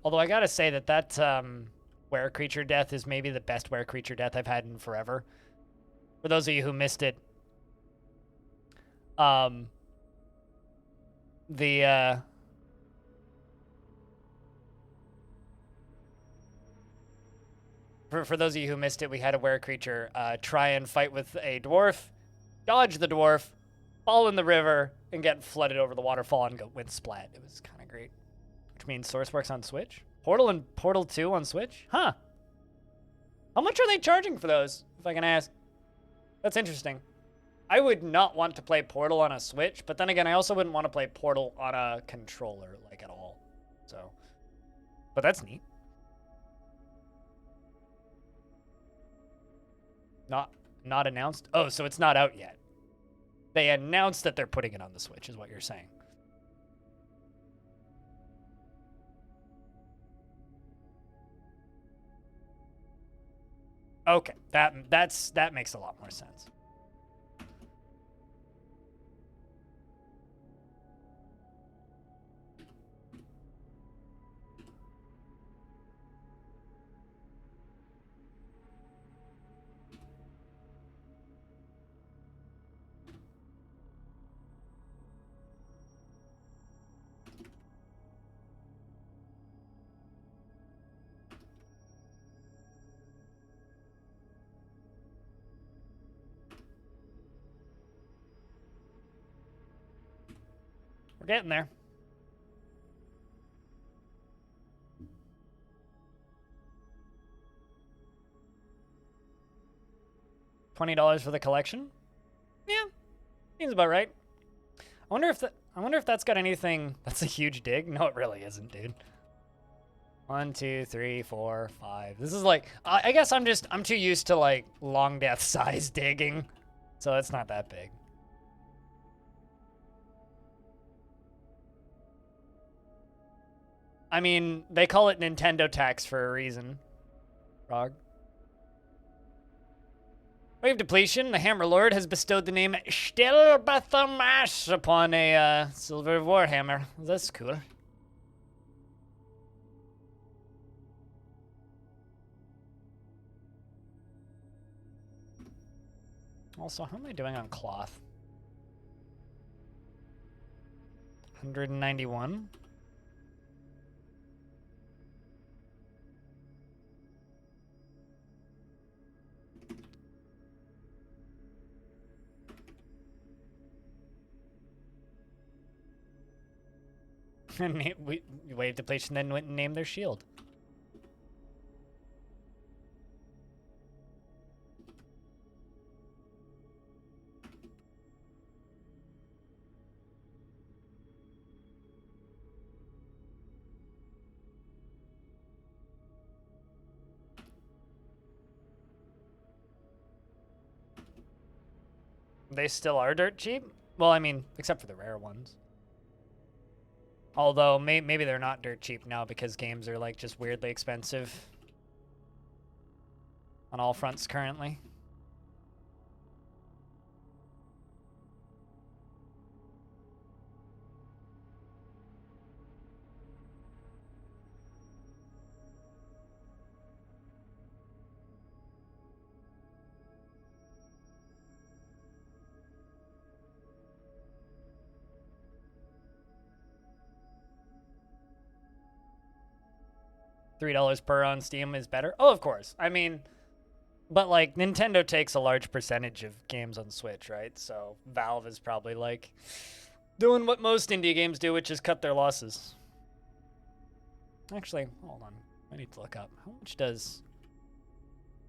Although I gotta say that were creature death is maybe the best were creature death I've had in forever. For those of you who missed it, for those of you who missed it, we had a were creature try and fight with a dwarf, dodge the dwarf, fall in the river, and get flooded over the waterfall and go with splat. It was kind of great. Which means Source works on Switch. Portal and Portal 2 on Switch? Huh. How much are they charging for those, if I can ask? That's interesting. I would not want to play Portal on a Switch, but then again, I also wouldn't want to play Portal on a controller, like, at all. So, but that's neat. Not announced? Oh, so it's not out yet. They announced that they're putting it on the Switch, is what you're saying. Okay, that makes a lot more sense. We're getting there. $20 for the collection? Yeah, seems about right. I wonder if that's got anything. That's a huge dig. No, it really isn't, dude. 1, 2, 3, 4, 5. This is like, I guess I'm too used to like long death size digging, so it's not that big. I mean, they call it Nintendo tax for a reason. Frog. Wave depletion. The Hammer Lord has bestowed the name Stilbathamash upon a silver warhammer. That's cool. Also, how am I doing on cloth? 191. We wave depletion, then went and named their shield. They still are dirt cheap? Well, I mean, except for the rare ones. Although, maybe they're not dirt cheap now because games are, like, just weirdly expensive on all fronts currently. $3 per on Steam is better. Oh, of course. I mean, but like Nintendo takes a large percentage of games on Switch, right? So Valve is probably like doing what most indie games do, which is cut their losses. Actually, hold on. I need to look up. How much does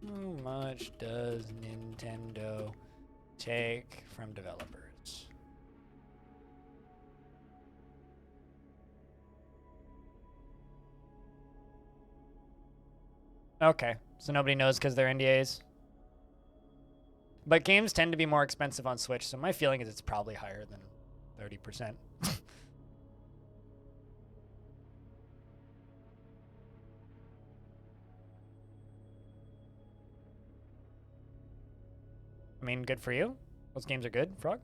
Nintendo take from developers? Okay, so nobody knows because they're NDAs. But games tend to be more expensive on Switch, so my feeling is it's probably higher than 30%. I mean, good for you. Those games are good, Frog.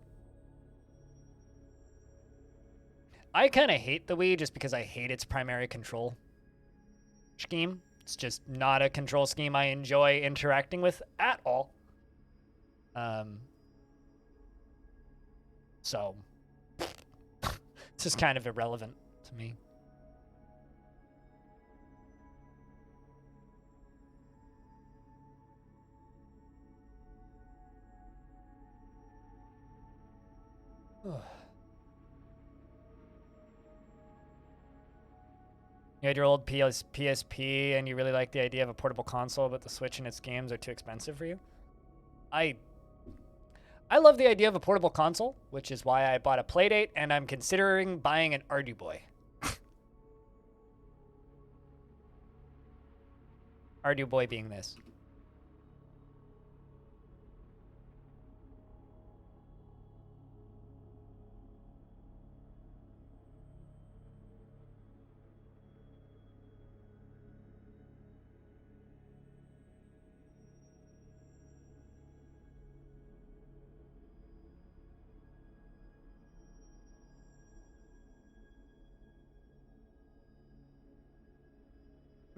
I kind of hate the Wii just because I hate its primary control scheme. It's just not a control scheme I enjoy interacting with at all. So it's just kind of irrelevant to me. You had your old PSP and you really like the idea of a portable console, but the Switch and its games are too expensive for you? I love the idea of a portable console, which is why I bought a Playdate, and I'm considering buying an Arduboy. Arduboy being this.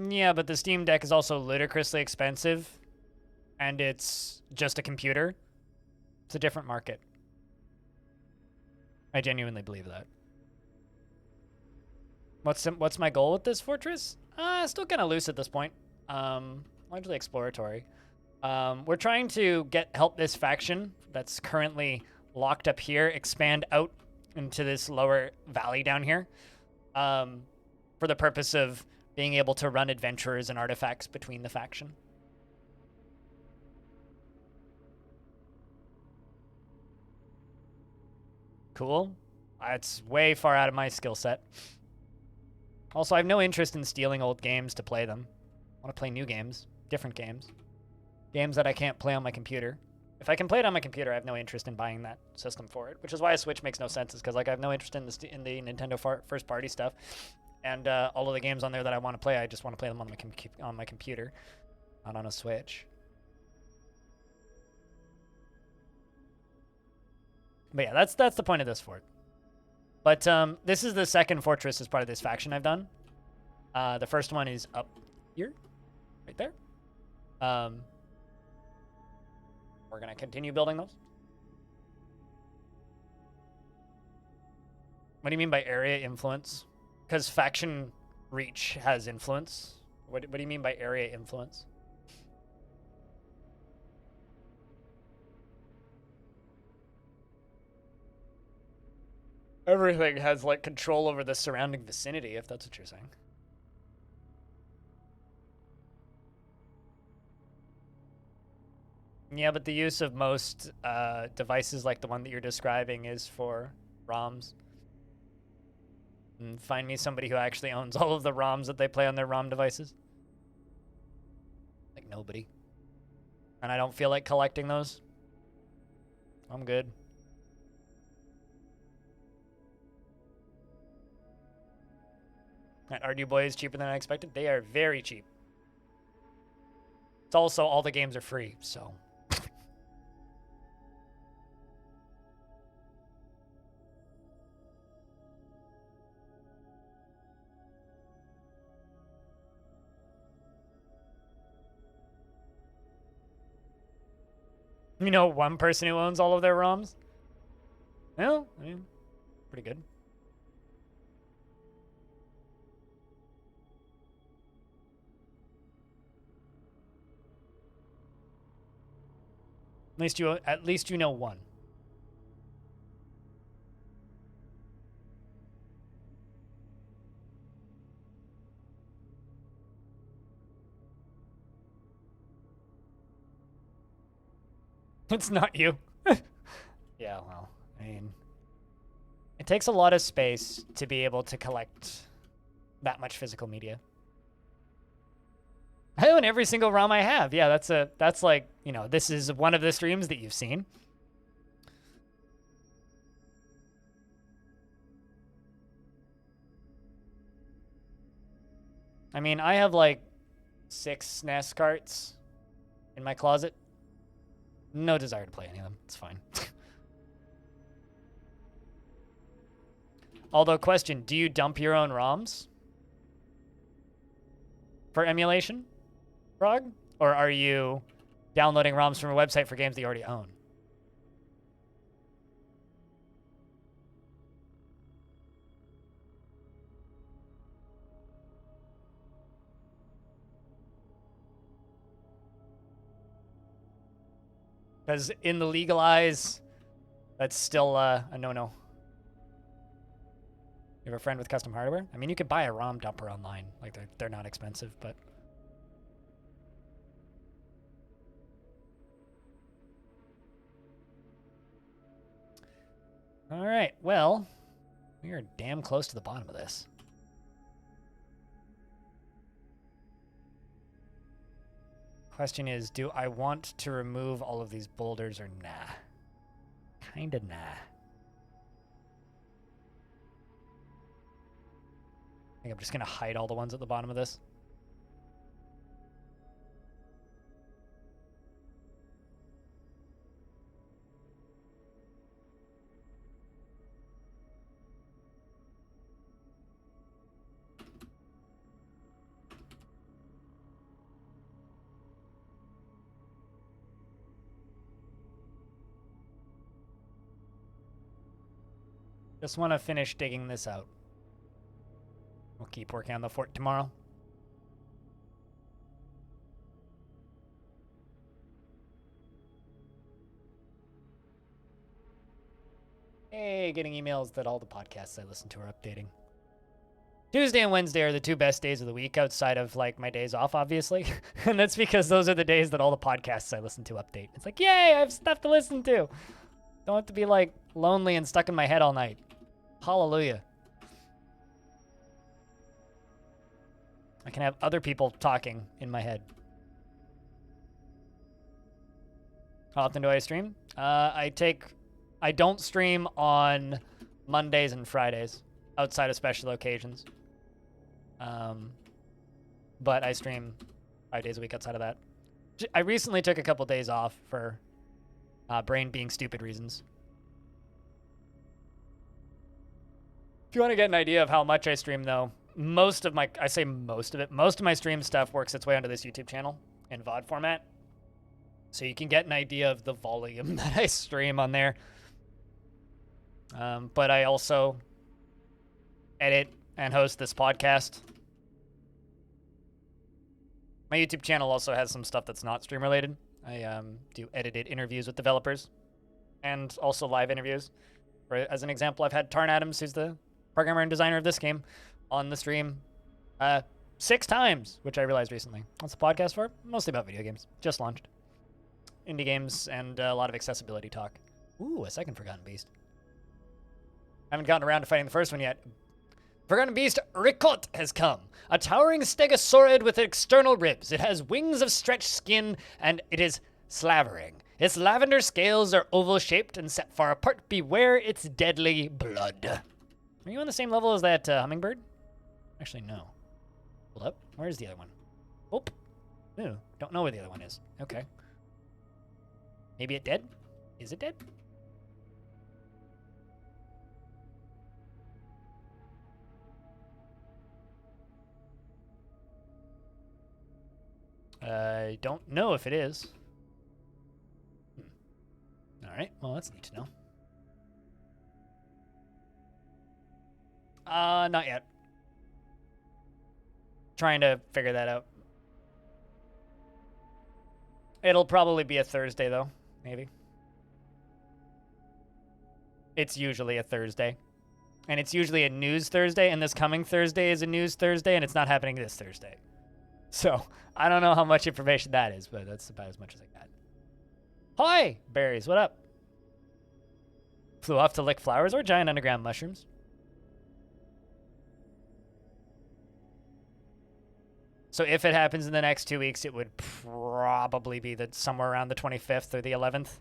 Yeah, but the Steam Deck is also ludicrously expensive, and it's just a computer. It's a different market. I genuinely believe that. What's my goal with this fortress? Still kind of loose at this point. Largely exploratory. We're trying to help this faction that's currently locked up here expand out into this lower valley down here, for the purpose of being able to run adventurers and artifacts between the faction. cool. It's way far out of my skill set. Also, I have no interest in stealing old games to play them. I want to play new games, different games. Games that I can't play on my computer. If I can play it on my computer, I have no interest in buying that system for it, which is why a Switch makes no sense, is because like I have no interest in the Nintendo first-party stuff. And all of the games on there that I want to play, I just want to play them on my computer, not on a Switch. But yeah, that's the point of this fort. But this is the second fortress as part of this faction I've done. The first one is up here, right there. We're gonna continue building those. What do you mean by area influence? Because faction reach has influence. What do you mean by area influence? Everything has like control over the surrounding vicinity, if that's what you're saying. Yeah, but the use of most devices like the one that you're describing is for ROMs. And find me somebody who actually owns all of the ROMs that they play on their ROM devices. Like nobody. And I don't feel like collecting those. I'm good. That Ardew Boy is cheaper than I expected. They are very cheap. It's also all the games are free, so. You know one person who owns all of their ROMs? Well, I mean, pretty good. At least you know one. It's not you. Yeah, well, I mean, it takes a lot of space to be able to collect that much physical media. I own every single ROM I have. Yeah, that's like, you know, this is one of the streams that you've seen. I mean, I have like 6 SNES carts in my closet. No desire to play any of them. It's fine. Although, question, do you dump your own ROMs for emulation, Frog? Or are you downloading ROMs from a website for games that you already own? Because in the legal eyes, that's still a no-no. You have a friend with custom hardware? I mean, you could buy a ROM dumper online. Like, they're not expensive, but... All right, well, we are damn close to the bottom of this. Question is, do I want to remove all of these boulders or nah? Kinda nah. I think I'm just gonna hide all the ones at the bottom of this. Just want to finish digging this out. We'll keep working on the fort tomorrow. Hey, getting emails that all the podcasts I listen to are updating. Tuesday and Wednesday are the 2 best days of the week outside of like my days off, obviously. And that's because those are the days that all the podcasts I listen to update. It's like, yay, I have stuff to listen to. Don't have to be like lonely and stuck in my head all night. Hallelujah. I can have other people talking in my head. How often do I stream? I don't stream on Mondays and Fridays outside of special occasions. But I stream 5 days a week outside of that. I recently took a couple days off for brain being stupid reasons. If you want to get an idea of how much I stream, though, most of my stream stuff works its way onto this YouTube channel in VOD format. So you can get an idea of the volume that I stream on there. But I also edit and host this podcast. My YouTube channel also has some stuff that's not stream related. I do edited interviews with developers and also live interviews. As an example, I've had Tarn Adams, who's the programmer and designer of this game, on the stream 6 times, which I realized recently. What's the podcast for? Mostly about video games. Just launched. Indie games and a lot of accessibility talk. Ooh, a second Forgotten Beast. I haven't gotten around to fighting the first one yet. Forgotten Beast Ricot has come. A towering stegosaurid with external ribs. It has wings of stretched skin, and it is slavering. Its lavender scales are oval-shaped and set far apart. Beware its deadly blood. Are you on the same level as that hummingbird? Actually, no. Hold up. Where's the other one? Oh. Ooh, don't know where the other one is. Okay. Maybe it dead? Is it dead? I don't know if it is. All right. Well, that's neat to know. Not yet. Trying to figure that out. It'll probably be a Thursday, though. Maybe. It's usually a Thursday. And it's usually a news Thursday, and this coming Thursday is a news Thursday, and it's not happening this Thursday. So, I don't know how much information that is, but that's about as much as I got. Hi, berries, what up? Flew off to lick flowers or giant underground mushrooms. So if it happens in the next 2 weeks, it would probably be somewhere around the 25th or the 11th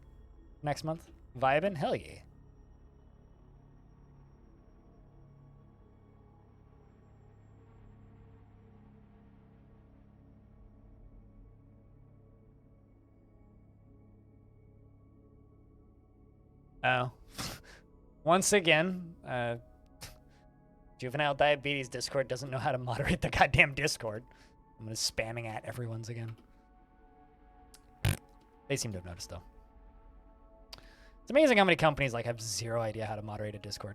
next month. Vibin'? Hell yeah. Oh. Once again, Juvenile Diabetes Discord doesn't know how to moderate the goddamn Discord. I'm just spamming at everyone's again. They seem to have noticed, though. It's amazing how many companies have zero idea how to moderate a Discord.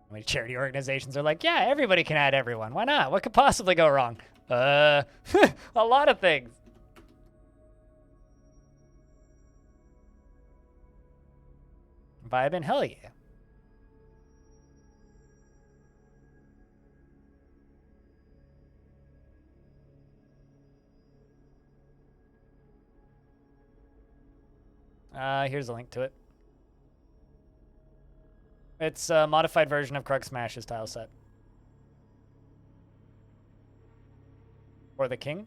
How many charity organizations are like, yeah, everybody can add everyone. Why not? What could possibly go wrong? A lot of things. Vibin'? Hell yeah. Here's a link to it. It's a modified version of Krug Smash's tile set. For the King?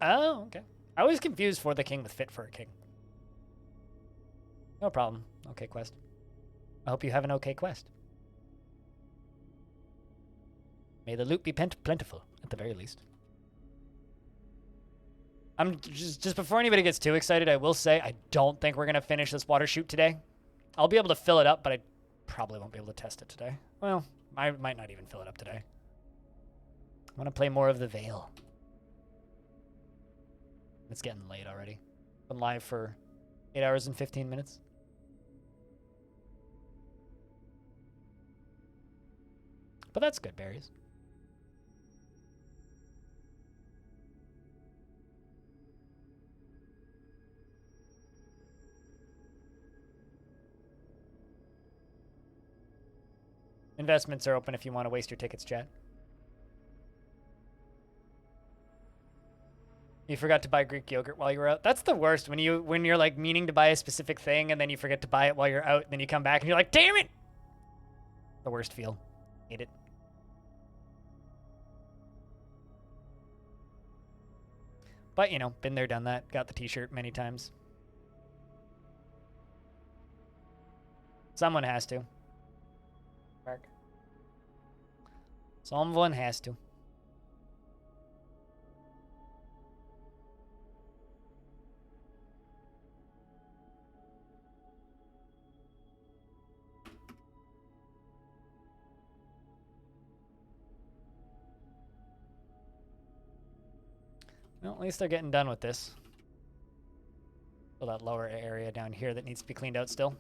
Oh, okay. I always confuse For the King with Fit for a King. No problem. Okay, quest. I hope you have an okay quest. May the loot be plentiful, at the very least. I'm just before anybody gets too excited, I will say I don't think we're going to finish this water chute today. I'll be able to fill it up, but I probably won't be able to test it today. Well, I might not even fill it up today. I want to play more of the Veil. It's getting late already. Been live for 8 hours and 15 minutes. But that's good, berries. Investments are open if you want to waste your tickets, chat. You forgot to buy Greek yogurt while you were out. That's the worst when you're like meaning to buy a specific thing and then you forget to buy it while you're out. And then you come back and you're like, damn it! The worst feel. Hate it. But, you know, been there, done that. Got the t-shirt many times. Someone has to. Mark. Someone has to. Well, at least they're getting done with this. So that lower area down here that needs to be cleaned out still.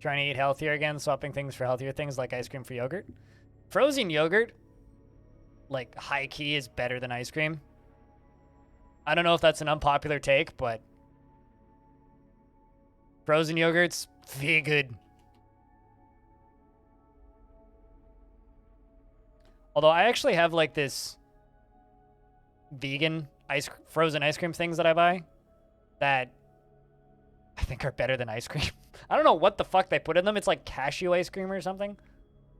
Trying to eat healthier again, swapping things for healthier things like ice cream for yogurt. Frozen yogurt, like high key, is better than ice cream. I don't know if that's an unpopular take, but frozen yogurt's very good. Although I actually have like this vegan frozen ice cream things that I buy that I think are better than ice cream. I don't know what the fuck they put in them. It's like cashew ice cream or something.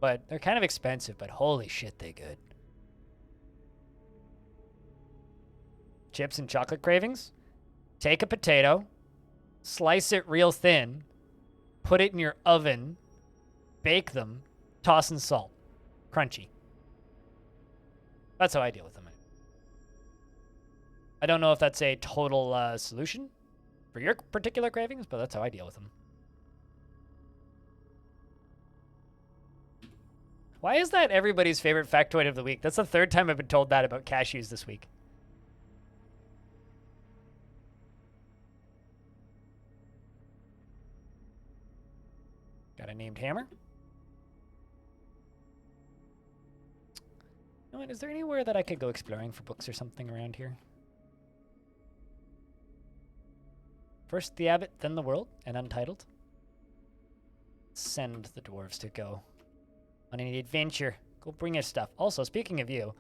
But they're kind of expensive, but holy shit, they good. Chips and chocolate cravings? Take a potato, slice it real thin, put it in your oven, bake them, toss in salt. Crunchy. That's how I deal with them. I don't know if that's a total solution for your particular cravings, but that's how I deal with them. Why is that everybody's favorite factoid of the week? That's the third time I've been told that about cashews this week. Got a named hammer. You know what? Is there anywhere that I could go exploring for books or something around here? First the Abbot, then the World, and Untitled. Send the dwarves to go on any adventure. Go bring us stuff. Also, speaking of you,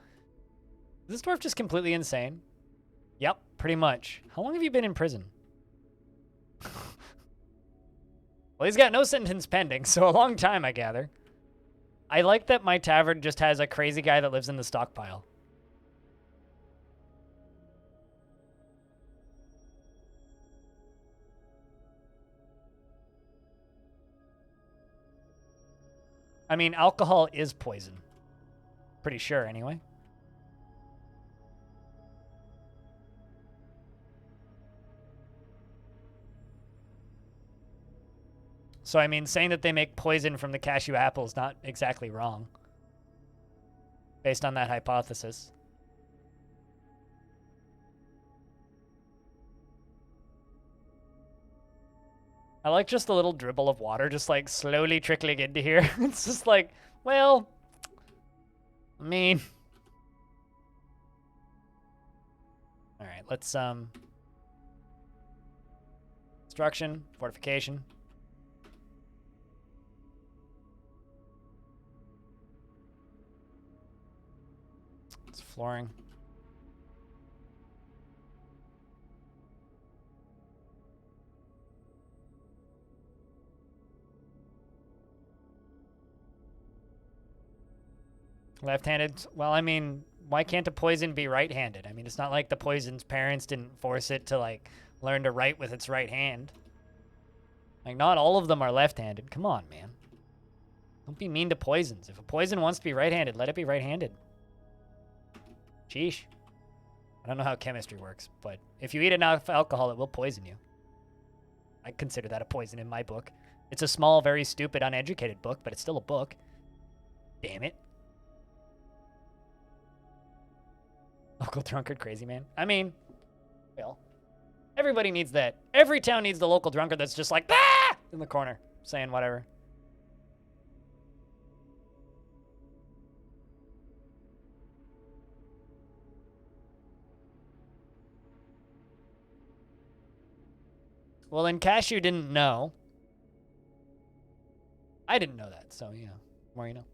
is this dwarf just completely insane? Yep, pretty much. How long have you been in prison? Well, he's got no sentence pending, so a long time, I gather. I like that my tavern just has a crazy guy that lives in the stockpile. I mean, alcohol is poison. Pretty sure, anyway. So, I mean, saying that they make poison from the cashew apple is not exactly wrong. Based on that hypothesis. I like just the little dribble of water just like slowly trickling into here. It's just like, well, I mean. All right, let's construction, fortification. It's flooring. Left-handed? Well, I mean, why can't a poison be right-handed? I mean, it's not like the poison's parents didn't force it to, like, learn to write with its right hand. Like, not all of them are left-handed. Come on, man. Don't be mean to poisons. If a poison wants to be right-handed, let it be right-handed. Sheesh. I don't know how chemistry works, but if you eat enough alcohol, it will poison you. I consider that a poison in my book. It's a small, very stupid, uneducated book, but it's still a book. Damn it. Local drunkard, crazy man. I mean, well, everybody needs that. Every town needs the local drunkard that's just like, ah, in the corner. saying whatever. Well, then Cashew didn't know. I didn't know that, so yeah, more you know.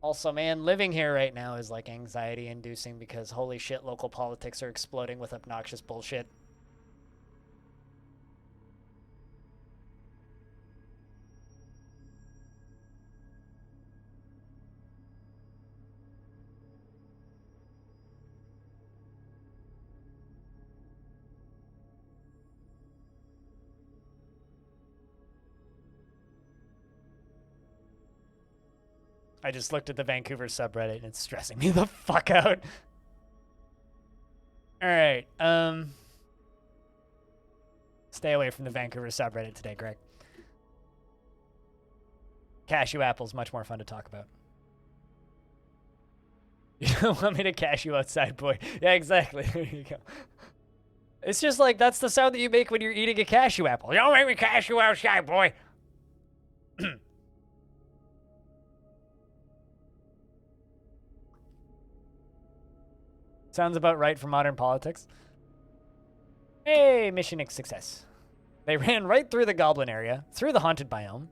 Also, man, living here right now is like anxiety inducing because holy shit, local politics are exploding with obnoxious bullshit. I just looked at the Vancouver subreddit and it's stressing me the fuck out. All right, stay away from the Vancouver subreddit today, Greg. Cashew apple's much more fun to talk about. You don't want me to cashew outside, boy? Yeah, exactly. There you go. It's just like, that's the sound that you make when you're eating a cashew apple. You don't make me cashew outside, boy. Sounds about right for modern politics. Hey, mission success. They ran right through the goblin area, through the haunted biome,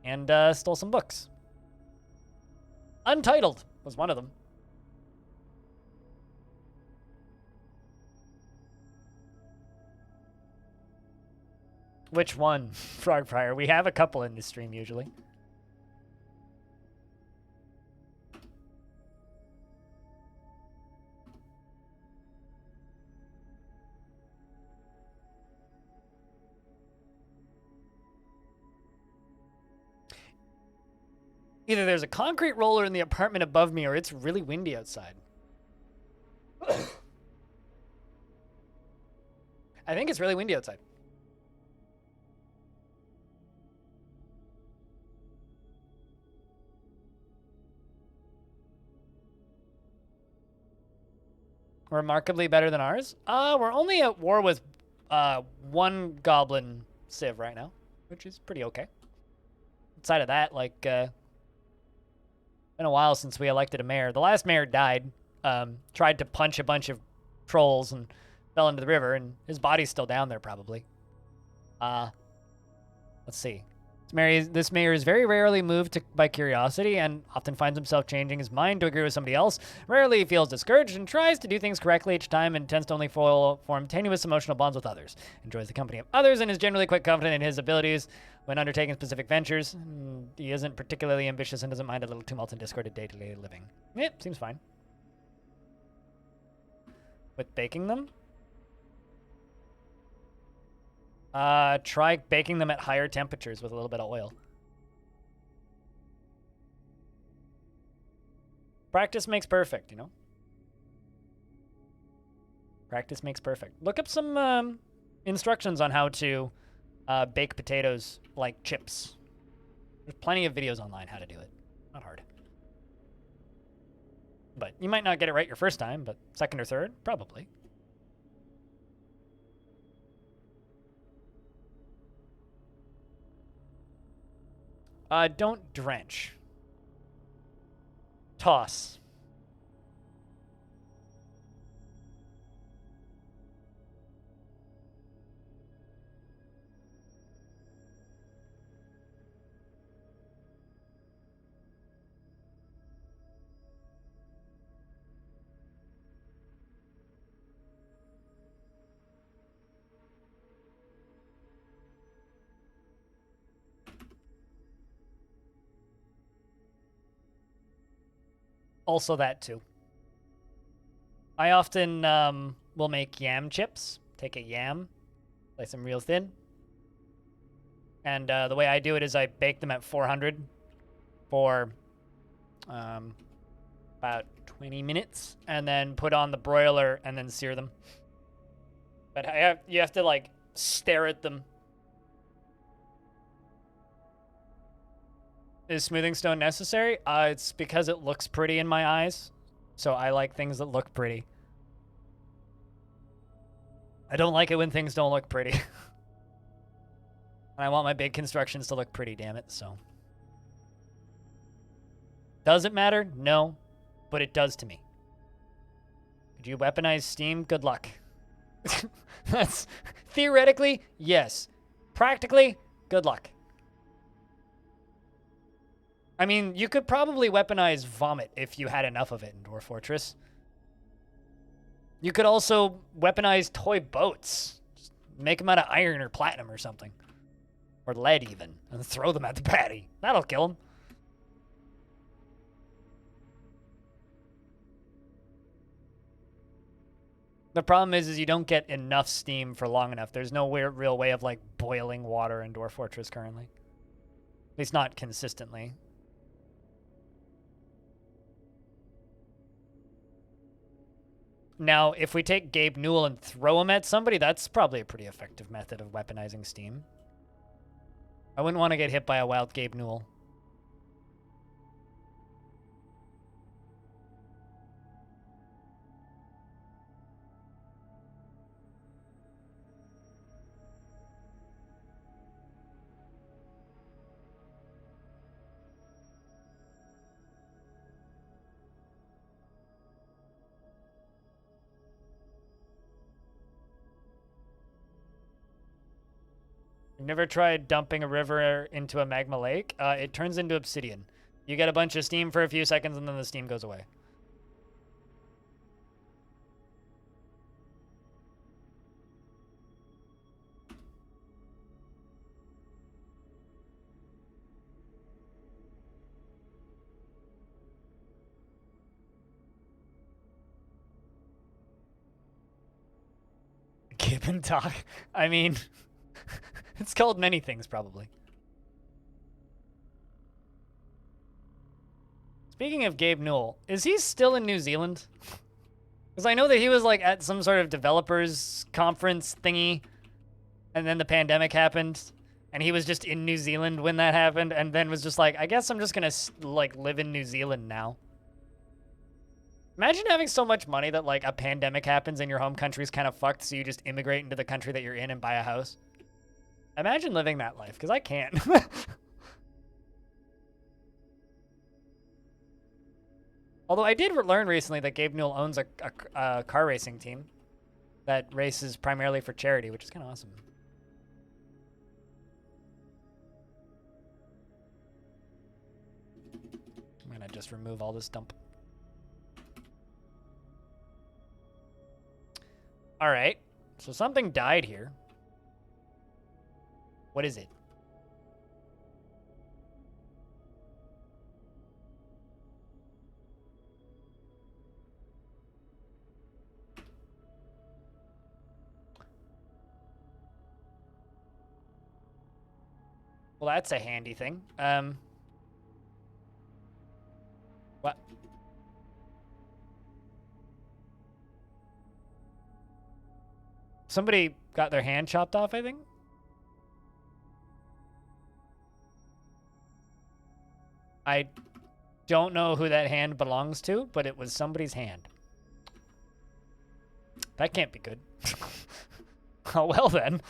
and stole some books. Untitled was one of them. Which one, Frogfire? We have a couple in this stream usually. Either there's a concrete roller in the apartment above me or it's really windy outside. I think it's really windy outside. Remarkably better than ours? We're only at war with one goblin civ right now, which is pretty okay. Outside of that, like, been a while since we elected a mayor. The last mayor died, tried to punch a bunch of trolls and fell into the river, and his body's still down there probably. Let's see. This mayor is very rarely moved by curiosity and often finds himself changing his mind to agree with somebody else. Rarely feels discouraged and tries to do things correctly each time and tends to only form tenuous emotional bonds with others. Enjoys the company of others and is generally quite confident in his abilities when undertaking specific ventures. He isn't particularly ambitious and doesn't mind a little tumult and discord in day-to-day living. Yep, seems fine. With baking them? Try baking them at higher temperatures with a little bit of oil. Practice makes perfect, you know? Practice makes perfect. Look up some instructions on how to bake potatoes like chips. There's plenty of videos online how to do it. Not hard. But you might not get it right your first time, but second or third, probably. Don't drench. Toss. Also that too. I often will make yam chips. Take a yam, slice them real thin. And the way I do it is I bake them at 400 for about 20 minutes, and then put on the broiler and then sear them. But you have to like stare at them. Is smoothing stone necessary? It's because it looks pretty in my eyes. So I like things that look pretty. I don't like it when things don't look pretty. And I want my big constructions to look pretty, damn it, so. Does it matter? No, but it does to me. Could you weaponize steam? Good luck. That's theoretically, yes. Practically, good luck. I mean, you could probably weaponize vomit if you had enough of it in Dwarf Fortress. You could also weaponize toy boats. Just make them out of iron or platinum or something. Or lead even. And throw them at the baddie. That'll kill them. The problem is you don't get enough steam for long enough. There's no real way of, like, boiling water in Dwarf Fortress currently. At least not consistently. Now, if we take Gabe Newell and throw him at somebody, that's probably a pretty effective method of weaponizing steam. I wouldn't want to get hit by a wild Gabe Newell. You've never tried dumping a river into a magma lake? It turns into obsidian. You get a bunch of steam for a few seconds and then the steam goes away. Gibbon talk? I mean, it's called many things, probably. Speaking of Gabe Newell, is he still in New Zealand? Because I know that he was, like, at some sort of developers conference thingy, and then the pandemic happened, and he was just in New Zealand when that happened, and then was just like, I guess I'm just gonna, like, live in New Zealand now. Imagine having so much money that, like, a pandemic happens and your home country's kind of fucked, so you just immigrate into the country that you're in and buy a house. Imagine living that life, because I can't. Although I did learn recently that Gabe Newell owns a car racing team that races primarily for charity, which is kind of awesome. I'm going to just remove all this dump. All right, so something died here. What is it? Well, that's a handy thing. What? Somebody got their hand chopped off, I think? I don't know who that hand belongs to, but it was somebody's hand. That can't be good. Oh, well then.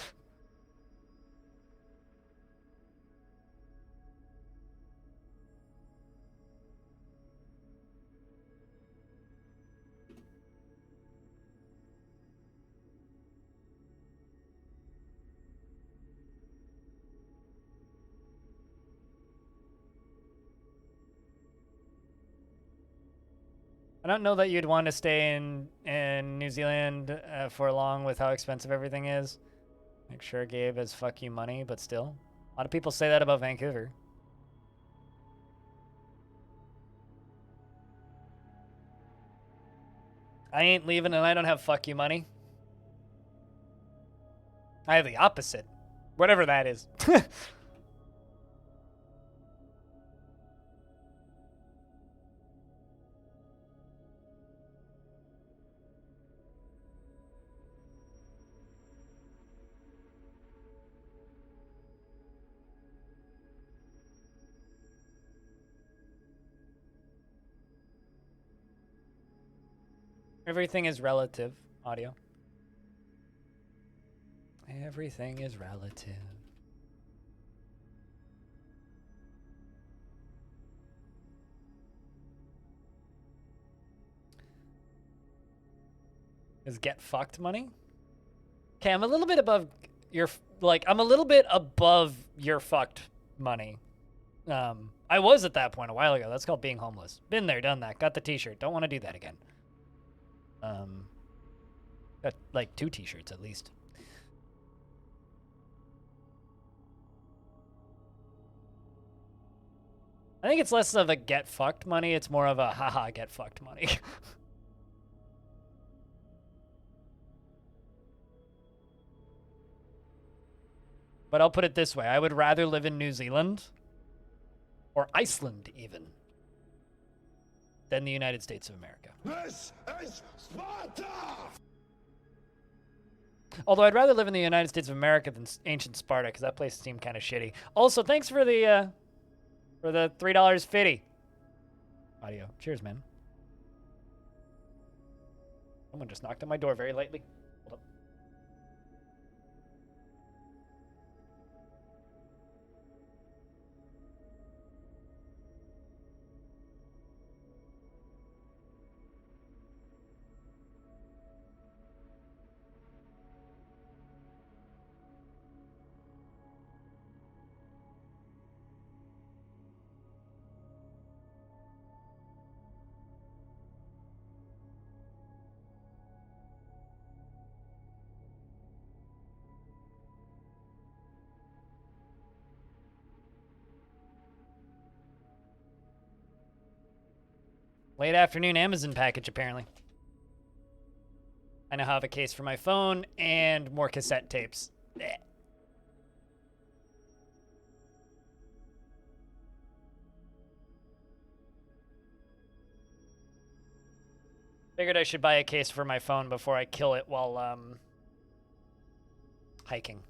I don't know that you'd want to stay in New Zealand for long with how expensive everything is. Like, sure, Gabe has fuck you money, but still. A lot of people say that about Vancouver. I ain't leaving and I don't have fuck you money. I have the opposite. Whatever that is. Everything is relative, audio. Everything is relative. Is get fucked money? Okay, I'm a little bit above your, like, I'm a little bit above your fucked money. I was at that point a while ago. That's called being homeless. Been there, done that. Got the t-shirt. Don't want to do that again. Got like 2 t-shirts at least. I think it's less of a get fucked money. It's more of a haha get fucked money. But I'll put it this way. I would rather live in New Zealand or Iceland even than the United States of America. This is Sparta! Although I'd rather live in the United States of America than ancient Sparta because that place seemed kind of shitty. Also, thanks for the $3.50 audio. Cheers, man. Someone just knocked on my door very lightly. Hold up. Late afternoon Amazon package, apparently. I now have a case for my phone and more cassette tapes. Blech. Figured I should buy a case for my phone before I kill it while hiking.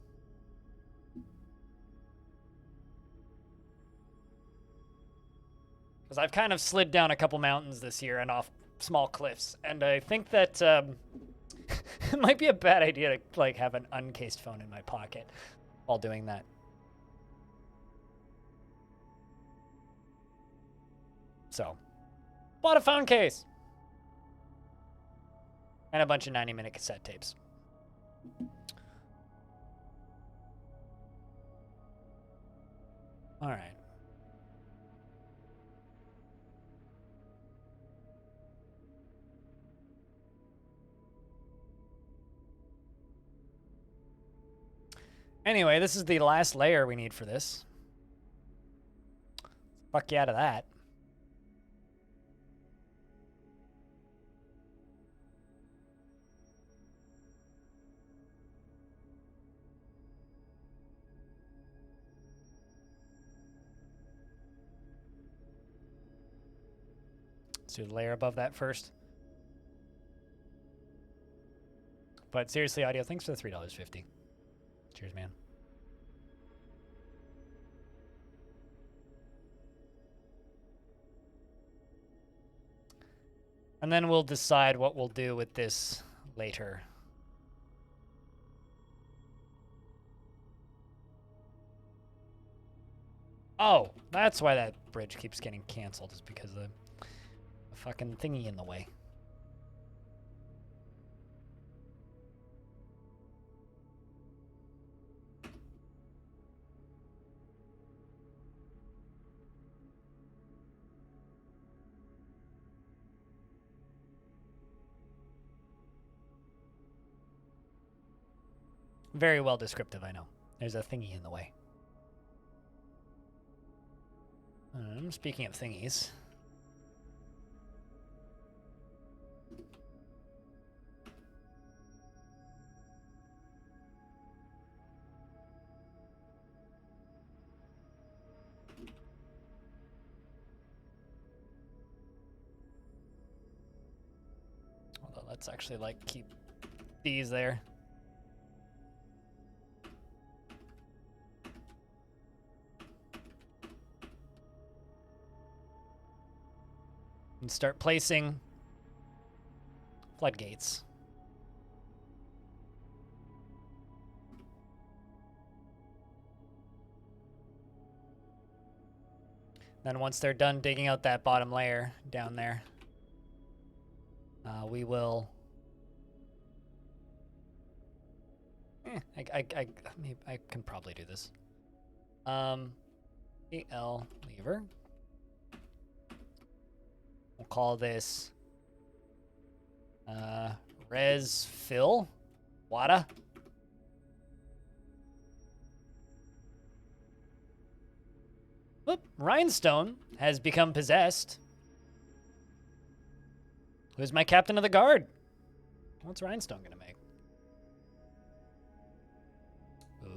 Because I've kind of slid down a couple mountains this year and off small cliffs, and I think that it might be a bad idea to like have an uncased phone in my pocket while doing that. So, bought a phone case and a bunch of 90-minute cassette tapes. All right. Anyway, this is the last layer we need for this. Fuck you out of that. Let's do the layer above that first. But seriously, audio, thanks for the $3.50. Cheers, man. And then we'll decide what we'll do with this later. Oh, that's why that bridge keeps getting canceled, is because of the fucking thingy in the way. Very well descriptive, I know. There's a thingy in the way. Speaking of thingies. Although let's actually like keep these there. And start placing floodgates. Then once they're done digging out that bottom layer down there, we will... maybe I can probably do this. AL lever. We'll call this res fill wada. Oop, Rhinestone has become possessed. Who's my captain of the guard? What's Rhinestone gonna make?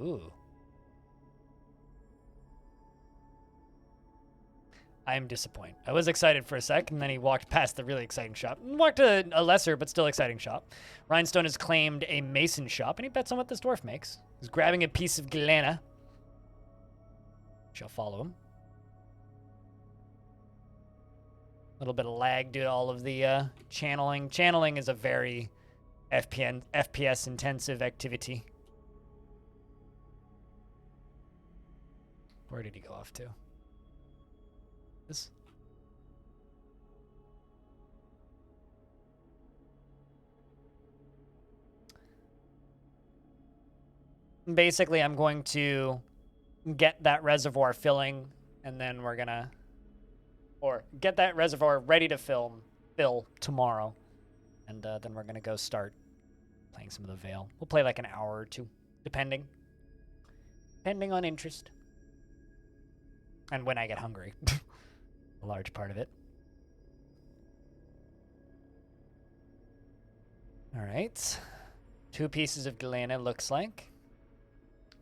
Ooh. I am disappointed. I was excited for a sec, and then he walked past the really exciting shop. Walked to a lesser but still exciting shop. Rhinestone has claimed a mason shop, and he bets on what this dwarf makes. He's grabbing a piece of galena. Shall follow him. A little bit of lag due to all of the channeling. Channeling is a very FPS intensive activity. Where did he go off to? This. Basically, I'm going to get that reservoir filling, and then we're gonna, or get that reservoir ready to fill tomorrow, and then we're gonna go start playing some of the Veil. We'll play like an hour or two, depending on interest, and when I get hungry. A large part of it. All right, 2 pieces of galena looks like.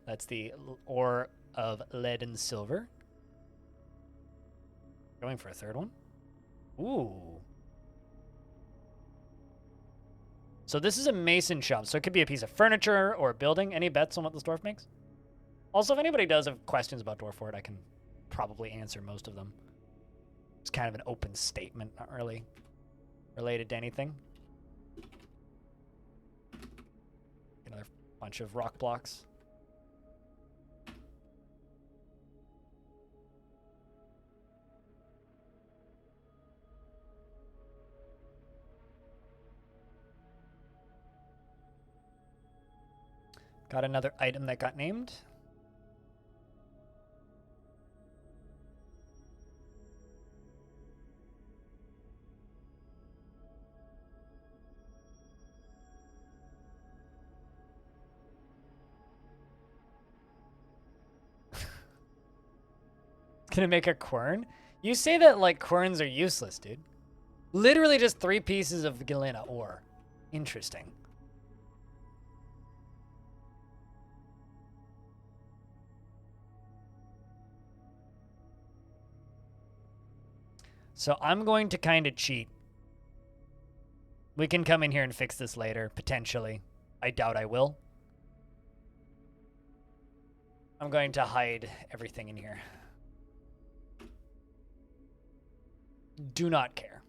That's the ore of lead and silver. Going for a 3rd one. Ooh. So this is a mason shop, so it could be a piece of furniture or a building. Any bets on what this dwarf makes? Also, if anybody does have questions about Dwarf Fort, I can probably answer most of them. It's kind of an open statement, not really related to anything. Another bunch of rock blocks. Got another item that got named. Gonna make a quern? You say that like querns are useless, dude. Literally just 3 pieces of galena ore. Interesting. So I'm going to kind of cheat. We can come in here and fix this later, potentially. I doubt I will. I'm going to hide everything in here. Do not care.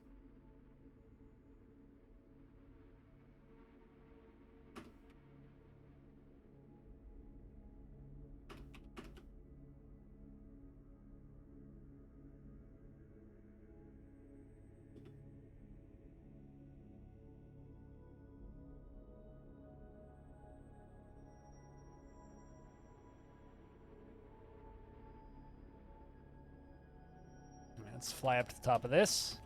Let's fly up to the top of this.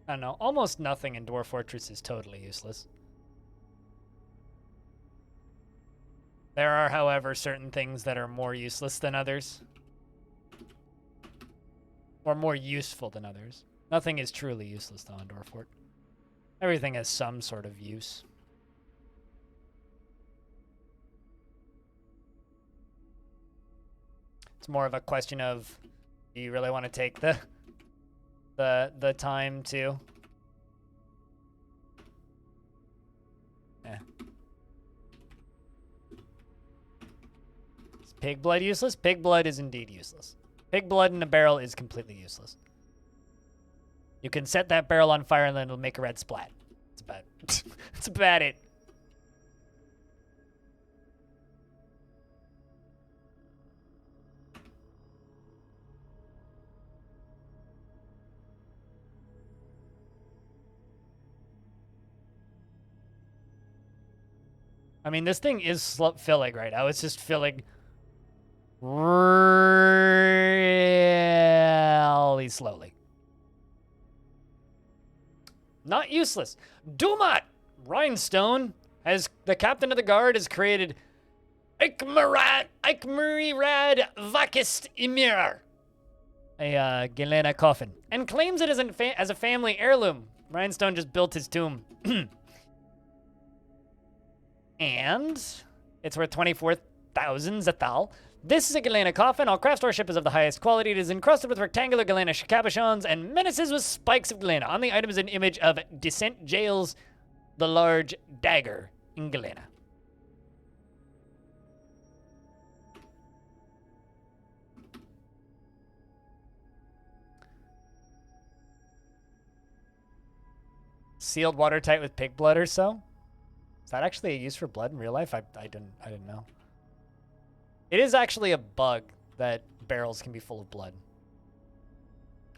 I don't know. Almost nothing in Dwarf Fortress is totally useless. There are, however, certain things that are more useless than others. Or more useful than others. Nothing is truly useless, though, in Dwarf Fort. Everything has some sort of use. It's more of a question of, do you really want to take the time to... Pig blood useless? Pig blood is indeed useless. Pig blood in a barrel is completely useless. You can set that barrel on fire and then it'll make a red splat. It's about it's about it. I mean, this thing is filling right now. It's just filling really slowly. Not useless. Dumat Rhinestone, as the captain of the guard, has created Ikmerirad Vakist Emir, a Galena coffin, and claims it as a family heirloom. Rhinestone just built his tomb. And it's worth 24,000 Zathal. This is a Galena coffin. All craft store ship is of the highest quality. It is encrusted with rectangular Galena cabochons and menaces with spikes of Galena. On the item is an image of Descent Jails, the large dagger in Galena. Sealed watertight with pig blood or so? Is that actually a use for blood in real life? I didn't know. It is actually a bug that barrels can be full of blood.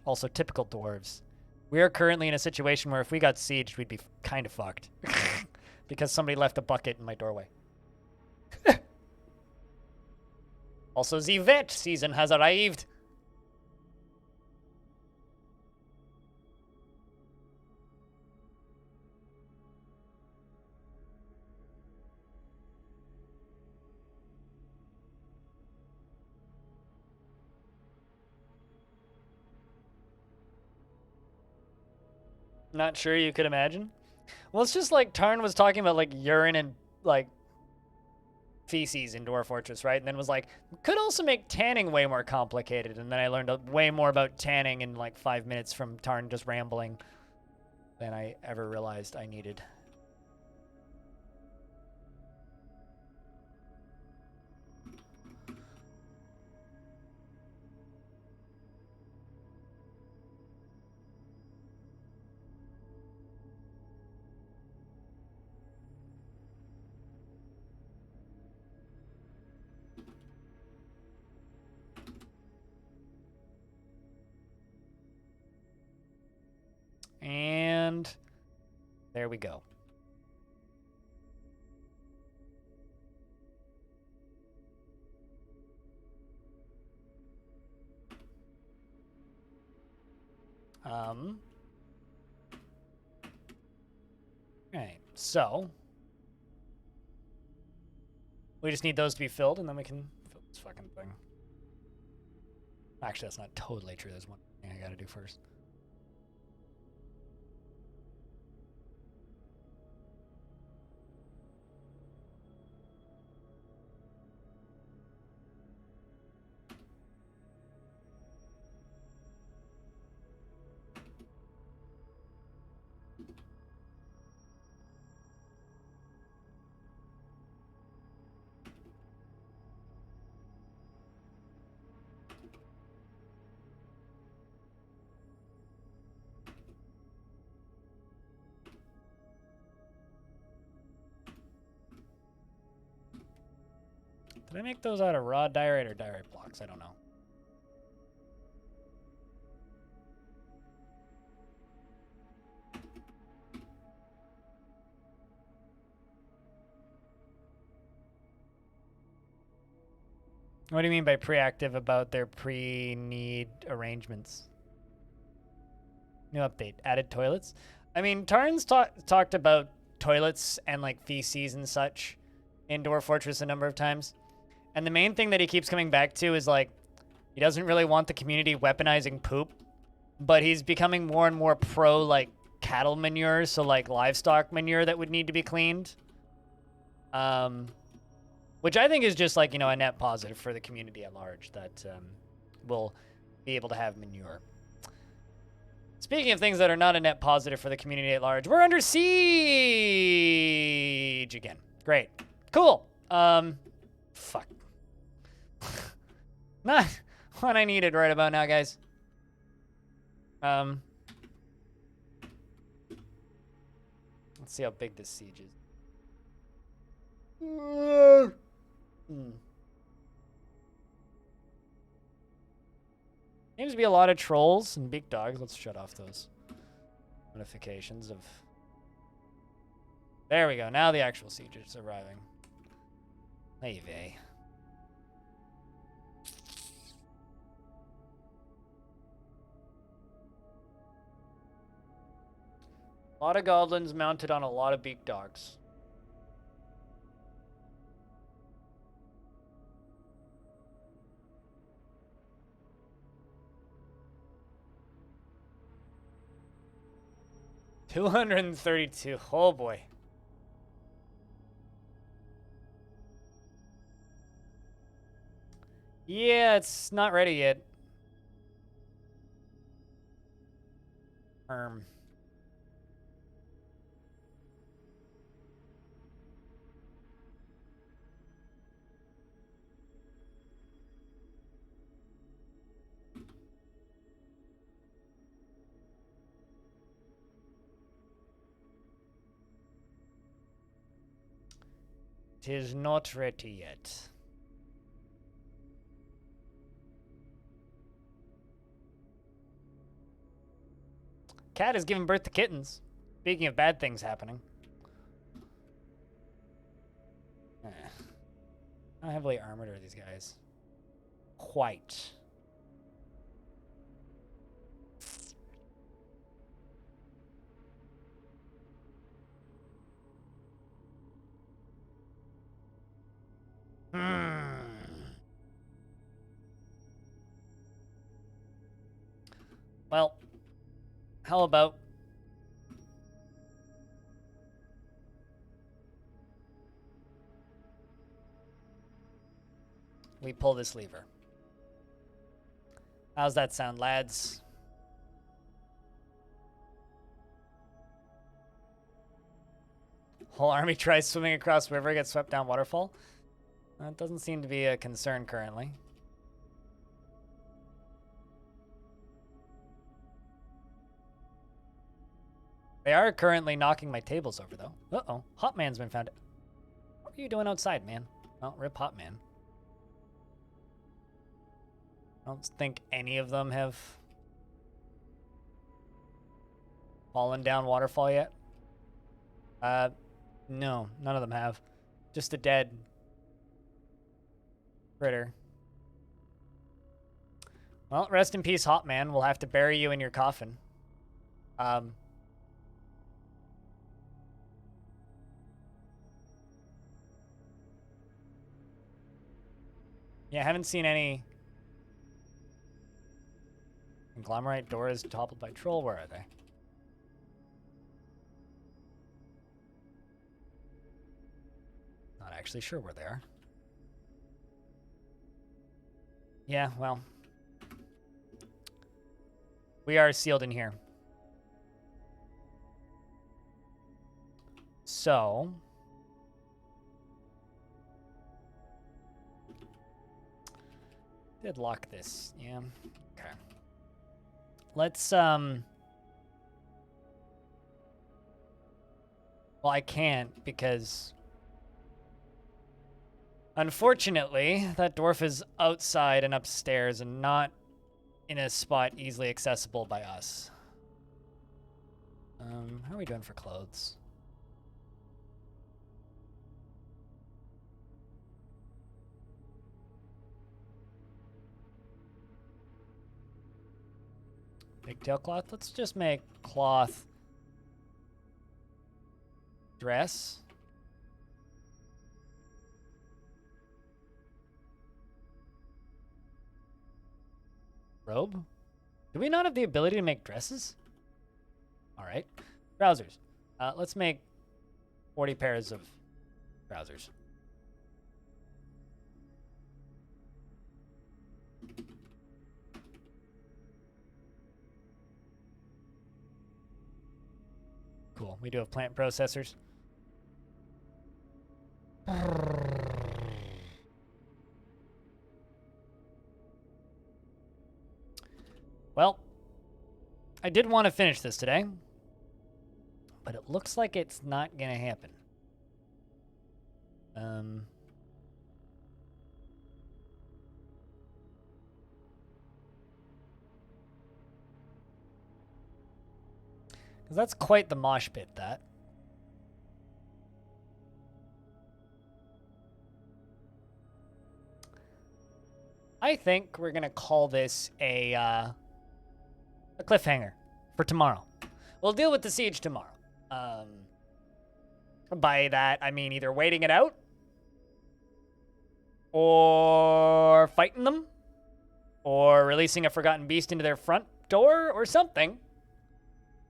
Also, typical dwarves. We are currently in a situation where if we got sieged, we'd be kind of fucked. Because somebody left a bucket in my doorway. Also, the vet season has arrived. Not sure you could imagine. Well, it's just like Tarn was talking about like urine and like feces in Dwarf Fortress, right? And then was like, could also make tanning way more complicated. And then I learned way more about tanning in like 5 minutes from Tarn just rambling than I ever realized I needed. And there we go. Alright, so we just need those to be filled and then we can fill this fucking thing. Actually, that's not totally true. There's one thing I gotta do first. Did I make those out of raw diorite or diorite blocks? I don't know. What do you mean by pre-active about their pre-need arrangements? New update. Added toilets? I mean, Tarn's talked about toilets and like feces and such in Dwarf Fortress a number of times. And the main thing that he keeps coming back to is like, he doesn't really want the community weaponizing poop, but he's becoming more and more pro like cattle manure, so like livestock manure that would need to be cleaned. Which I think is just like, you know, a net positive for the community at large that will be able to have manure. Speaking of things that are not a net positive for the community at large, we're under siege again. Great. Cool. Fuck. Not what I needed right about now, guys. Let's see how big this siege is. Seems to be a lot of trolls and big dogs. Let's shut off those notifications of... There we go. Now the actual siege is arriving. Hey, vey. A lot of goblins mounted on a lot of beak dogs. $232. Oh boy. Yeah, it's not ready yet. Tis not ready yet. Cat has given birth to kittens. Speaking of bad things happening. How heavily armored are these guys? Quite. Well, how about we pull this lever? How's that sound, lads? Whole army tries swimming across river, gets swept down waterfall. That doesn't seem to be a concern currently. They are currently knocking my tables over, though. Uh-oh. Hot Man's been found. What are you doing outside, man? Well, rip Hot Man. I don't think any of them have fallen down waterfall yet. No, none of them have. Just a dead critter. Well, rest in peace, Hot Man. We'll have to bury you in your coffin. Yeah, I haven't seen any... Conglomerate door is toppled by troll. Where are they? Not actually sure where they are. Yeah, well. We are sealed in here. So... did lock this. Yeah. Okay. Let's, well, I can't because... unfortunately, that dwarf is outside and upstairs and not in a spot easily accessible by us. How are we doing for clothes? Pigtail cloth? Let's just make cloth dress. Robe? Do we not have the ability to make dresses? Alright. Trousers. Let's make 40 pairs of trousers. Cool. We do have plant processors. Well, I did want to finish this today, but it looks like it's not going to happen. Because that's quite the mosh pit, that. I think we're going to call this a cliffhanger for tomorrow. We'll deal with the siege tomorrow. By that, I mean either waiting it out or fighting them or releasing a forgotten beast into their front door or something.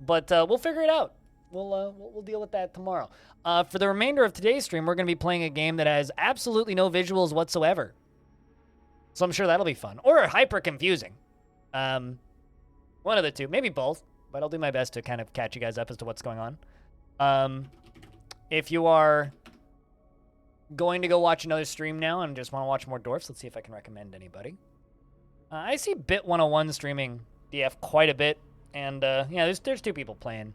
But we'll figure it out. We'll deal with that tomorrow. For the remainder of today's stream, we're going to be playing a game that has absolutely no visuals whatsoever. So I'm sure that'll be fun. Or hyper confusing. One of the two. Maybe both. But I'll do my best to kind of catch you guys up as to what's going on. If you are going to go watch another stream now and just want to watch more Dwarfs, let's see if I can recommend anybody. I see Bit101 streaming DF quite a bit. And, yeah, there's two people playing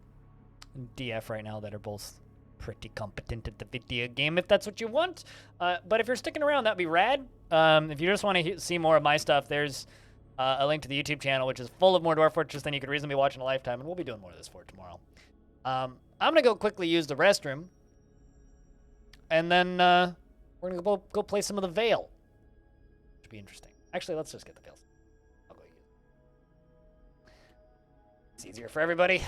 DF right now that are both pretty competent at the video game, if that's what you want. But if you're sticking around, that'd be rad. If you just want to see more of my stuff, there's a link to the YouTube channel, which is full of more Dwarf Fortress than you could reasonably watch in a lifetime, and we'll be doing more of this for it tomorrow. I'm going to go quickly use the restroom, and then we're going to go play some of the Veil. Should be interesting. Actually, let's just get the Veils. I'll go use it. It's easier for everybody.